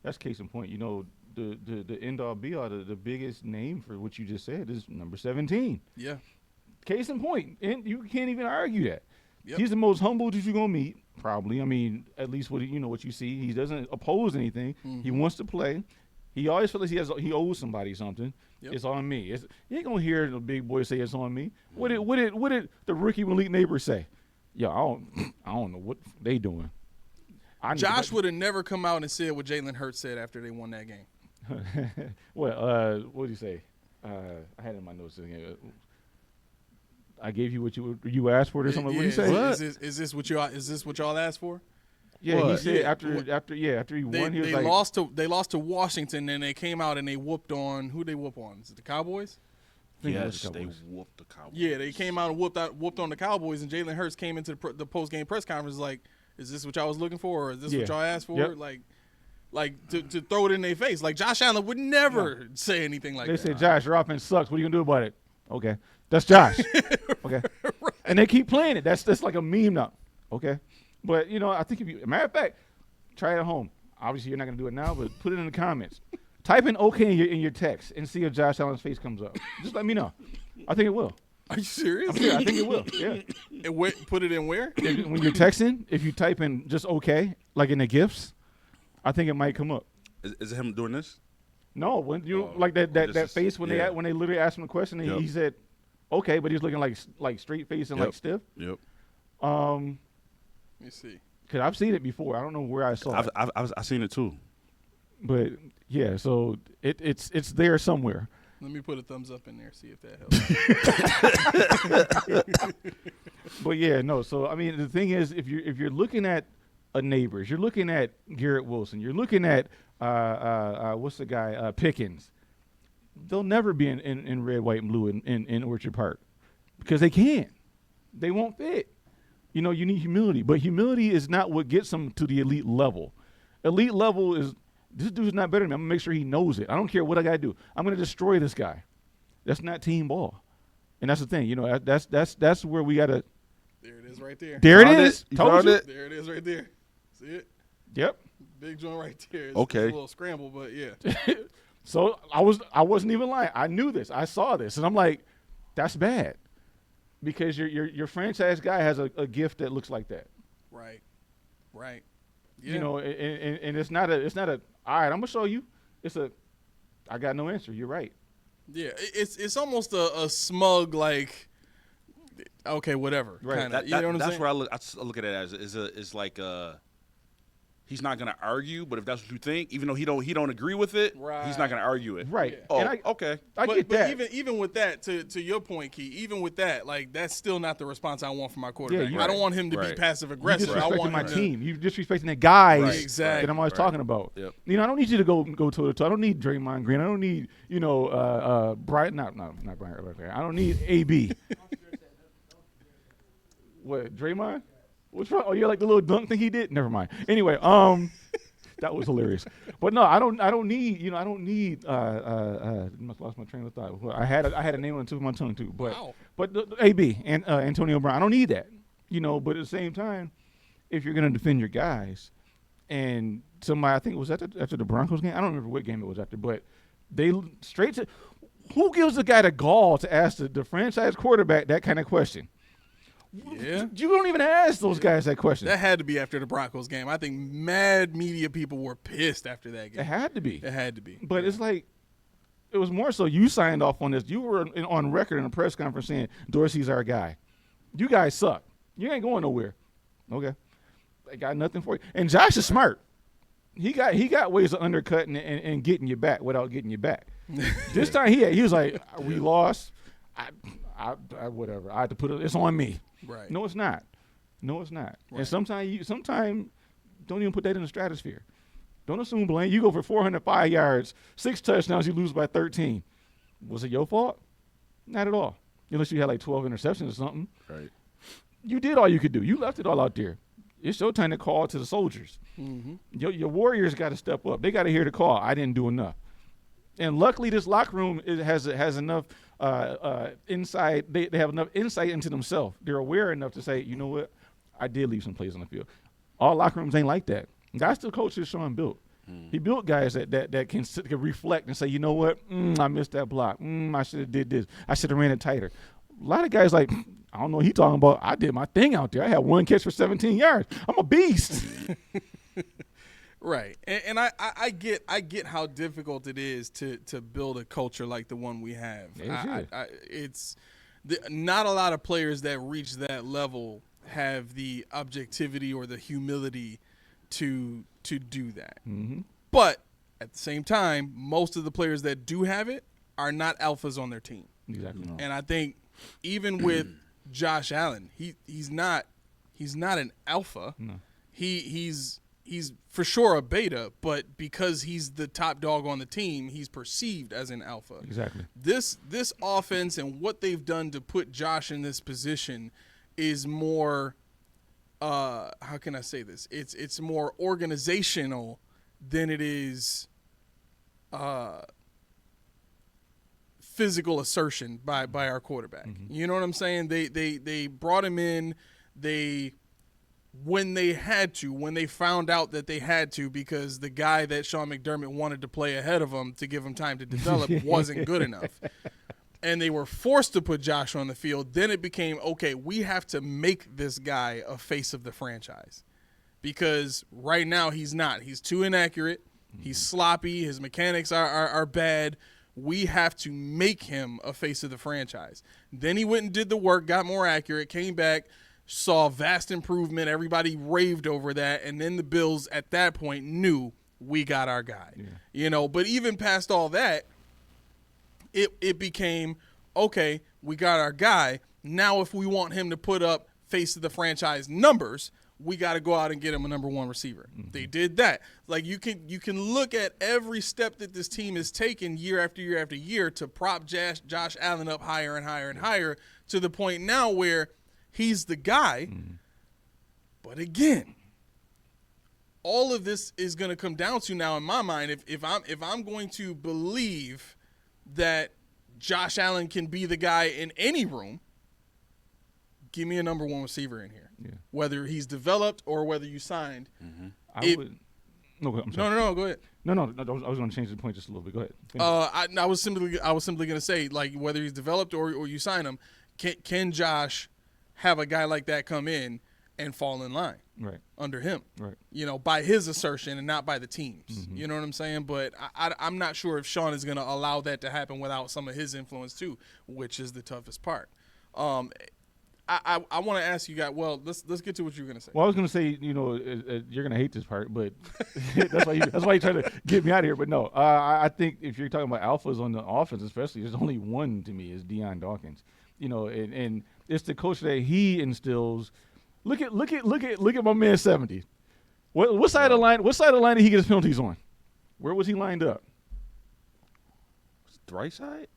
Speaker 3: that's case in point. The end-all, be-all, the biggest name for what you just said is number 17.
Speaker 2: Yeah.
Speaker 3: Case in point. And you can't even argue that.
Speaker 2: Yep.
Speaker 3: He's the most humble that you're going to meet, probably. I mean, at least what you see. He doesn't oppose anything. Mm-hmm. He wants to play. He always feels like he owes somebody something. Yep. It's on me. You ain't going to hear the big boy say it's on me. What did the rookie elite neighbor say? Yeah, I don't know what they doing.
Speaker 2: Josh would have never come out and said what Jalen Hurts said after they won that game.
Speaker 3: Well, what did he say? I had it in my notes. I gave you what you asked for or something. What did he say?
Speaker 2: Is this what y'all asked for?
Speaker 3: Yeah, he said after he won, he was like,
Speaker 2: they lost to Washington, and they came out and they whooped on who they whoop on? Is it the Cowboys?
Speaker 4: Yes, they whooped the Cowboys.
Speaker 2: Yeah, they came out and whooped on the Cowboys, and Jalen Hurts came into the post-game press conference like, is this what y'all was looking for, or is this what y'all asked for?
Speaker 3: Yep.
Speaker 2: Like to throw it in their face. Like, Josh Allen would never say anything like that.
Speaker 3: They said, Josh, your offense sucks. What are you going to do about it? Okay. That's Josh. Okay. Right. And they keep playing it. That's like a meme now. Okay. But, I think matter of fact, try it at home. Obviously, you're not going to do it now, but put it in the comments. Type in okay in your text and see if Josh Allen's face comes up. Just let me know. I think it will.
Speaker 2: Are you serious?
Speaker 3: I think it will. Yeah.
Speaker 2: And put it in where?
Speaker 3: When you're texting, if you type in just okay, like in the GIFs, I think it might come up.
Speaker 4: Is it him doing this?
Speaker 3: No, when like that face when they literally asked him a question and he said okay, but he's looking like straight face and like stiff.
Speaker 4: Yep.
Speaker 2: Let me see.
Speaker 3: Because I've seen it before. I don't know where I saw it.
Speaker 4: I've seen it too.
Speaker 3: But yeah, so it's there somewhere.
Speaker 2: Let me put a thumbs up in there, see if that
Speaker 3: helps. But yeah, no. So I mean, the thing is, if you're looking at a Neighbors, you're looking at Garrett Wilson, you're looking at what's the guy Pickens. They'll never be in red, white, and blue in Orchard Park because they can't. They won't fit. You need humility, but humility is not what gets them to the elite level. Elite level is this dude's not better than me. I'm gonna make sure he knows it. I don't care what I gotta do. I'm gonna destroy this guy. That's not team ball, and that's the thing. That's where we gotta.
Speaker 2: There it is, right there.
Speaker 3: There it is.
Speaker 4: Told you.
Speaker 2: There it is, right there. See it?
Speaker 3: Yep.
Speaker 2: Big joint right there. It's
Speaker 4: okay.
Speaker 2: A little scramble, but yeah.
Speaker 3: So I wasn't even lying. I knew this. I saw this, and I'm like, that's bad, because your franchise guy has a gift that looks like that.
Speaker 2: Right. Yeah.
Speaker 3: And it's not a. All right, I'm gonna show you. I got no answer. You're right.
Speaker 2: Yeah, it's almost a smug like. Okay, whatever.
Speaker 4: Right.
Speaker 2: Kinda, you know what I'm saying?
Speaker 4: That's where I look at it as is like he's not gonna argue, but if that's what you think, even though he don't agree with it, he's not gonna argue it.
Speaker 3: Right.
Speaker 4: Yeah. Oh, okay.
Speaker 3: I get that.
Speaker 2: But even with that, to your point, Key, even with that, like that's still not the response I want from my quarterback.
Speaker 3: Yeah,
Speaker 2: I don't want him to be passive aggressive. I want
Speaker 3: my team. You disrespecting the guys
Speaker 2: exactly.
Speaker 3: that I'm always talking about.
Speaker 4: Yep.
Speaker 3: I don't need you to go toe to toe. I don't need Draymond Green. I don't need Brian. Not Brian. I don't need AB. What, Draymond? What's wrong? Oh, you're like the little dunk thing he did? Never mind. Anyway, that was hilarious. But no, I don't need, I don't need must lost my train of thought. Well, I had a name on the tip of my tongue too. But
Speaker 2: wow.
Speaker 3: But the AB and Antonio Brown, I don't need that. But at the same time, if you're gonna defend your guys, and somebody, I think it was after the Broncos game. I don't remember what game it was after, but they straight to who gives the guy the gall to ask the franchise quarterback that kind of question?
Speaker 2: Yeah.
Speaker 3: You don't even ask those guys that question.
Speaker 2: That had to be after the Broncos game. I think mad media people were pissed after that game.
Speaker 3: It had to be. But it's like, it was more so you signed off on this. You were on record in a press conference saying, Dorsey's our guy. You guys suck. You ain't going nowhere. Okay. They got nothing for you. And Josh is smart. He got ways of undercutting and getting you back without getting you back. This time he was like, we lost. whatever. I had to put it's on me.
Speaker 2: Right.
Speaker 3: No, it's not. No, it's not.
Speaker 2: Right.
Speaker 3: And sometimes don't even put that in the stratosphere. Don't assume blame. You go for 405 yards, 6 touchdowns, you lose by 13. Was it your fault? Not at all. Unless you had like 12 interceptions or something.
Speaker 4: Right.
Speaker 3: You did all you could do. You left it all out there. It's your time to call to the soldiers.
Speaker 2: Mm-hmm.
Speaker 3: Your Warriors got to step up. They got to hear the call. I didn't do enough. And luckily, this locker room has enough insight. They have enough insight into themselves. They're aware enough to say, you know what, I did leave some plays on the field. All locker rooms ain't like that. That's the coach that Sean built. He built guys that can reflect and say, you know what, I missed that block. I should have did this. I should have ran it tighter. A lot of guys like, I don't know what he's talking about. I did my thing out there. I had 1 catch for 17 yards. I'm a beast.
Speaker 2: Right. And I get how difficult it is to build a culture like the one we have. It's not a lot of players that reach that level have the objectivity or the humility to do that.
Speaker 3: Mm-hmm.
Speaker 2: But at the same time, most of the players that do have it are not alphas on their team.
Speaker 3: Exactly. No.
Speaker 2: And I think even with Josh Allen, he's not an alpha.
Speaker 3: No.
Speaker 2: He's for sure a beta, but because he's the top dog on the team, he's perceived as an alpha.
Speaker 3: Exactly.
Speaker 2: This offense and what they've done to put Josh in this position is more how can I say this? It's more organizational than it is physical assertion by our quarterback.
Speaker 3: Mm-hmm.
Speaker 2: You know what I'm saying? They brought him in. When they found out that they had to, because the guy that Sean McDermott wanted to play ahead of him to give him time to develop wasn't good enough. And they were forced to put Josh on the field. Then it became, okay, we have to make this guy a face of the franchise. Because right now he's not. He's too inaccurate. He's sloppy. His mechanics are bad. We have to make him a face of the franchise. Then he went and did the work, got more accurate, came back, saw vast improvement. Everybody raved over that. And then the Bills at that point knew we got our guy. Yeah. You know, but even past all that, it became, okay, we got our guy. Now if we want him to put up face of the franchise numbers, we got to go out and get him a number 1 receiver. Mm-hmm. They did that. Like you can look at every step that this team has taken year after year after year to prop Josh Allen up higher and higher and higher to the point now where he's the guy. Mm-hmm. But again, all of this is going to come down to now in my mind, if I'm going to believe that Josh Allen can be the guy in any room, give me a number 1 receiver in here. Yeah. Whether he's developed or whether you signed.
Speaker 3: Mm-hmm.
Speaker 2: No, go ahead.
Speaker 3: No, I was going to change the point just a little bit. Go ahead.
Speaker 2: I was simply going to say, like, whether he's developed or you sign him, can Josh have a guy like that come in and fall in line under him, you know, by his assertion and not by the team's. Mm-hmm. You know what I'm saying? But I'm not sure if Sean is going to allow that to happen without some of his influence too, which is the toughest part. I want to ask you guys. Well, let's get to what you were going to say.
Speaker 3: Well, I was going to say, you know, you're going to hate this part, but that's why you try to get me out of here. But no, I think if you're talking about alphas on the offense, especially, there's only one to me is Deion Dawkins. You know, and it's the coach that he instills. Look at my man 70. What side of the line? What side of the line did he get his penalties on? Where was he lined up?
Speaker 4: The right side?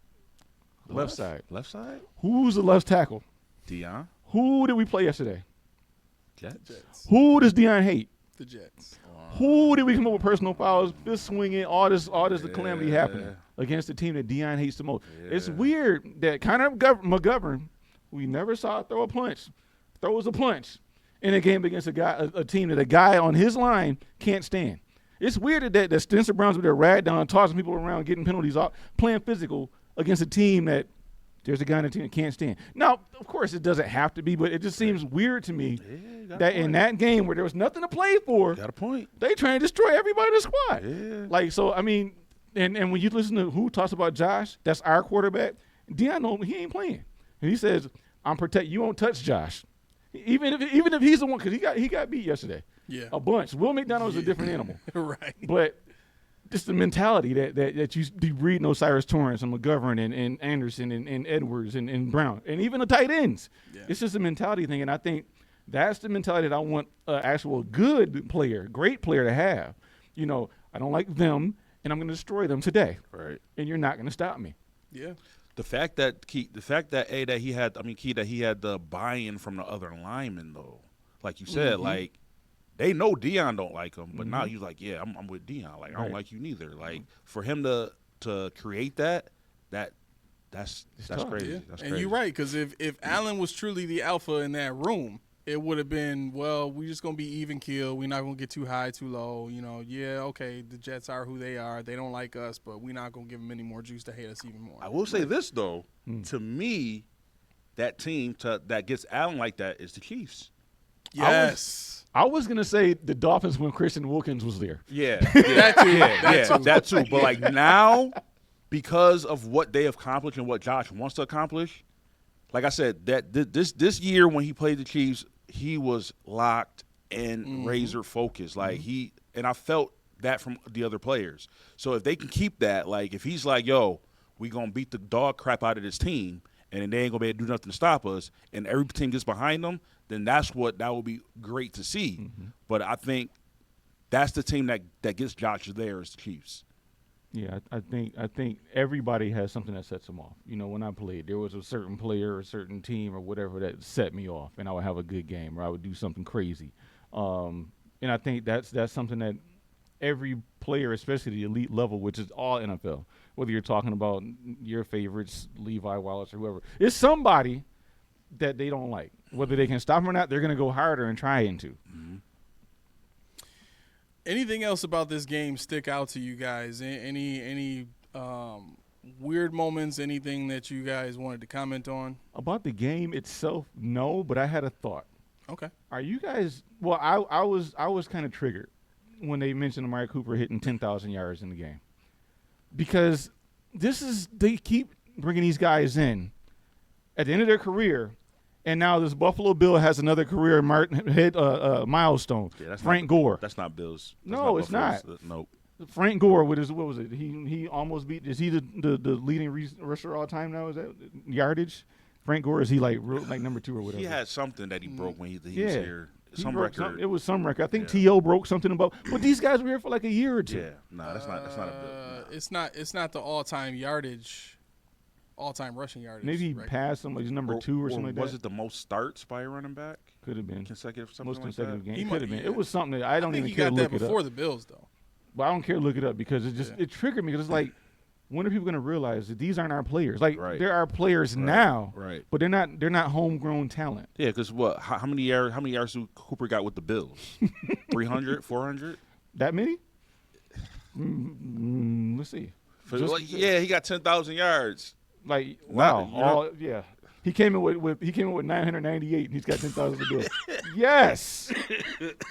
Speaker 3: Left side.
Speaker 4: Left side?
Speaker 3: Who's the left tackle?
Speaker 4: Deion.
Speaker 3: Who did we play yesterday?
Speaker 2: Jets.
Speaker 3: Who does Deion hate?
Speaker 2: The Jets.
Speaker 3: Who did we come up with personal fouls, fist swinging, all this the calamity happening against the team that Deion hates the most? Yeah. It's weird that Connor McGovern, we never saw throws a punch in a game against a team that a guy on his line can't stand. It's weird that Spencer Brown's with their rag down, tossing people around, getting penalties off, playing physical against a team that there's a guy on the team that can't stand. Now, of course, it doesn't have to be, but it just seems weird to me that in that game where there was nothing to play for,
Speaker 4: got a point.
Speaker 3: They trying to destroy everybody in the squad.
Speaker 4: Yeah.
Speaker 3: Like, so, I mean, and when you listen to who talks about Josh, that's our quarterback, Deion, he ain't playing. And he says, I'm protect. You won't touch Josh. Even if he's the one, because he got beat yesterday.
Speaker 2: Yeah.
Speaker 3: A bunch. Will McDonald's a different animal.
Speaker 2: Right.
Speaker 3: But just the mentality that you be reading Osiris Torrance and McGovern and Anderson and Edwards and Brown and even the tight ends. Yeah. It's just a mentality thing, and I think that's the mentality that I want an actual good player, great player to have. You know, I don't like them, and I'm going to destroy them today.
Speaker 4: Right.
Speaker 3: And you're not going to stop me.
Speaker 2: Yeah.
Speaker 4: The fact that he had the buy-in from the other linemen though, like you said, like they know Deion don't like him, but now he's like, yeah, I'm with Deion. Like I don't like you neither. Like for him to create that's crazy.
Speaker 2: Yeah.
Speaker 4: That's
Speaker 2: and
Speaker 4: crazy.
Speaker 2: you're right, because if Allen was truly the alpha in that room, it would have been, well, we're just going to be even keel. We're not going to get too high, too low. You know, yeah, okay, the Jets are who they are. They don't like us, but we're not going to give them any more juice to hate us even more.
Speaker 4: I will say this, though. To me, that team that gets Allen like that is the Chiefs.
Speaker 2: Yes.
Speaker 3: I was going to say the Dolphins when Christian Wilkins was there.
Speaker 4: Yeah.
Speaker 2: That too.
Speaker 4: But, like, now, because of what they have accomplished and what Josh wants to accomplish, like I said, that this year when he played the Chiefs, he was locked and razor focused. Like and I felt that from the other players. So if they can keep that, like if he's like, yo, we gonna beat the dog crap out of this team, and they ain't gonna be able to do nothing to stop us, and every team gets behind them, then that would be great to see. But I think that's the team that gets Josh there is the Chiefs.
Speaker 3: Yeah, I think everybody has something that sets them off. You know, when I played, there was a certain player or a certain team or whatever that set me off, and I would have a good game or I would do something crazy. And I think that's something that every player, especially the elite level, which is all NFL, whether you're talking about your favorites, Levi Wallace or whoever, it's somebody that they don't like. Whether they can stop him or not, they're going to go harder and try into.
Speaker 2: Anything else about this game stick out to you guys? Any weird moments? Anything that you guys wanted to comment on?
Speaker 3: About the game itself, no, but I had a thought.
Speaker 2: Okay.
Speaker 3: Are you guys? Well, I was kind of triggered when they mentioned Amari Cooper hitting 10,000 yards in the game, because they keep bringing these guys in at the end of their career. And now this Buffalo Bill has another career milestone. Yeah, Frank Gore.
Speaker 4: That's not Bill's.
Speaker 3: No, it's not.
Speaker 4: Nope.
Speaker 3: Frank Gore with his, what was it? He almost beat. Is he the leading rusher all time now? Is that yardage? Frank Gore, is he like number 2 or whatever?
Speaker 4: He had something that he broke when he was here. Some record.
Speaker 3: It was some record. I think T.O. broke something about. But these guys were here for like a year or two.
Speaker 4: Yeah, no, that's not a Bill. No.
Speaker 2: It's not the all-time yardage. All-time rushing yardage.
Speaker 3: Maybe he passed him, like he's number 2 or something like that.
Speaker 4: Was it the most starts by a running back?
Speaker 3: Could have been.
Speaker 4: Consecutive, something
Speaker 3: most
Speaker 4: like
Speaker 3: consecutive
Speaker 4: that?
Speaker 3: games. Could have been. It was something that I don't even care to look it up.
Speaker 2: He got that before the Bills, though.
Speaker 3: But I don't care to look it up because it triggered me, because it's like, when are people going to realize that these aren't our players? Like, there are players now, but they're not homegrown talent.
Speaker 4: Yeah, because what? How many yards do Cooper got with the Bills? 300, 400?
Speaker 3: That many? Let's see.
Speaker 4: He got 10,000 yards.
Speaker 3: Like, wow. He came in with 998 and he's got 10,000 to do. Yes.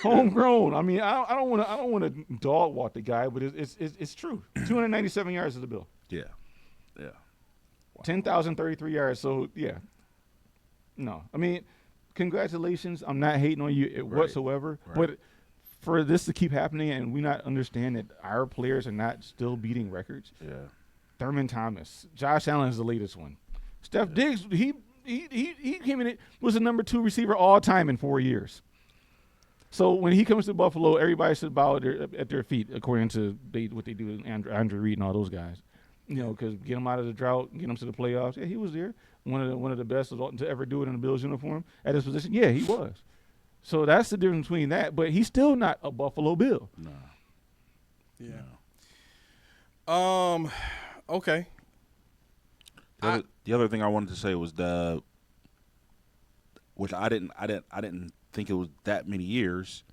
Speaker 3: Homegrown. I mean, I don't want to dog walk the guy, but it's true. 297 yards is the Bill.
Speaker 4: Yeah. Yeah.
Speaker 3: Wow. 10,033 yards. So, yeah. No. I mean, congratulations. I'm not hating on you whatsoever. Right. But for this to keep happening and we not understand that our players are not still beating records.
Speaker 4: Yeah.
Speaker 3: Thurman Thomas. Josh Allen is the latest one. Steph Diggs, he came in, was the number 2 receiver all time in 4 years. So when he comes to Buffalo, everybody should bow at their feet, according to what they do with Andrew Reid and all those guys. You know, because get him out of the drought, get him to the playoffs. Yeah, he was there. One of the best to ever do it in a Bills uniform at his position. Yeah, he was. So that's the difference between that. But he's still not a Buffalo Bill.
Speaker 4: No.
Speaker 2: Yeah. Okay.
Speaker 4: The other thing I wanted to say was which I didn't think it was that many years.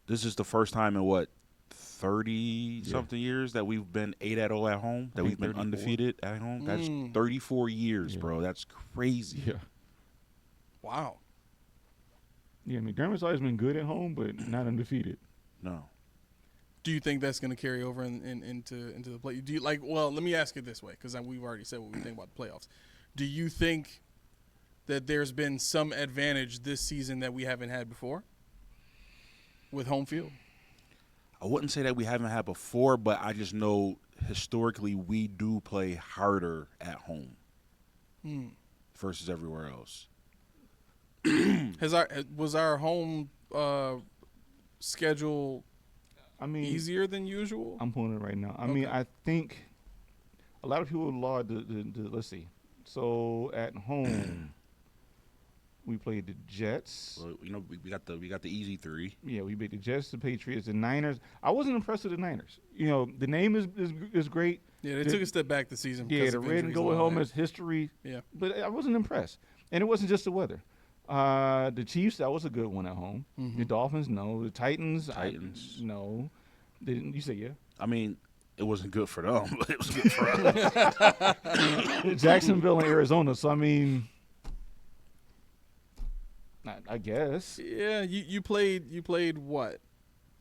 Speaker 4: This is the first time in 30-something years that we've been 8-0 at home, that we've been 34. Undefeated at home. That's 34 years, bro. That's crazy.
Speaker 3: Yeah.
Speaker 2: Wow.
Speaker 3: Yeah, McDermott's always been good at home, but not undefeated.
Speaker 4: No.
Speaker 2: Do you think that's going to carry over into the play? Do you well, let me ask it this way, because we've already said what we think about the playoffs. Do you think that there's been some advantage this season that we haven't had before with home field?
Speaker 4: I wouldn't say that we haven't had before, but I just know historically we do play harder at home versus everywhere else.
Speaker 2: Was our home schedule easier than usual?
Speaker 3: I'm pulling it right now. I mean, I think a lot of people laud the let's see. So at home, we played the Jets.
Speaker 4: Well, we got the easy 3.
Speaker 3: Yeah, we beat the Jets, the Patriots, the Niners. I wasn't impressed with the Niners. The name is great.
Speaker 2: Yeah, they took a step back this season.
Speaker 3: Yeah, the red and gold helmets, history.
Speaker 2: Yeah,
Speaker 3: but I wasn't impressed, and it wasn't just the weather. The Chiefs, that was a good one at home. The Dolphins, no. The Titans, no. You say yeah?
Speaker 4: I mean, it wasn't good for them, but it was good for us.
Speaker 3: Jacksonville and Arizona. So I mean, I guess.
Speaker 2: Yeah, you played what?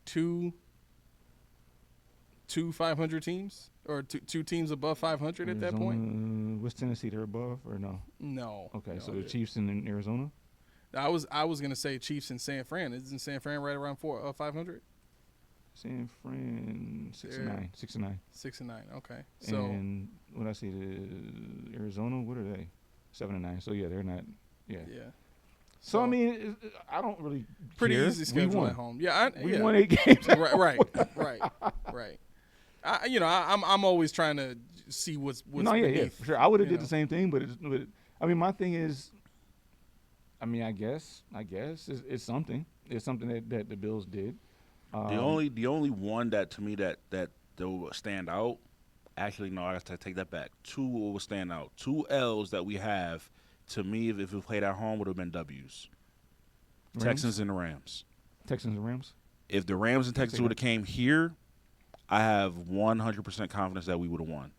Speaker 2: Two 500 teams or two teams above 500 at that point?
Speaker 3: Was Tennessee there above or no?
Speaker 2: No.
Speaker 3: Okay, so the Chiefs in Arizona.
Speaker 2: I was gonna say Chiefs in San Fran. Isn't San Fran right around 500?
Speaker 3: San Fran 6-9. 6-9.
Speaker 2: 6-9. Okay. So
Speaker 3: and when I see the Arizona, what are they? 7-9. So yeah, they're not. Yeah.
Speaker 2: Yeah.
Speaker 3: So I mean, I don't really
Speaker 2: pretty
Speaker 3: care.
Speaker 2: easy schedule at home. Yeah,
Speaker 3: we won 8 games.
Speaker 2: right. I'm always trying to see what's
Speaker 3: yeah, for sure. I would have did the same thing, but I mean, my thing is, I mean, I guess it's something. It's something that the Bills did.
Speaker 4: The only one that to me that will stand out. Actually, no, I have to take that back. 2 will stand out. 2 L's that we have. To me, if we played at home, would have been W's.
Speaker 3: Rams?
Speaker 4: Texans and the Rams.
Speaker 3: Texans and Rams?
Speaker 4: If the Rams and Texans would have came here, I have 100% confidence that we would have won.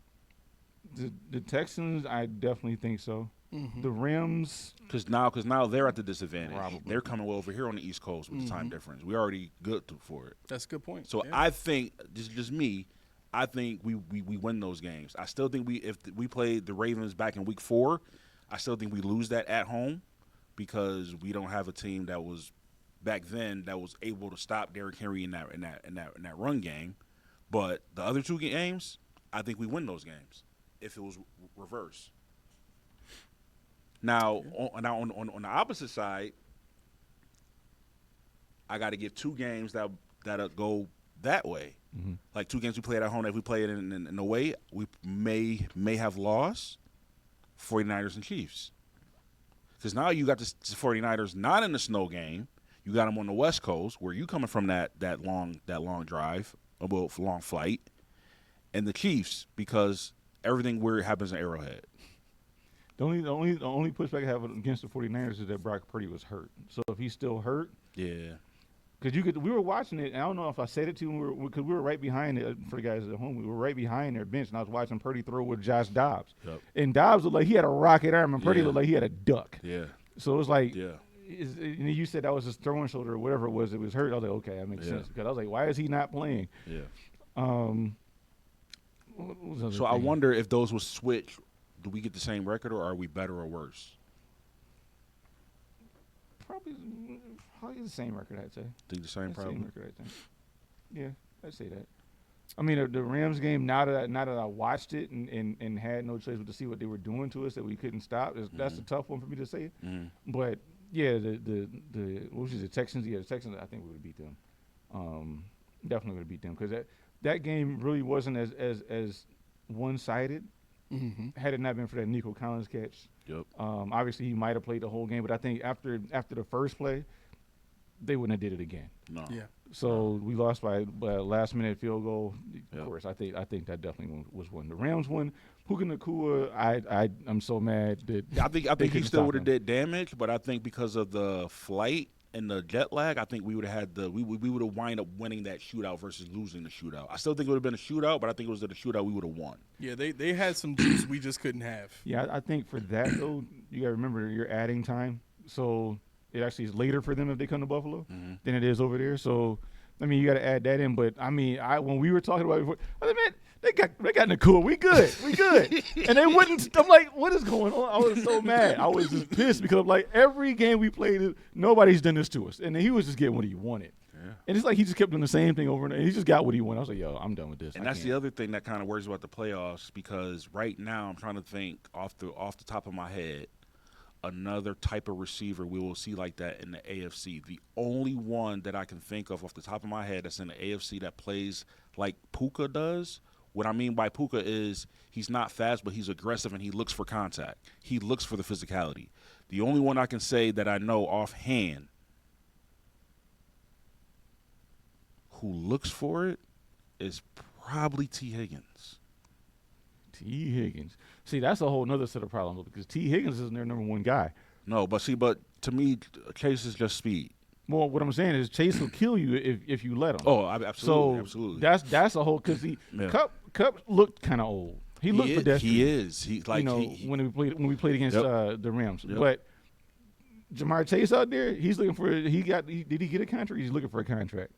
Speaker 3: The Texans, I definitely think so. Mm-hmm. The Rams,
Speaker 4: because now they're at the disadvantage.
Speaker 3: Probably.
Speaker 4: They're coming over here on the East Coast with the time difference. We're already good for it.
Speaker 2: That's a good point.
Speaker 4: So I think just me. I think we win those games. I still think if we played the Ravens back in Week 4. I still think we lose that at home because we don't have a team that was back then that was able to stop Derrick Henry in that run game. But the other 2 games, I think we win those games if it was reverse. Now, on the opposite side, I got to give 2 games that go that way. Mm-hmm. Like 2 games we played at home. If we play it in a way, we may have lost. 49ers and Chiefs. Because now you got the 49ers not in the snow game. You got them on the West Coast where you coming from that long drive, long flight. And the Chiefs because everything weird happens in Arrowhead.
Speaker 3: The only pushback I have against the 49ers is that Brock Purdy was hurt. So if he's still hurt.
Speaker 4: Yeah.
Speaker 3: Because we were watching it, and I don't know if I said it to him, because we were right behind it, for the guys at home, we were right behind their bench, and I was watching Purdy throw with Josh Dobbs. Yep. And Dobbs looked like he had a rocket arm, and Purdy looked like he had a duck.
Speaker 4: Yeah.
Speaker 3: So it was like, and you said that was his throwing shoulder or whatever it was hurt. I was like, okay, that makes sense. Because I was like, why is he not playing?
Speaker 4: Yeah.
Speaker 3: So
Speaker 4: I wonder if those will switch. Do we get the same record, or are we better or worse?
Speaker 3: Probably the same record, I'd say.
Speaker 4: Think the same, probably.
Speaker 3: Same record, I think. Yeah, I'd say that. I mean, the Rams game. Now that I watched it and had no choice but to see what they were doing to us that we couldn't stop. That's a tough one for me to say. Mm-hmm. But yeah, the what was it, the Texans? Yeah, the Texans. I think we would have beat them. Definitely would have beat them because that game really wasn't as one-sided. Mm-hmm. Had it not been for that Nico Collins catch.
Speaker 4: Yep.
Speaker 3: Obviously, he might have played the whole game, but I think after the first play, they wouldn't have did it again.
Speaker 4: No.
Speaker 2: Yeah.
Speaker 3: So we lost by a last-minute field goal. Of course, I think that definitely was one. The Rams won. Puka Nacua, I'm so mad that
Speaker 4: I think he still would have did damage, but I think because of the flight and the jet lag, I think we would have had we would have wind up winning that shootout versus losing the shootout. I still think it would have been a shootout, but I think it was the shootout we would have won.
Speaker 2: Yeah, they had some juice we just couldn't have.
Speaker 3: Yeah, I think for that though, you got to remember you're adding time, so it actually is later for them if they come to Buffalo than it is over there. So I mean, you got to add that in. But I mean, when we were talking about it before, I mean, they got Nakua. We good. And they wouldn't. I'm like, what is going on? I was so mad. I was just pissed because I'm like, every game we played, nobody's done this to us. And then he was just getting what he wanted. Yeah. And it's like he just kept doing the same thing over and he just got what he wanted. I was like, yo, I'm done with this.
Speaker 4: And that's the other thing that kind of worries about the playoffs, because right now I'm trying to think off the top of my head another type of receiver we will see like that in the AFC. The only one that I can think of off the top of my head that's in the AFC that plays like Puka does. What I mean by Puka is he's not fast, but he's aggressive and he looks for contact. He looks for the physicality. The only one I can say that I know offhand who looks for it is probably T. Higgins.
Speaker 3: T. Higgins. See, that's a whole nother set of problems because T. Higgins isn't their number one guy.
Speaker 4: No, but to me, Chase is just speed.
Speaker 3: Well, what I'm saying is Chase will kill you if you let him.
Speaker 4: Oh, absolutely.
Speaker 3: That's a whole because Cup looked kind of old. He looked pedestrian.
Speaker 4: He is. He like
Speaker 3: when we played against the Rams.
Speaker 4: Yep.
Speaker 3: But Jamar Chase out there, he's looking for. Did he get a contract? He's looking for a contract.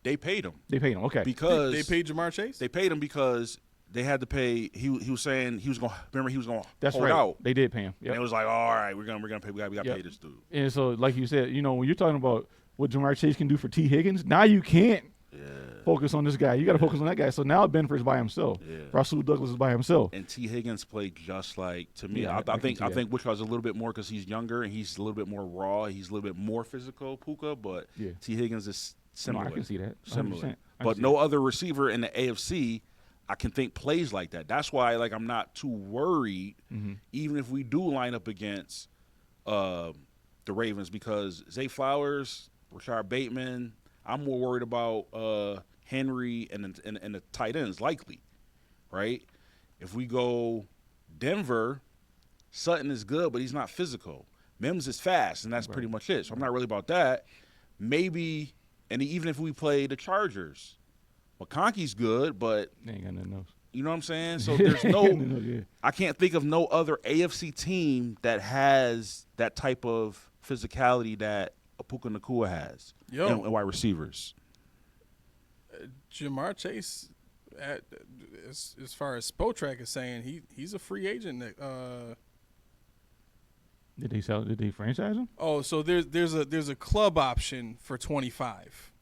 Speaker 4: They paid him.
Speaker 3: Okay.
Speaker 2: Because they paid Jamar Chase.
Speaker 4: They paid him because they had to pay. He was saying he was going. Remember, he was going to hold
Speaker 3: right.
Speaker 4: out.
Speaker 3: They did pay him. Yep.
Speaker 4: And it was like, all right, we're gonna pay. We got to pay this dude.
Speaker 3: And so, like you said, when you're talking about what Jamar Chase can do for T. Higgins, now you can't focus on this guy. You got to focus on that guy. So now Benford's by himself. Yeah. Rasul Douglas is by himself.
Speaker 4: And T. Higgins played just like, to me. Yeah, I think Wishaw's a little bit more because he's younger and he's a little bit more raw. He's a little bit more physical, Puka, but T. Higgins is similar.
Speaker 3: No, I can see that. 100%.
Speaker 4: Similar. But no other receiver in the AFC I can think plays like that. That's why I'm not too worried, even if we do line up against the Ravens, because Zay Flowers, Rashard Bateman, I'm more worried about Henry and the tight ends likely, right? If we go Denver, Sutton is good, but he's not physical. Mims is fast, and that's pretty much it. So I'm not really about that. Maybe, and even if we play the Chargers, McConkey's good, but
Speaker 3: they ain't got nothing else.
Speaker 4: You know what I'm saying? So there's I can't think of no other AFC team that has that type of physicality that Puka Nacua has and wide receivers.
Speaker 2: Jamar Chase, as far as Spotrac is saying, he's a free agent.
Speaker 3: Did they franchise him?
Speaker 2: Oh, so there's a club option for 25,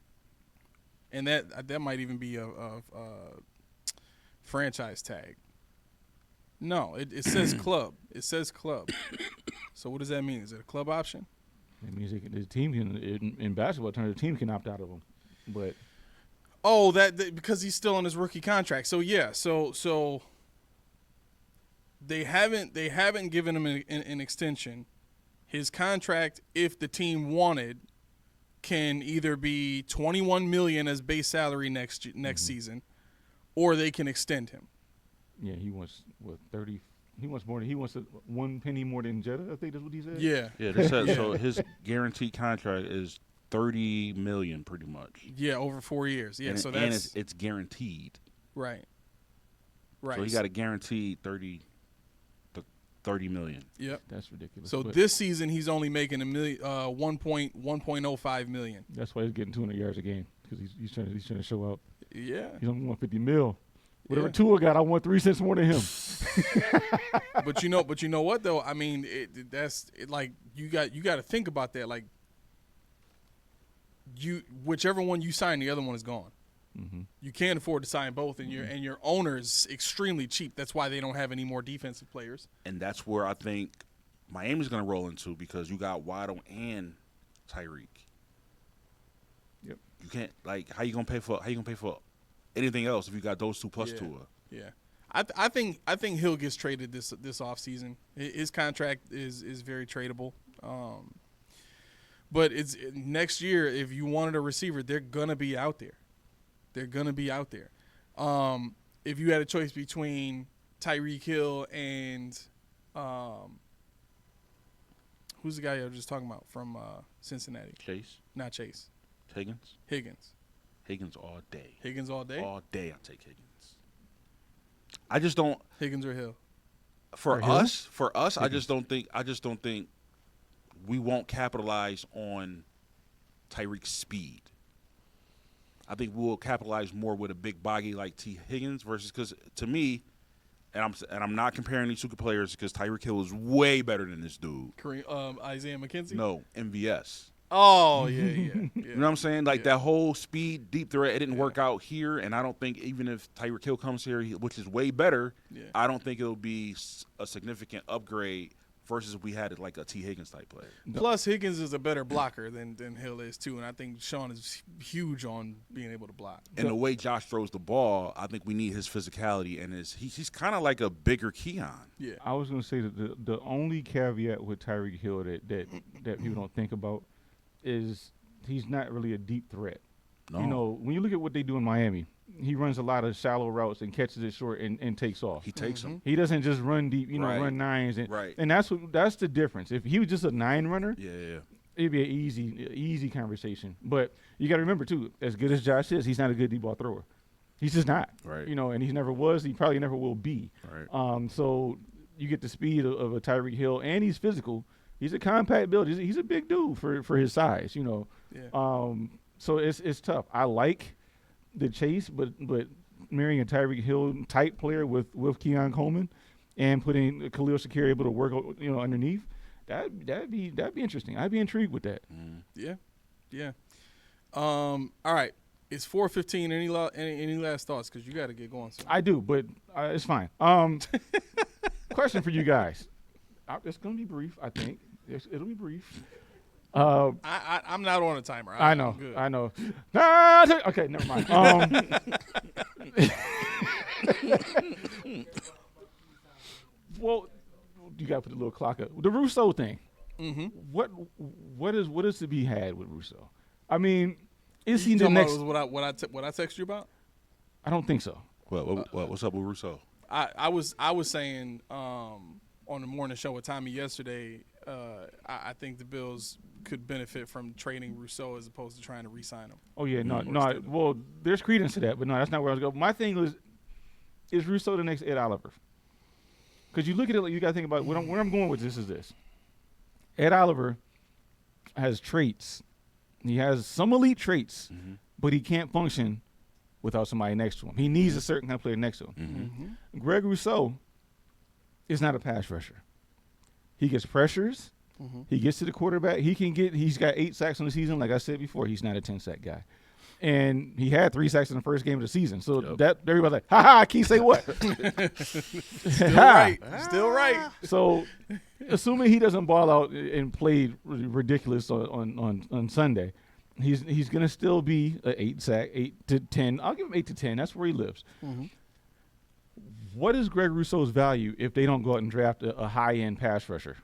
Speaker 2: and that might even be a franchise tag. No, it says club. It says club. So what does that mean? Is it a club option?
Speaker 3: It means the team can, in basketball terms, the team can opt out of him. But
Speaker 2: that because he's still on his rookie contract. So yeah, so they haven't given him an extension. His contract, if the team wanted, can either be $21 million as base salary next season, or they can extend him.
Speaker 3: Yeah, he wants 30. He wants more. He wants one penny more than Jetta. I think that's what he said.
Speaker 2: Yeah.
Speaker 4: Yeah. They said, so his guaranteed contract is $30 million, pretty much.
Speaker 2: Yeah, over 4 years. Yeah,
Speaker 4: and it's guaranteed.
Speaker 2: Right.
Speaker 4: So he got a guaranteed $30 million.
Speaker 2: Yep.
Speaker 3: That's ridiculous.
Speaker 2: So this season he's only making $1.05 million.
Speaker 3: That's why he's getting 200 yards a game, because he's trying to show out.
Speaker 2: Yeah.
Speaker 3: He's only $150 million. Whatever Tua got, I want 3 cents more than him.
Speaker 2: But you know what though? I mean, like you got to think about that. Like whichever one you sign, the other one is gone. Mm-hmm. You can't afford to sign both, and your owner is extremely cheap. That's why they don't have any more defensive players.
Speaker 4: And that's where I think Miami's going to roll into, because you got Waddle and Tyreek.
Speaker 3: Yep.
Speaker 4: You can't, how you gonna pay for anything else if you got those two plus Tua?
Speaker 2: Yeah. I think Hill gets traded this offseason. His contract is very tradable. But it's next year, if you wanted a receiver, they're gonna be out there. If you had a choice between Tyreek Hill and who's the guy you were just talking about from Cincinnati?
Speaker 4: Chase?
Speaker 2: Not Chase.
Speaker 4: Higgins? Higgins all day. All day I take Higgins. I just don't.
Speaker 2: Higgins or Hill?
Speaker 4: For us, Higgins. I just don't think we won't capitalize on Tyreek's speed. I think we'll capitalize more with a big body like T. Higgins versus because to me, and I'm not comparing these two players because Tyreek Hill is way better than this dude.
Speaker 2: Isaiah McKenzie?
Speaker 4: No, MVS.
Speaker 2: Oh, yeah.
Speaker 4: You know what I'm saying? Like that whole speed, deep threat, it didn't work out here. And I don't think even if Tyreek Hill comes here, which is way better, I don't think it'll be a significant upgrade versus if we had like a T. Higgins type player.
Speaker 2: Plus, Higgins is a better blocker than Hill is, too. And I think Sean is huge on being able to block.
Speaker 4: And the way Josh throws the ball, I think we need his physicality. And he's kind of like a bigger Keon.
Speaker 2: Yeah.
Speaker 3: I was going to say that the only caveat with Tyreek Hill that people don't think about is he's not really a deep threat.
Speaker 4: No.
Speaker 3: You know, when you look at what they do in Miami, he runs a lot of shallow routes and catches it short and takes off.
Speaker 4: He takes them.
Speaker 3: He doesn't just run deep, run nines. And that's the difference. If he was just a 9 runner, it'd be an easy conversation. But you got to remember, too, as good as Josh is, he's not a good deep ball thrower. He's just not.
Speaker 4: Right.
Speaker 3: And he never was. He probably never will be.
Speaker 4: Right.
Speaker 3: So you get the speed of a Tyreek Hill, and he's physical. He's a compact build. He's a big dude for his size,
Speaker 2: Yeah.
Speaker 3: So it's tough. I like the chase, but marrying a Tyreek Hill type player with Keon Coleman and putting Khalil Shakir able to work underneath, that'd be interesting. I'd be intrigued with that.
Speaker 2: Yeah. All right. It's 4:15. Any last thoughts? Because you got to get going soon.
Speaker 3: I do, but it's fine. Question for you guys. It's going to be brief, I think. It'll be brief.
Speaker 2: I'm not on a timer.
Speaker 3: I know. Okay, never mind. Well, you got to put the little clock up. The Rousseau thing.
Speaker 2: Mm-hmm.
Speaker 3: What is to be had with Rousseau? I mean, is he the
Speaker 2: talking
Speaker 3: next?
Speaker 2: About what I texted you about?
Speaker 3: I don't think so.
Speaker 4: What's up with Rousseau?
Speaker 2: I was saying on the morning show with Tommy yesterday. I think the Bills could benefit from trading Rousseau as opposed to trying to re-sign him.
Speaker 3: Oh yeah, no. Well, there's credence to that, but no, that's not where I was going. My thing is Rousseau the next Ed Oliver? Because you look at it, you got to think about where I'm going with this is this. Ed Oliver has traits. He has some elite traits, but he can't function without somebody next to him. He needs a certain kind of player next to him. Greg Rousseau is not a pass rusher. He gets pressures. He gets to the quarterback. He's got 8 sacks in the season. Like I said before, he's not a 10-sack guy. And he had 3 sacks in the first game of the season. So that everybody's like, ha, Keith say what?
Speaker 2: Still right.
Speaker 3: So assuming he doesn't ball out and play ridiculous on Sunday, he's going to still be an 8-sack, 8 to 10. I'll give him 8 to 10. That's where he lives. What is Greg Rousseau's value if they don't go out and draft a high-end pass rusher?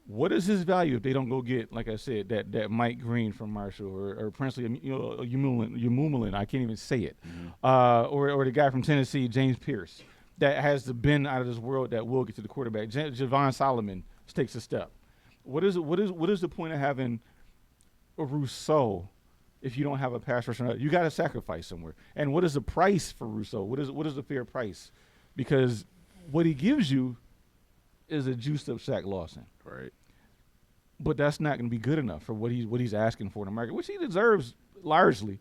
Speaker 3: What is his value if they don't go get, like I said, that Mike Green from Marshall or Princely Umumulin, I can't even say it, or the guy from Tennessee, James Pierce, that has the bend out of this world that will get to the quarterback. Javon Solomon takes a step. What is the point of having a Rousseau if you don't have a pass rusher? You got to sacrifice somewhere. And what is the price for Rousseau? What is the fair price? Because what he gives you is a juiced up Shaq Lawson.
Speaker 4: Right.
Speaker 3: But that's not going to be good enough for what he's asking for in the market, which he deserves largely.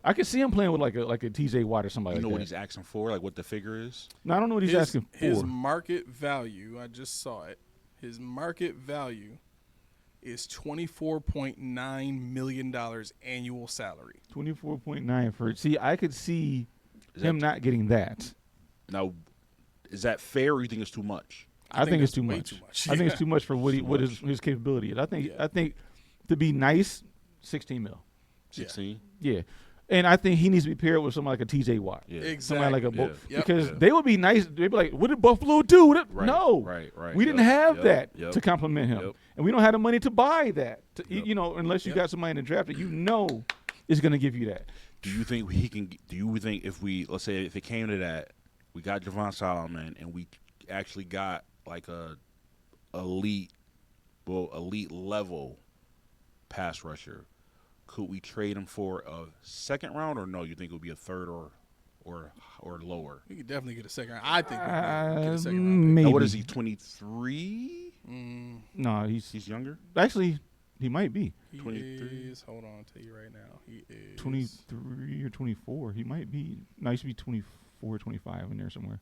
Speaker 3: I could see him playing with like a TJ Watt or somebody.
Speaker 4: You know
Speaker 3: like
Speaker 4: what
Speaker 3: that.
Speaker 4: he's asking for, like what the figure is?
Speaker 3: No, I don't know what he's asking for.
Speaker 2: His market value, I just saw it. His market value is $24.9 million annual salary.
Speaker 3: 24.9 for it. See, I could see him not getting that.
Speaker 4: Now, is that fair or you think it's too much?
Speaker 3: I think it's too
Speaker 2: way
Speaker 3: much.
Speaker 2: too much.
Speaker 3: I think it's too much for what his capability is. I think to be nice, 16 mil.
Speaker 4: 16?
Speaker 3: Yeah. And I think he needs to be paired with somebody like a TJ Watt.
Speaker 4: Yeah.
Speaker 2: Exactly.
Speaker 3: Somebody like a
Speaker 2: Yep.
Speaker 3: because they would be nice. They'd be like, what did Buffalo do? No.
Speaker 4: Right.
Speaker 3: We didn't have that
Speaker 4: Yep.
Speaker 3: to compliment him.
Speaker 4: Yep.
Speaker 3: And we don't have the money to buy that. Unless you got somebody in the draft that is going to give you that.
Speaker 4: Do you think if let's say if it came to that, we got Javon Solomon and we actually got like a elite level pass rusher, could we trade him for a second round or no? You think it would be a third or lower?
Speaker 2: We could definitely get a second round. I think we could get a second round pick.
Speaker 3: Maybe.
Speaker 4: Now, what is he, 23?
Speaker 3: No,
Speaker 4: He's younger?
Speaker 3: Actually, He might be.
Speaker 2: He
Speaker 4: 23.
Speaker 2: is, hold on, I'll tell you right now. He is
Speaker 3: 23 or 24. He might be. No, he should be 24, 25 in there somewhere.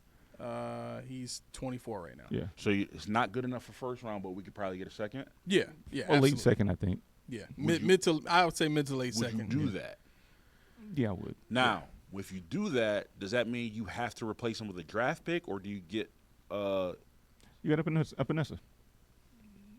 Speaker 2: He's 24 right now.
Speaker 3: Yeah.
Speaker 4: So it's not good enough for first round, but we could probably get a second.
Speaker 2: Yeah.
Speaker 3: Or
Speaker 2: Absolutely.
Speaker 3: late second, I think.
Speaker 2: Yeah, mid to I would say mid to late
Speaker 4: Would
Speaker 2: second.
Speaker 4: you do that?
Speaker 3: Yeah, I would.
Speaker 4: Now, if you do that, does that mean you have to replace him with a draft pick, or do you get
Speaker 3: You got Epinesa.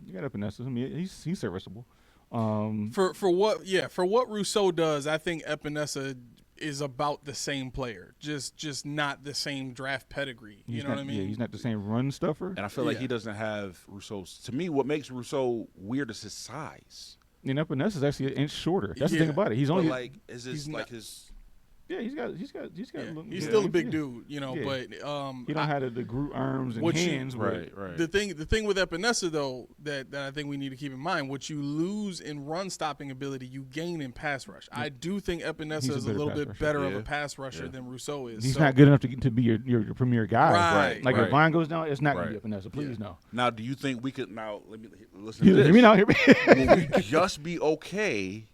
Speaker 3: You got Epinesa. I mean, he's serviceable.
Speaker 2: For what Rousseau does, I think Epinesa is about the same player, just not the same draft pedigree. You know what I mean?
Speaker 3: Yeah, he's not the same run stuffer.
Speaker 4: And I feel like
Speaker 2: Yeah.
Speaker 4: he doesn't have Rousseau's. To me, what makes Rousseau weird is his size.
Speaker 3: And Epinesa is actually an inch shorter. That's the
Speaker 2: Yeah.
Speaker 3: thing about it. He's
Speaker 4: But
Speaker 3: only
Speaker 4: like, is his
Speaker 2: he's
Speaker 4: like
Speaker 2: not-
Speaker 4: his?
Speaker 3: yeah. He's got.
Speaker 2: Yeah.
Speaker 3: look-
Speaker 2: He's
Speaker 3: yeah,
Speaker 2: still a big
Speaker 3: yeah.
Speaker 2: dude, you know.
Speaker 3: Yeah.
Speaker 2: But
Speaker 3: He don't have the Groot arms and
Speaker 2: What you-
Speaker 3: hands. but
Speaker 4: Right.
Speaker 2: the thing with Epinesa though that I think we need to keep in mind, what you lose in run stopping ability, you gain in pass rush. I do think Epinesa
Speaker 3: He's a
Speaker 2: is a
Speaker 3: better
Speaker 2: little
Speaker 3: pass
Speaker 2: bit
Speaker 3: rusher.
Speaker 2: better of
Speaker 4: Yeah.
Speaker 2: a pass rusher
Speaker 4: Yeah.
Speaker 2: than Rousseau is.
Speaker 3: He's
Speaker 2: So-
Speaker 3: not good enough to be your premier guy.
Speaker 2: Right.
Speaker 3: Like
Speaker 4: Right.
Speaker 3: if Vine goes down, it's not going
Speaker 4: Right.
Speaker 3: to be Epinesa. Please no.
Speaker 4: Now, do you think we could now? Let me listen to
Speaker 3: Hear
Speaker 4: this.
Speaker 3: me now. Hear me.
Speaker 4: Will we just be okay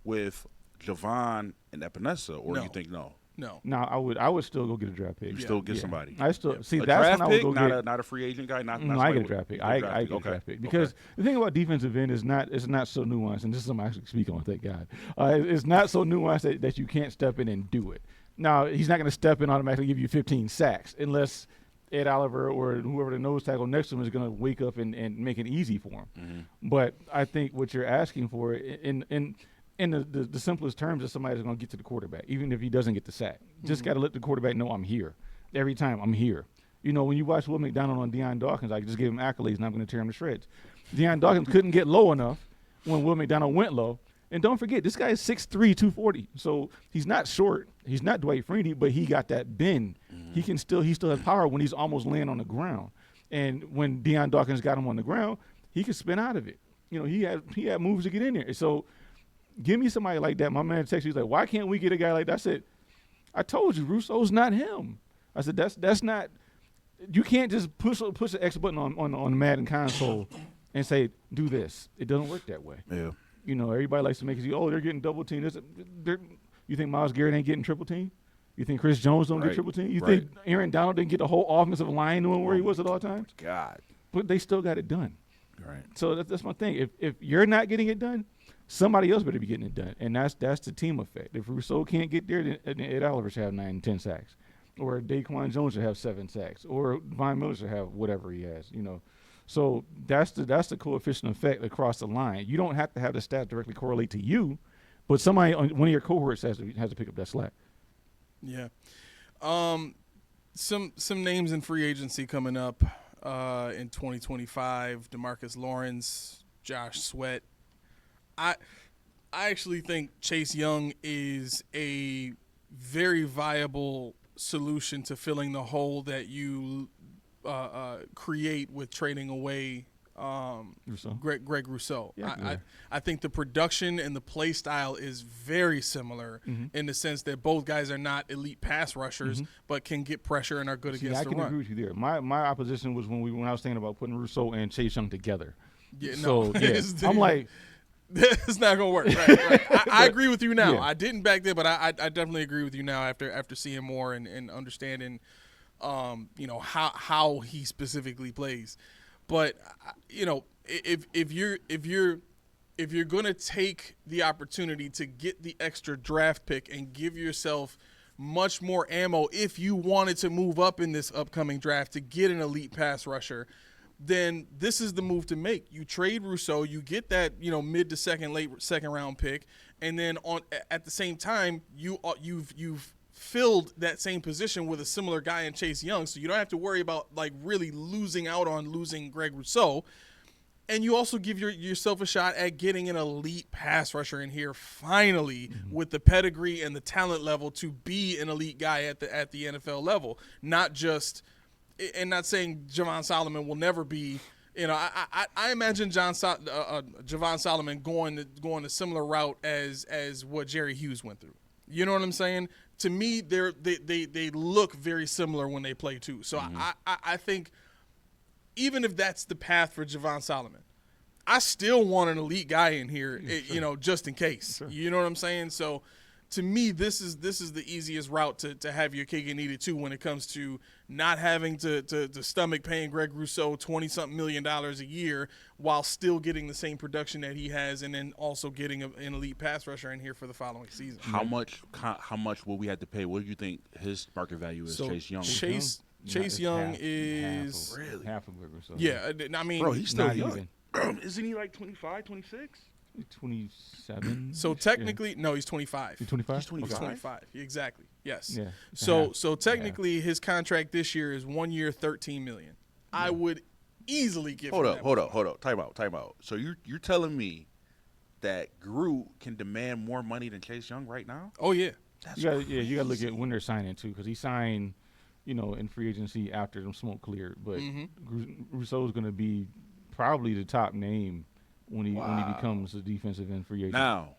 Speaker 4: with Javon and Epinesa, or do
Speaker 2: No.
Speaker 4: you think no?
Speaker 2: No.
Speaker 3: No, I would still go get a draft pick.
Speaker 4: You
Speaker 2: Yeah.
Speaker 4: still get
Speaker 3: Yeah.
Speaker 4: somebody.
Speaker 3: I still see
Speaker 4: A
Speaker 3: that's
Speaker 4: draft
Speaker 3: when I would
Speaker 4: pick,
Speaker 3: go
Speaker 4: not
Speaker 3: get.
Speaker 4: a free agent guy. Not
Speaker 3: No, I get a
Speaker 4: somebody
Speaker 3: draft pick.
Speaker 4: with-
Speaker 3: I
Speaker 4: a
Speaker 3: get a
Speaker 4: Okay.
Speaker 3: draft pick because the thing about defensive end is it's not so nuanced, and this is something I actually speak on. Thank God, it's not so nuanced that you can't step in and do it. Now he's not going to step in automatically give you 15 sacks unless Ed Oliver or whoever the nose tackle next to him is going to wake up and make it easy for him.
Speaker 4: Mm-hmm.
Speaker 3: But I think what you're asking for in the simplest terms is somebody's going to get to the quarterback, even if he doesn't get the sack. Just got to let the quarterback know I'm here. Every time I'm here. You know, when you watch Will McDonald on Deion Dawkins, I just gave him accolades and I'm going to tear him to shreds. Deion Dawkins couldn't get low enough when Will McDonald went low. And don't forget, this guy is 6'3", 240. So he's not short. He's not Dwight Freeney, but he got that bend. He still has power when he's almost laying on the ground. And when Deion Dawkins got him on the ground, he could spin out of it. You know, he had moves to get in there. So give me somebody like that. My man texted, he's like, why can't we get a guy like that? I said, I told you, Rousseau's not him. I said, that's not – you can't just push the X button on the Madden console and say, do this. It doesn't work that way.
Speaker 4: Yeah.
Speaker 3: You know, everybody likes to make it see, oh, they're getting double teamed. You think Myles Garrett ain't getting triple teamed? You think Chris Jones don't
Speaker 4: Right.
Speaker 3: get triple teamed? You
Speaker 4: Right.
Speaker 3: think Aaron Donald didn't get the whole offensive line knowing where he was at all times?
Speaker 4: God.
Speaker 3: But they still got it done.
Speaker 4: Right.
Speaker 3: So that's my thing. If you're not getting it done, somebody else better be getting it done. And that's the team effect. If Rousseau can't get there, then Ed Oliver should have 9, 10 sacks. Or Daquan Jones should have 7 sacks. Or Von Miller should have whatever he has, you know. So that's the coefficient effect across the line. You don't have to have the stats directly correlate to you, but somebody on one of your cohorts has to pick up that slack.
Speaker 2: Yeah. Some names in free agency coming up in 2025. DeMarcus Lawrence, Josh Sweat. I actually think Chase Young is a very viable solution to filling the hole that you create with trading away
Speaker 3: Rousseau.
Speaker 2: Greg Rousseau.
Speaker 3: Yeah.
Speaker 2: I think the production and the play style is very similar in the sense that both guys are not elite pass rushers, but can get pressure and are good
Speaker 3: See,
Speaker 2: against
Speaker 3: I
Speaker 2: the
Speaker 3: can
Speaker 2: run.
Speaker 3: agree with you there. My opposition was when I was thinking about putting Rousseau and Chase Young together.
Speaker 2: Yeah,
Speaker 3: So
Speaker 2: no,
Speaker 3: yeah, I'm like,
Speaker 2: it's not gonna work. Right. I agree with you now.
Speaker 3: Yeah.
Speaker 2: I didn't back then, but I definitely agree with you now after seeing more and understanding, how he specifically plays. But if you're gonna take the opportunity to get the extra draft pick and give yourself much more ammo if you wanted to move up in this upcoming draft to get an elite pass rusher, then this is the move to make. You trade Rousseau, you get that mid to late second round pick, and then at the same time you've filled that same position with a similar guy in Chase Young, so you don't have to worry about like really losing out on losing Greg Rousseau. And you also give yourself a shot at getting an elite pass rusher in here finally with the pedigree and the talent level to be an elite guy at the NFL level, not just. And not saying Javon Solomon will never be, I imagine Javon Solomon going a similar route as what Jerry Hughes went through. You know what I'm saying? To me, they look very similar when they play too. So I think even if that's the path for Javon Solomon, I still want an elite guy in here, just in case. Sure. You know what I'm saying? So, to me, this is the easiest route to have your cake and eat it too when it comes to not having to stomach paying Greg Rousseau $20-something million a year while still getting the same production that he has, and then also getting an elite pass rusher in here for the following season.
Speaker 4: How much will we have to pay? What do you think his market value is? So Chase Young.
Speaker 2: Chase Young is
Speaker 3: half of Greg Rousseau.
Speaker 2: Yeah, I mean,
Speaker 4: bro, he's still young.
Speaker 3: Even.
Speaker 4: Isn't he like 25, 26?
Speaker 3: 27.
Speaker 2: So technically, no, he's 25.
Speaker 3: He's 25?
Speaker 4: He's 25?
Speaker 2: He's 25. Exactly. Yes.
Speaker 3: Yeah.
Speaker 2: So technically, his contract this year is 1 year, $13 million. Yeah. I would easily give. Hold
Speaker 4: up. Time out. So you're telling me that Groot can demand more money than Chase Young right now?
Speaker 2: Oh yeah.
Speaker 3: You got to look at when they're signing too, because he signed, in free agency after the smoke cleared. But Rousseau's going to be probably the top name when he becomes a defensive end free agent.
Speaker 4: Now,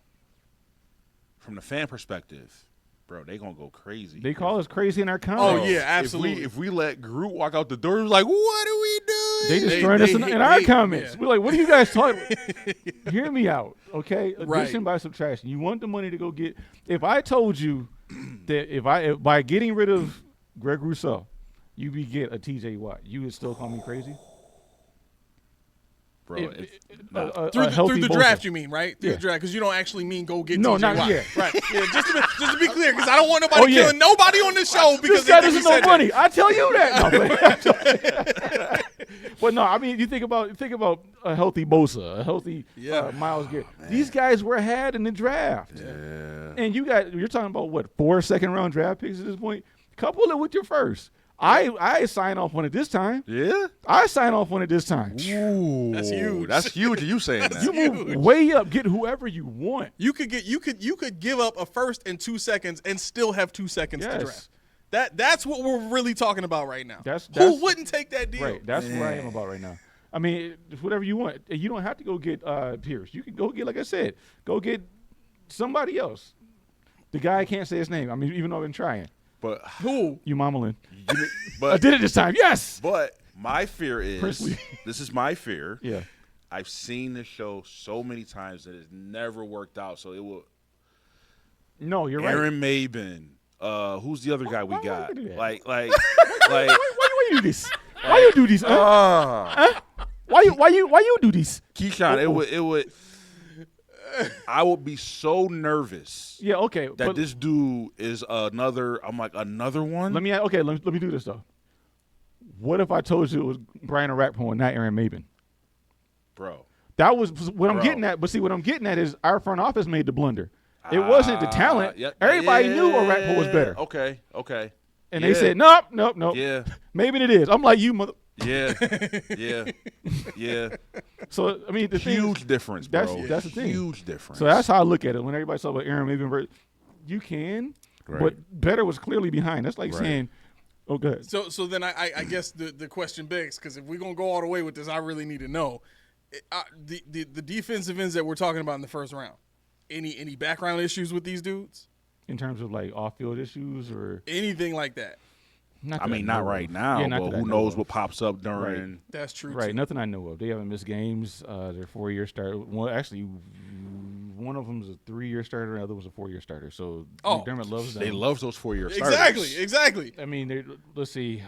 Speaker 4: from the fan perspective, bro, they gonna go crazy.
Speaker 3: They call us crazy in our comments.
Speaker 2: Oh yeah, absolutely.
Speaker 4: If we let Groot walk out the door, we're like, what are we doing?
Speaker 3: They destroying us in our comments. Yeah. We're like, what are you guys talking about? Hear me out, okay? Addition by subtraction. You want the money to go get. If I told you that by getting rid of Greg Rousseau, you would get a TJ Watt, you would still call me crazy?
Speaker 4: Bro,
Speaker 2: through the draft, you mean, right? Through the draft, because you don't actually mean go get TJ Watt.
Speaker 3: Yet.
Speaker 2: Right. Yeah, just to be clear, because I don't want nobody killing nobody on this show because
Speaker 3: this guy doesn't know money. I tell you that. But no, I mean, you think about a healthy Bosa, a healthy Myles Garrett. These guys were ahead in the draft.
Speaker 4: Yeah.
Speaker 3: And you're talking about what, 4 second-round draft picks at this point? Couple it with your first. I sign off on it this time.
Speaker 4: Yeah?
Speaker 3: I sign off on it this time.
Speaker 4: Ooh.
Speaker 2: That's huge.
Speaker 4: That's huge. You saying that.
Speaker 3: You move way up, get whoever you want.
Speaker 2: You could give up a first and 2 seconds and still have 2 seconds to draft. That's what we're really talking about right now. Who wouldn't take that deal?
Speaker 3: Right. That's what I am about right now. I mean, whatever you want. You don't have to go get Pierce. You can go get, like I said, go get somebody else. The guy, I can't say his name. I mean, even though I've been trying.
Speaker 4: But
Speaker 2: who?
Speaker 3: You Mamalin.
Speaker 4: But
Speaker 3: I did it this time. Yes.
Speaker 4: But my fear is
Speaker 3: Princely.
Speaker 4: This is my fear.
Speaker 3: Yeah.
Speaker 4: I've seen this show so many times that it's never worked out. So it will.
Speaker 3: No, you're right.
Speaker 4: Aaron Maben. Who's the other guy we got? Like.
Speaker 3: Why you do this? Why you do this? Why you do this?
Speaker 4: Keyshawn, it would. I would be so nervous.
Speaker 3: Yeah, okay.
Speaker 4: That this dude is another. I'm like, another one.
Speaker 3: Let me do this though. What if I told you it was Brian Orakpo and not Aaron Maben?
Speaker 4: Bro,
Speaker 3: that was what I'm getting at. But see, what I'm getting at is our front office made the blunder. It wasn't the talent. Everybody knew Orakpo was better.
Speaker 4: Okay.
Speaker 3: And they said, nope.
Speaker 4: Yeah.
Speaker 3: Maybe it is. I'm like, you mother.
Speaker 4: Yeah.
Speaker 3: So I mean, the
Speaker 4: huge difference, bro.
Speaker 3: That's the thing.
Speaker 4: Huge difference.
Speaker 3: So that's how I look at it. When everybody talks about Aaron Maben, you can, but better was clearly behind. That's like saying, oh, good.
Speaker 2: So then I guess the question begs, because if we're gonna go all the way with this, I really need to know the defensive ends that we're talking about in the first round. Any background issues with these dudes?
Speaker 3: In terms of like off-field issues or
Speaker 2: anything like that?
Speaker 4: Not right now, but who knows what pops up during.
Speaker 2: Right. That's true.
Speaker 3: Right,
Speaker 2: too.
Speaker 3: nothing I know of. They haven't missed games. They're 4-year starter. Well, actually, one of them is a 3-year starter, the other was a 4-year starter. So McDermott loves them.
Speaker 4: They love those 4-year starters.
Speaker 2: Exactly.
Speaker 3: I mean, let's see.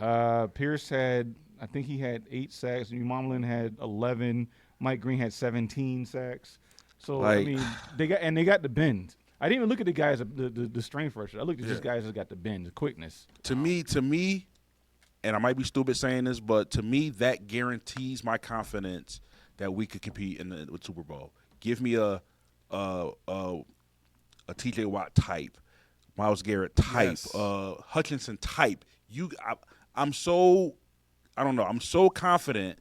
Speaker 3: Pierce had 8 sacks. Momlin had 11. Mike Green had 17 sacks. So I mean, they got the bend. I didn't even look at the guys, the strength rusher. I looked at these guys that got the bend, the quickness.
Speaker 4: To me, and I might be stupid saying this, but to me, that guarantees my confidence that we could compete in the Super Bowl. Give me a TJ Watt type, Myles Garrett type, Hutchinson type. I'm so confident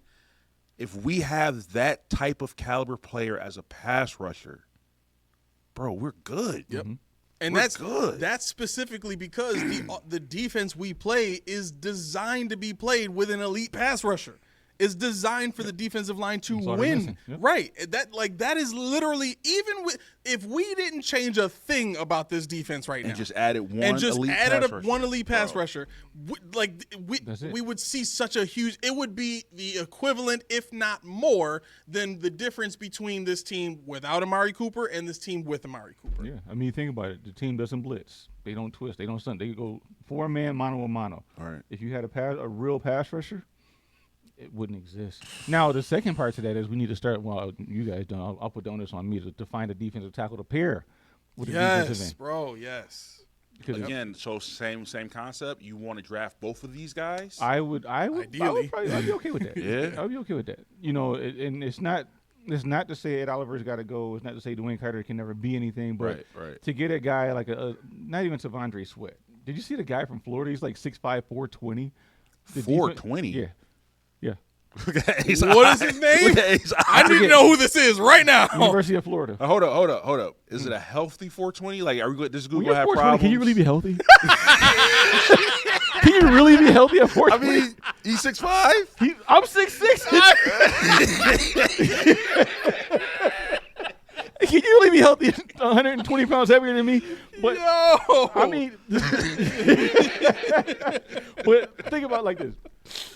Speaker 4: if we have that type of caliber player as a pass rusher. Bro, we're good.
Speaker 2: Yep.
Speaker 3: Mm-hmm.
Speaker 2: And
Speaker 4: we're good.
Speaker 2: That's specifically because the defense we play is designed to be played with an elite pass rusher. is designed for the defensive line to
Speaker 3: all they're
Speaker 2: win.
Speaker 3: missing. Yep.
Speaker 2: Right. That is literally, even if we didn't change a thing about this defense right now.
Speaker 4: And just added one
Speaker 2: and just
Speaker 4: elite
Speaker 2: added
Speaker 4: pass
Speaker 2: a,
Speaker 4: rusher.
Speaker 2: one elite pass
Speaker 4: Bro.
Speaker 2: rusher,
Speaker 3: That's it.
Speaker 2: we would see such a huge, it would be the equivalent, if not more, than the difference between this team without Amari Cooper and this team with Amari Cooper.
Speaker 3: Yeah, I mean, think about it. The team doesn't blitz. They don't twist. They don't stunt. They go 4-man, mano a mano.
Speaker 4: All right.
Speaker 3: If you had a real pass rusher, it wouldn't exist. Now, the second part to that is we need to start. Well, you guys don't. I'll put the onus on me to find a defensive tackle to pair with the defensive
Speaker 2: Yes,
Speaker 3: end.
Speaker 2: Bro, yes.
Speaker 3: Because
Speaker 4: Again, so same concept. You want to draft both of these guys?
Speaker 3: I would
Speaker 2: Ideally.
Speaker 3: I'd be okay with that.
Speaker 4: Yeah.
Speaker 3: I'd be okay with that. You know, and it's not to say Ed Oliver's got to go. It's not to say Dwayne Carter can never be anything. But
Speaker 4: Right.
Speaker 3: to get a guy like not even Savondre Sweat. Did you see the guy from Florida? He's like 6'5", 420.
Speaker 4: 420?
Speaker 3: Yeah.
Speaker 2: What is his name? I need to
Speaker 3: forget.
Speaker 2: know who this is right now.
Speaker 3: University of Florida.
Speaker 4: Hold up. Is it a healthy 420? Like, are we good? Does
Speaker 3: When
Speaker 4: Google
Speaker 3: you're
Speaker 4: have
Speaker 3: 420,
Speaker 4: problems?
Speaker 3: can you really be healthy? Can you really be healthy at 420?
Speaker 4: I mean, he's 6'5".
Speaker 3: I'm 6'6". Can you really be healthy 120 pounds heavier than me? But
Speaker 2: Yo.
Speaker 3: I mean, but think about it like this.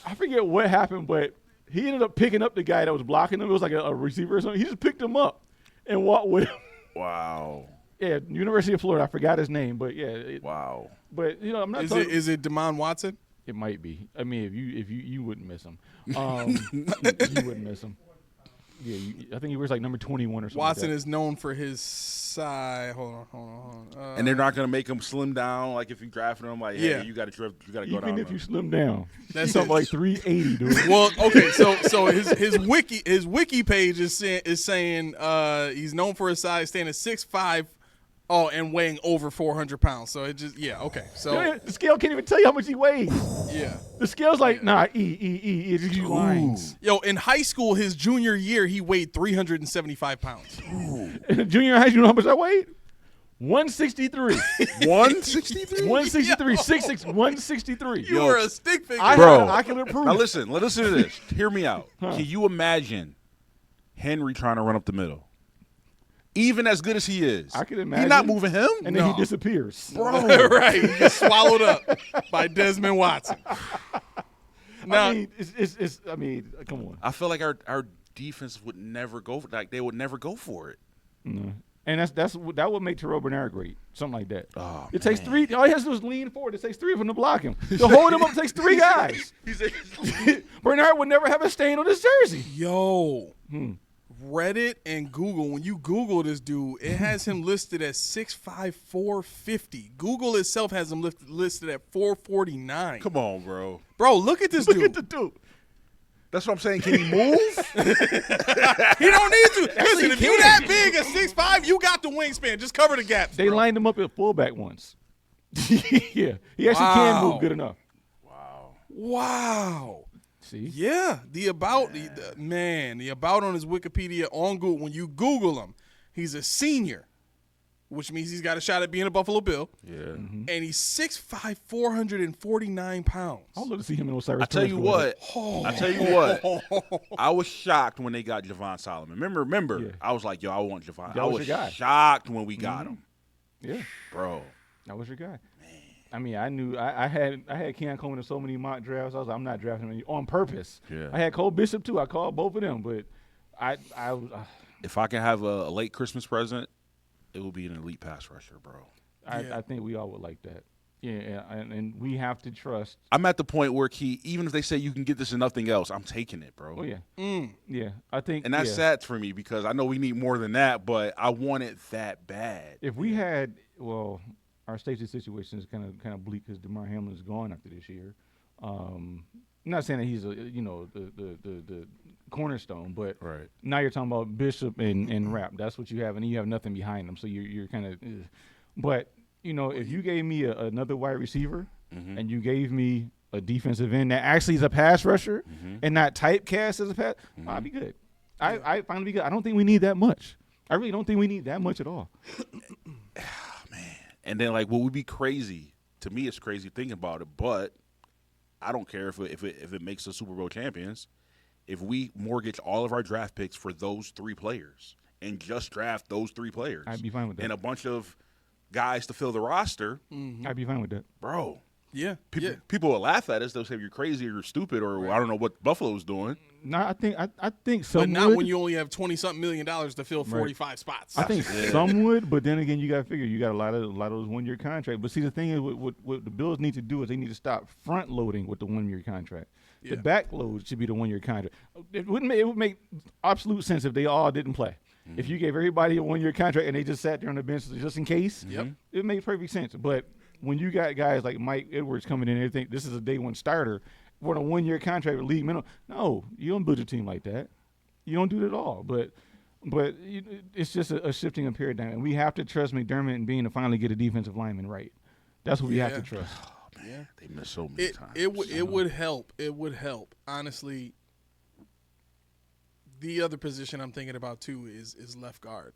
Speaker 3: I forget what happened, but he ended up picking up the guy that was blocking him. It was like a receiver or something. He just picked him up and walked with him.
Speaker 4: Wow.
Speaker 3: Yeah, University of Florida. I forgot his name, but yeah.
Speaker 4: Wow.
Speaker 3: But you know, I'm not.
Speaker 2: Is it Damon Watson?
Speaker 3: It might be. I mean, if you wouldn't miss him, you wouldn't miss him. Yeah, I think he was like number 21 or something.
Speaker 2: Watson
Speaker 3: like that.
Speaker 2: is known for his size. Hold on.
Speaker 4: And they're not gonna make him slim down. Like if you drafted him, like, hey,
Speaker 2: Yeah.
Speaker 4: you got to go down.
Speaker 3: Even if you slim down,
Speaker 2: That's
Speaker 3: that's something like 380, dude.
Speaker 2: Well, okay, so his wiki page is saying he's known for his size, standing at 6'5", and weighing over 400 pounds. So it just okay. So
Speaker 3: The scale can't even tell you how much he weighs.
Speaker 2: yeah.
Speaker 3: The scale's like, nah, E. It's just lines.
Speaker 2: Yo, in high school, his junior year, he weighed 375 pounds.
Speaker 3: In junior high, you know how much I weighed? 163.
Speaker 4: 163.
Speaker 3: 163. 6'6", 163.
Speaker 2: You were a stick figure.
Speaker 3: I
Speaker 4: Bro.
Speaker 3: had ocular proof.
Speaker 4: Now listen to this. Hear me out. Can you imagine Henry trying to run up the middle? Even as good as he is,
Speaker 3: I can
Speaker 4: He's
Speaker 3: imagine.
Speaker 4: not moving him.
Speaker 3: And then
Speaker 2: No.
Speaker 3: he disappears.
Speaker 2: right, he gets swallowed up by Desmond Watson. Now,
Speaker 3: I mean, it's. I mean, come on.
Speaker 4: I feel like our defense would never go for, like they would never go for it.
Speaker 3: And that would make Terrell Bernard great, something like that.
Speaker 4: Oh,
Speaker 3: it takes three. All he has to do is lean forward. It takes three of them to block him. To hold him up, it takes three guys. Bernard would never have a stain on his jersey.
Speaker 2: yo, Reddit and Google, when you Google this dude, it has him listed at 6'5", 450. Google itself has him listed at 449.
Speaker 4: Come on, bro.
Speaker 2: Bro, look at this
Speaker 3: Look
Speaker 2: dude.
Speaker 3: at the dude.
Speaker 4: That's what I'm saying. Can he move?
Speaker 2: He don't need to. Listen, if you that big at 6'5", you got the wingspan. Just cover the gaps,
Speaker 3: They
Speaker 2: bro.
Speaker 3: lined him up at fullback once. Yeah, he actually can move good enough.
Speaker 2: Wow.
Speaker 3: See,
Speaker 2: Yeah, the about on his Wikipedia on Google, when you Google him, he's a senior, which means he's got a shot at being a Buffalo Bill.
Speaker 4: Yeah.
Speaker 2: And he's 6'5", 449 pounds.
Speaker 3: I would love to see him in Osiris.
Speaker 4: I tell you what. I was shocked when they got Javon Solomon. Remember?
Speaker 3: Yeah.
Speaker 4: I was like, yo, I want Javon.
Speaker 3: That
Speaker 4: I
Speaker 3: was
Speaker 4: was
Speaker 3: your guy.
Speaker 4: shocked when we got him,
Speaker 3: Yeah,
Speaker 4: bro.
Speaker 3: that was your guy. I mean, I knew I had Keon Coleman in so many mock drafts. I was like, I'm not drafting him on purpose.
Speaker 4: Yeah.
Speaker 3: I had Cole Bishop too. I called both of them, but I
Speaker 4: If I can have a late Christmas present, it will be an elite pass rusher, bro.
Speaker 3: I think we all would like that. Yeah, and we have to trust.
Speaker 4: I'm at the point where even if they say you can get this and nothing else, I'm taking it, bro.
Speaker 3: Oh yeah, yeah. I think,
Speaker 4: And that's sad for me because I know we need more than that, but I want it that bad.
Speaker 3: If we had, our safety situation is kind of bleak because DeMar Hamlin is gone after this year. I'm not saying that he's the cornerstone, but
Speaker 4: Right.
Speaker 3: now you're talking about Bishop and Rapp. That's what you have, and you have nothing behind them. So you're kind of, but if you gave me another wide receiver and you gave me a defensive end that actually is a pass rusher and not typecast as a pass, I'd be good. I finally be good. I don't think we need that much. I really don't think we need that much at all.
Speaker 4: And then, like, what would be crazy, to me it's crazy thinking about it, but I don't care if it makes the Super Bowl champions, if we mortgage all of our draft picks for those 3 players and just draft those 3 players.
Speaker 3: I'd be fine with that.
Speaker 4: And a bunch of guys to fill the roster.
Speaker 3: I'd be fine with that.
Speaker 4: Bro.
Speaker 2: Yeah.
Speaker 4: People will laugh at us. They'll say you're crazy or you're stupid or I don't know what Buffalo's doing.
Speaker 3: No, I think some
Speaker 2: But not
Speaker 3: would.
Speaker 2: when you only have $20-something million to fill 45 spots.
Speaker 3: I think some would, but then again, you got to figure you got a lot of those 1-year contracts. But see, the thing is, what the Bills need to do is they need to stop front loading with the 1-year contract.
Speaker 2: Yeah.
Speaker 3: The back load should be the 1-year contract. It would make absolute sense if they all didn't play. If you gave everybody a 1-year contract and they just sat there on the bench just in case, it makes perfect sense. But when you got guys like Mike Edwards coming in and everything, this is a day 1 starter for a 1-year contract with league minimum. No, you don't build a team like that. You don't do it at all. But it's just a shifting of paradigm, and we have to trust McDermott and Bean to finally get a defensive lineman right. That's what we have to trust.
Speaker 4: Oh, man, they miss so many times.
Speaker 2: It would help. It would help. Honestly, the other position I'm thinking about too is left guard.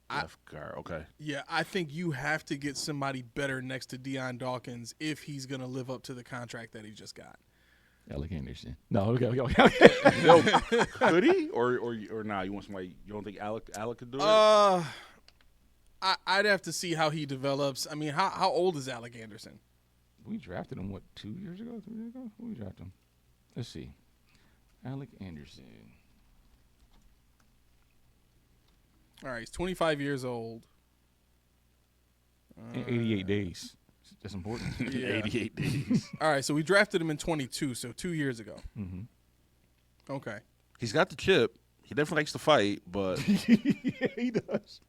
Speaker 4: Left guard, okay.
Speaker 2: Yeah, I think you have to get somebody better next to Deion Dawkins if he's going to live up to the contract that he just got.
Speaker 3: Alec Anderson. No, okay.
Speaker 4: Yo, could he or nah? You want somebody? You don't think Alec could do it?
Speaker 2: I'd have to see how he develops. I mean, how old is Alec Anderson?
Speaker 3: We drafted him 2 years ago, 3 years ago. Who we drafted him? Let's see. Alec Anderson.
Speaker 2: All right, he's 25 years old.
Speaker 3: In 88 days. That's important.
Speaker 2: Yeah.
Speaker 4: 88 days.
Speaker 2: All right, so we drafted him in 22, so 2 years ago.
Speaker 3: Mm-hmm.
Speaker 2: Okay.
Speaker 4: He's got the chip. He definitely likes to fight, but
Speaker 3: Yeah, he does.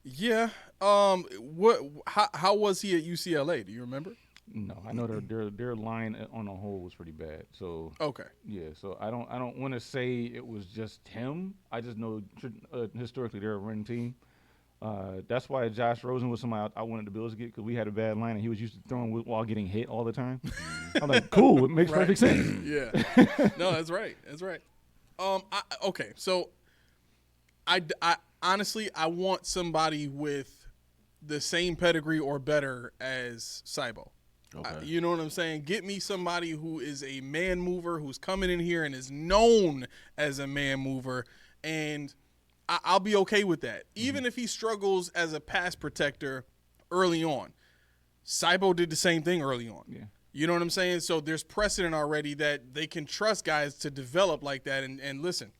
Speaker 2: Yeah. How was he at UCLA? Do you remember?
Speaker 3: No, I know their line on the whole was pretty bad. So
Speaker 2: Okay.
Speaker 3: yeah, so I don't want to say it was just him. I just know historically they're a running team. That's why Josh Rosen was somebody I wanted the Bills to get because we had a bad line and he was used to throwing while getting hit all the time. I'm like, cool, it makes perfect sense.
Speaker 2: Yeah. No, that's right. That's right. Okay, so I honestly I want somebody with the same pedigree or better as Saibo.
Speaker 4: okay.
Speaker 2: You know what I'm saying? Get me somebody who is a man mover, who's coming in here and is known as a man mover, and I'll be okay with that. Even if he struggles as a pass protector early on. Saibo did the same thing early on.
Speaker 3: Yeah.
Speaker 2: You know what I'm saying? So there's precedent already that they can trust guys to develop like that. And listen,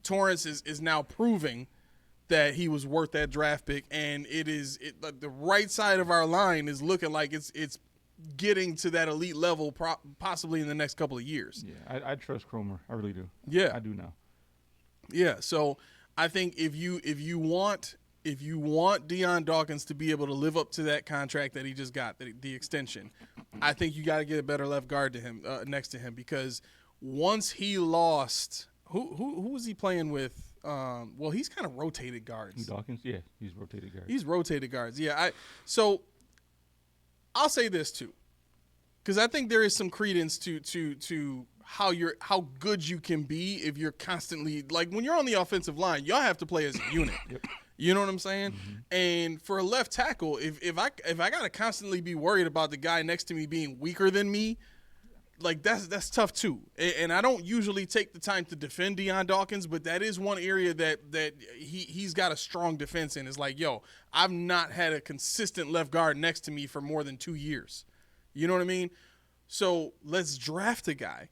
Speaker 2: Torrance is now proving that he was worth that draft pick, and the right side of our line is looking like it's getting to that elite level possibly in the next couple of years.
Speaker 3: Yeah, I trust Cromer. I really do.
Speaker 2: Yeah.
Speaker 3: I do now.
Speaker 2: Yeah, so I think if you want Deion Dawkins to be able to live up to that contract that he just got, the extension, I think you got to get a better left guard to him next to him, because once he lost, who was he playing with? Well, he's kind of rotated guards.
Speaker 3: Dawkins, yeah, he's rotated guard.
Speaker 2: He's rotated guards. Yeah, so I'll say this too, because I think there is some credence to how good you can be if you're constantly, like, when you're on the offensive line, y'all have to play as a unit.
Speaker 3: Yep.
Speaker 2: You know what I'm saying? Mm-hmm. And for a left tackle, if I gotta constantly be worried about the guy next to me being weaker than me, like that's tough too. And I don't usually take the time to defend Deion Dawkins, but that is one area that he's got a strong defense in. Is like, yo, I've not had a consistent left guard next to me for more than 2 years. You know what I mean? So let's draft a guy.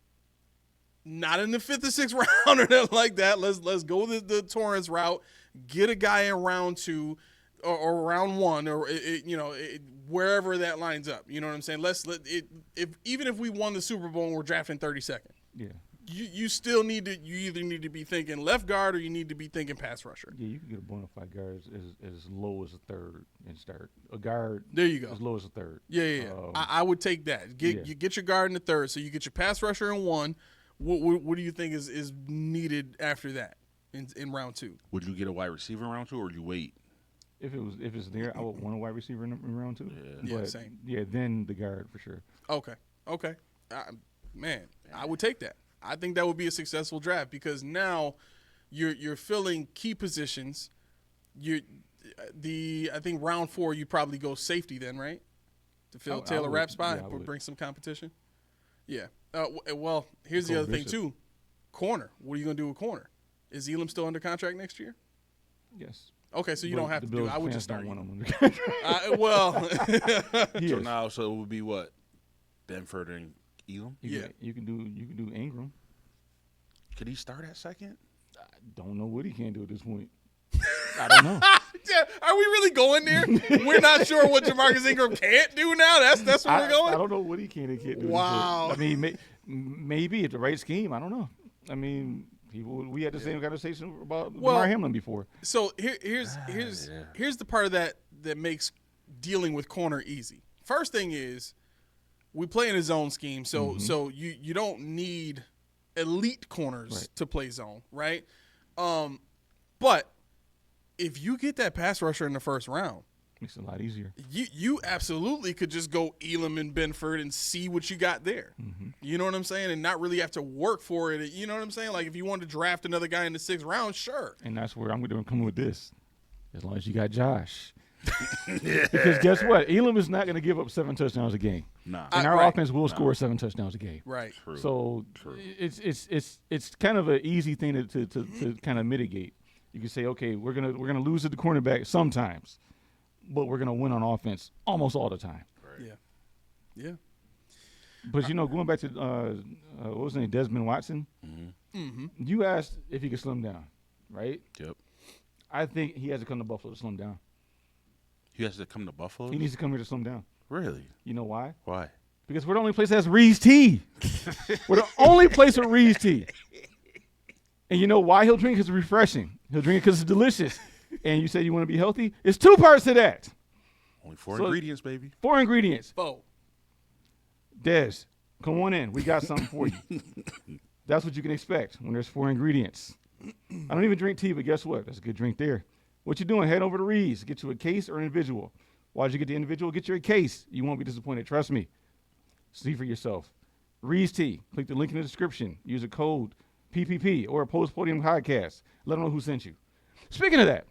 Speaker 2: Not in the 5th or 6th round or nothing like that. Let's go the Torrance route. Get a guy in round 2 or round 1 or wherever that lines up. You know what I'm saying? Even if we won the Super Bowl and we're drafting 32nd. Yeah. You either need to be thinking left guard or you need to be thinking pass rusher.
Speaker 3: Yeah, you can get a bona fide guard as low as a third and start a guard.
Speaker 2: There you go.
Speaker 3: As low as a third.
Speaker 2: Yeah. I would take that. You get your guard in the third, so you get your pass rusher in 1. What do you think is needed after that in round 2?
Speaker 4: Would you get a wide receiver in round 2, or would you wait?
Speaker 3: If it's there, I would want a wide receiver in round 2.
Speaker 2: Yeah, same.
Speaker 3: Yeah, then the guard for sure.
Speaker 2: Okay. Man, I would take that. I think that would be a successful draft, because now you're filling key positions. I think round 4 you probably go safety then, right? To fill Taylor Rapp's spot or bring some competition. Yeah. Well, here's the other thing too. Corner. What are you going to do with corner? Is Elam still under contract next year?
Speaker 3: Yes.
Speaker 2: Okay, so you don't have to do it. I would just start.
Speaker 3: Don't want him.
Speaker 2: Well,
Speaker 4: So it would be what? Benford and Elam?
Speaker 3: You can do Ingram.
Speaker 4: Could he start at second?
Speaker 3: I don't know what he can do at this point. I don't know.
Speaker 2: Are we really going there? We're not sure what Jamarcus Ingram can't do now. That's where we're going.
Speaker 3: I don't know what he can and can't do.
Speaker 2: Wow.
Speaker 3: I mean, maybe at the right scheme. I don't know. I mean, we had the same conversation about Lamar Hamlin before.
Speaker 2: So here's the part of that makes dealing with corner easy. First thing is we play in a zone scheme, so you don't need elite corners to play zone, right? But if you get that pass rusher in the first round,
Speaker 3: makes it a lot easier.
Speaker 2: You absolutely could just go Elam and Benford and see what you got there.
Speaker 3: Mm-hmm.
Speaker 2: You know what I'm saying? And not really have to work for it. You know what I'm saying? Like if you wanted to draft another guy in the 6th round, sure.
Speaker 3: And that's where I'm going to come with this. As long as you got Josh. Because guess what? Elam is not going to give up 7 touchdowns a game.
Speaker 4: Nah.
Speaker 3: And our offense will score 7 touchdowns a game.
Speaker 2: Right.
Speaker 4: True.
Speaker 3: So it's kind of an easy thing to kind of mitigate. You can say, okay, we're gonna lose at the cornerback sometimes, but we're gonna win on offense almost all the time.
Speaker 2: Right. Yeah.
Speaker 3: But going back to what was his name, Desmond Watson.
Speaker 2: Mm-hmm.
Speaker 3: You asked if he could slim down, right?
Speaker 4: Yep.
Speaker 3: I think he has to come to Buffalo to slim down.
Speaker 4: He has to come to Buffalo?
Speaker 3: He needs to come here to slim down.
Speaker 4: Really?
Speaker 3: You know why?
Speaker 4: Why?
Speaker 3: Because we're the only place that has Reed's tea. We're the only place with Reed's tea. And you know why he'll drink? Because it's refreshing. He'll drink it because it's delicious. And you said you want to be healthy? It's 2 parts to that.
Speaker 4: Only 4 ingredients, baby.
Speaker 3: 4 ingredients.
Speaker 2: 4.
Speaker 3: Des, come on in. We got something for you. That's what you can expect when there's 4 ingredients. I don't even drink tea, but guess what? That's a good drink there. What you doing? Head over to Reed's. Get you a case or individual. Why'd you get the individual? Get you a case. You won't be disappointed. Trust me. See for yourself. Reed's tea. Click the link in the description. Use a code PPP or a Post Podium Podcast. Let them know who sent you. Speaking of that,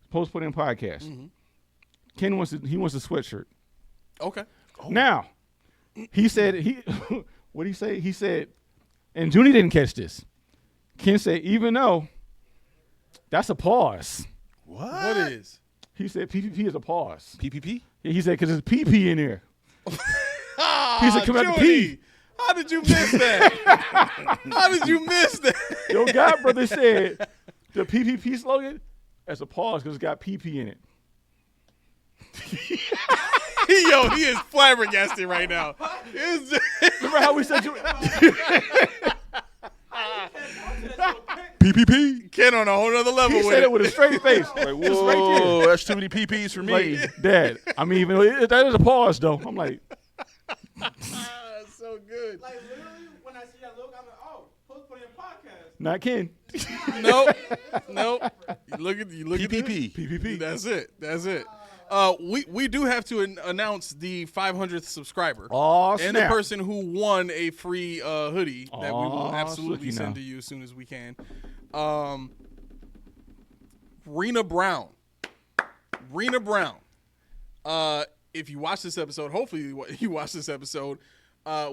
Speaker 3: Post Podium Podcast. Mm-hmm. Ken wants a sweatshirt.
Speaker 2: Okay.
Speaker 3: Oh. Now, he said what did he say? He said, and Junie didn't catch this. Ken said, even though that's a pause.
Speaker 2: What is?
Speaker 3: He said PPP is a pause.
Speaker 4: PPP?
Speaker 3: Yeah, he said because there's PP in there. He said come out the P.
Speaker 2: How did you miss that? How did you miss that?
Speaker 3: Your God brother said the PPP slogan as a pause because it's got PP in it.
Speaker 2: Yo, he is flabbergasted right now.
Speaker 3: Remember how we said you?
Speaker 4: PPP?
Speaker 2: Ken on a whole other level
Speaker 3: He
Speaker 2: with
Speaker 3: said
Speaker 2: it.
Speaker 3: it with a straight face.
Speaker 4: Like,
Speaker 3: Just right there.
Speaker 4: whoa, that's too many PPs for me.
Speaker 3: Like, Dad, I mean, even though that is a pause, though. I'm like,
Speaker 2: That's so good.
Speaker 5: Like literally, when I see that look, I'm like, oh, Post Podium Podcast.
Speaker 3: not Ken.
Speaker 2: Nope. You look at
Speaker 4: PPP.
Speaker 3: PPP.
Speaker 2: That's it. We do have to announce the 500th subscriber.
Speaker 3: Oh,
Speaker 2: and the
Speaker 3: snap.
Speaker 2: person who won a free hoodie that we will
Speaker 3: Aw,
Speaker 2: absolutely
Speaker 3: slicky
Speaker 2: send
Speaker 3: now.
Speaker 2: to you as soon as we can. Rena Brown. If you watch this episode, hopefully you watch this episode,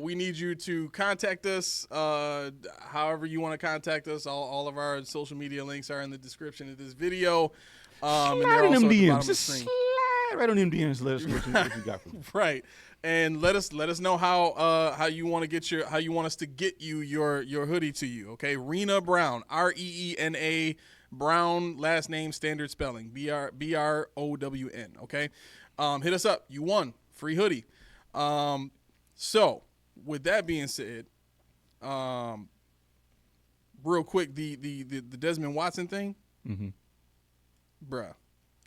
Speaker 2: we need you to contact us however you want to contact us. All of our social media links are in the description of this video. And they're
Speaker 3: Slide in
Speaker 2: also
Speaker 3: them
Speaker 2: at the bottom
Speaker 3: DMs.
Speaker 2: of the
Speaker 3: Just
Speaker 2: screen.
Speaker 3: slide right on them DMs. Let us know what you got for me.
Speaker 2: Right. And let us know how you want to get how you want us to get you your hoodie to you. Okay, Rena Brown, Reena Brown, last name standard spelling, Brown. Okay, hit us up. You won free hoodie. So with that being said, real quick, the Desmond Watson thing, bruh.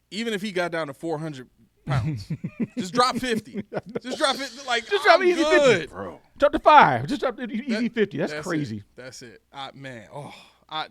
Speaker 2: Even if he got down to 400 pounds, just drop 50. Just drop it. Like
Speaker 3: Just drop
Speaker 2: I'm
Speaker 3: easy
Speaker 2: good.
Speaker 3: 50. Bro. Drop to 5. Just drop easy 50. That's crazy.
Speaker 2: It. That's it. Man,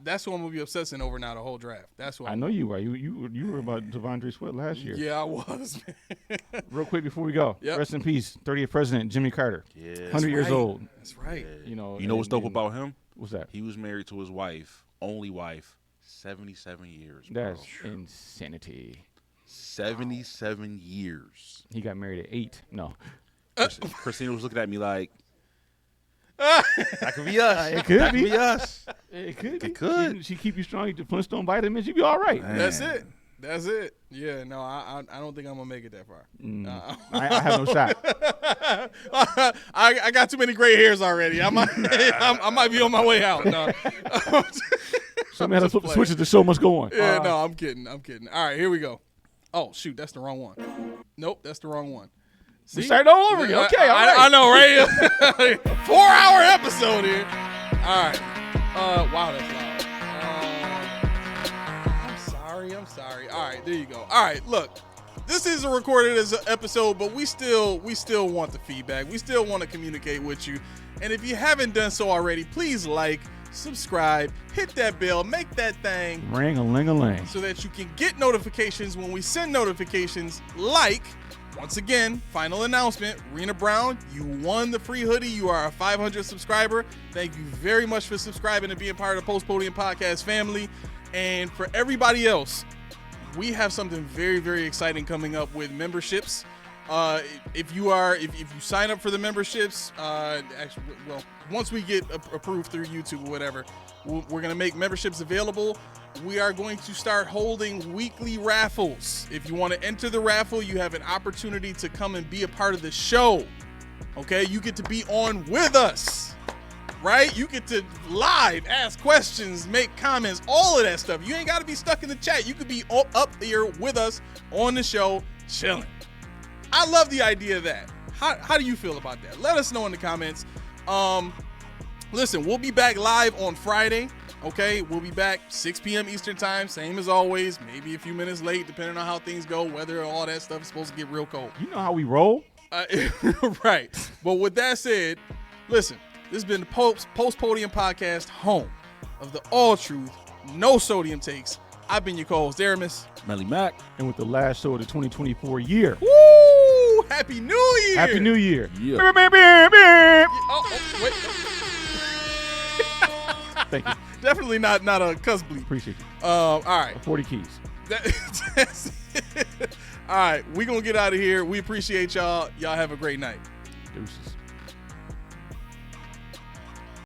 Speaker 2: that's what I'm gonna be obsessing over now the whole draft. That's what
Speaker 3: I know you are. You were about Devondre Sweat last year.
Speaker 2: Yeah, I was, man.
Speaker 3: Real quick before we go.
Speaker 2: Yep.
Speaker 3: Rest in peace, 30th President Jimmy Carter.
Speaker 4: Yeah.
Speaker 3: 100 years
Speaker 2: right.
Speaker 3: old.
Speaker 2: That's right.
Speaker 3: You know
Speaker 4: what's dope about him?
Speaker 3: What's that?
Speaker 4: He was married to his wife, only wife, 77 years. Bro.
Speaker 3: That's insanity.
Speaker 4: 77 years.
Speaker 3: He got married at 8. No.
Speaker 4: Christina was looking at me like, That could be us.
Speaker 3: It could
Speaker 4: that
Speaker 3: be.
Speaker 4: could be us.
Speaker 3: It could.
Speaker 4: It could.
Speaker 3: She keep you strong. You Flintstone vitamins. You be all right.
Speaker 2: That's it. That's it. Yeah, no, I don't think I'm gonna make it that far.
Speaker 3: I have no shot.
Speaker 2: I got too many gray hairs already. I might be on my way out. No.
Speaker 3: Somebody had to flip the switches. The show must go on.
Speaker 2: Yeah, no, I'm kidding. All right, here we go. Oh shoot, that's the wrong one. Nope, that's the wrong one.
Speaker 3: We start all over again. Okay, all right.
Speaker 2: I know, right? 4-hour episode here. All right. Wow, that's loud. I'm sorry. All right, there you go. All right, look. This is a recorded as an episode, but we still want the feedback. We still want to communicate with you. And if you haven't done so already, please like, subscribe, hit that bell, make that thing
Speaker 3: Ring-a-ling-a-ling.
Speaker 2: so that you can get notifications when we send notifications. Like, once again, final announcement, Rena Brown, you won the free hoodie. You are a 500 subscriber. Thank you very much for subscribing and being part of the Post Podium Podcast family. And for everybody else, we have something very, very exciting coming up with memberships. If you sign up for the memberships, once we get approved through YouTube or whatever, we're going to make memberships available. We are going to start holding weekly raffles. If you want to enter the raffle, you have an opportunity to come and be a part of the show. Okay, you get to be on with us, right? You get to live ask questions, make comments, all of that stuff. You ain't got to be stuck in the chat. You could be up here with us on the show, chilling. I love the idea of that. How do you feel about that? Let us know in the comments. Listen, we'll be back live on Friday. Okay, we'll be back 6 p.m. Eastern time, same as always. Maybe a few minutes late, depending on how things go. Weather, all that stuff is supposed to get real cold.
Speaker 3: You know how we roll.
Speaker 2: Right. But with that said, listen, this has been the Post Podium Podcast, home of the all truth, no sodium takes. I've been your co-host, Aramis.
Speaker 4: Melly Mac.
Speaker 3: And with the last show of the 2024 year.
Speaker 2: Woo! Happy New Year!
Speaker 3: Happy New Year.
Speaker 4: Yeah.
Speaker 2: Wait.
Speaker 3: Thank you.
Speaker 2: Definitely not a cuss bleep.
Speaker 3: Appreciate you.
Speaker 2: All right.
Speaker 3: 40 keys.
Speaker 2: That's it. All right. We're going to get out of here. We appreciate y'all. Y'all have a great night.
Speaker 3: Deuces.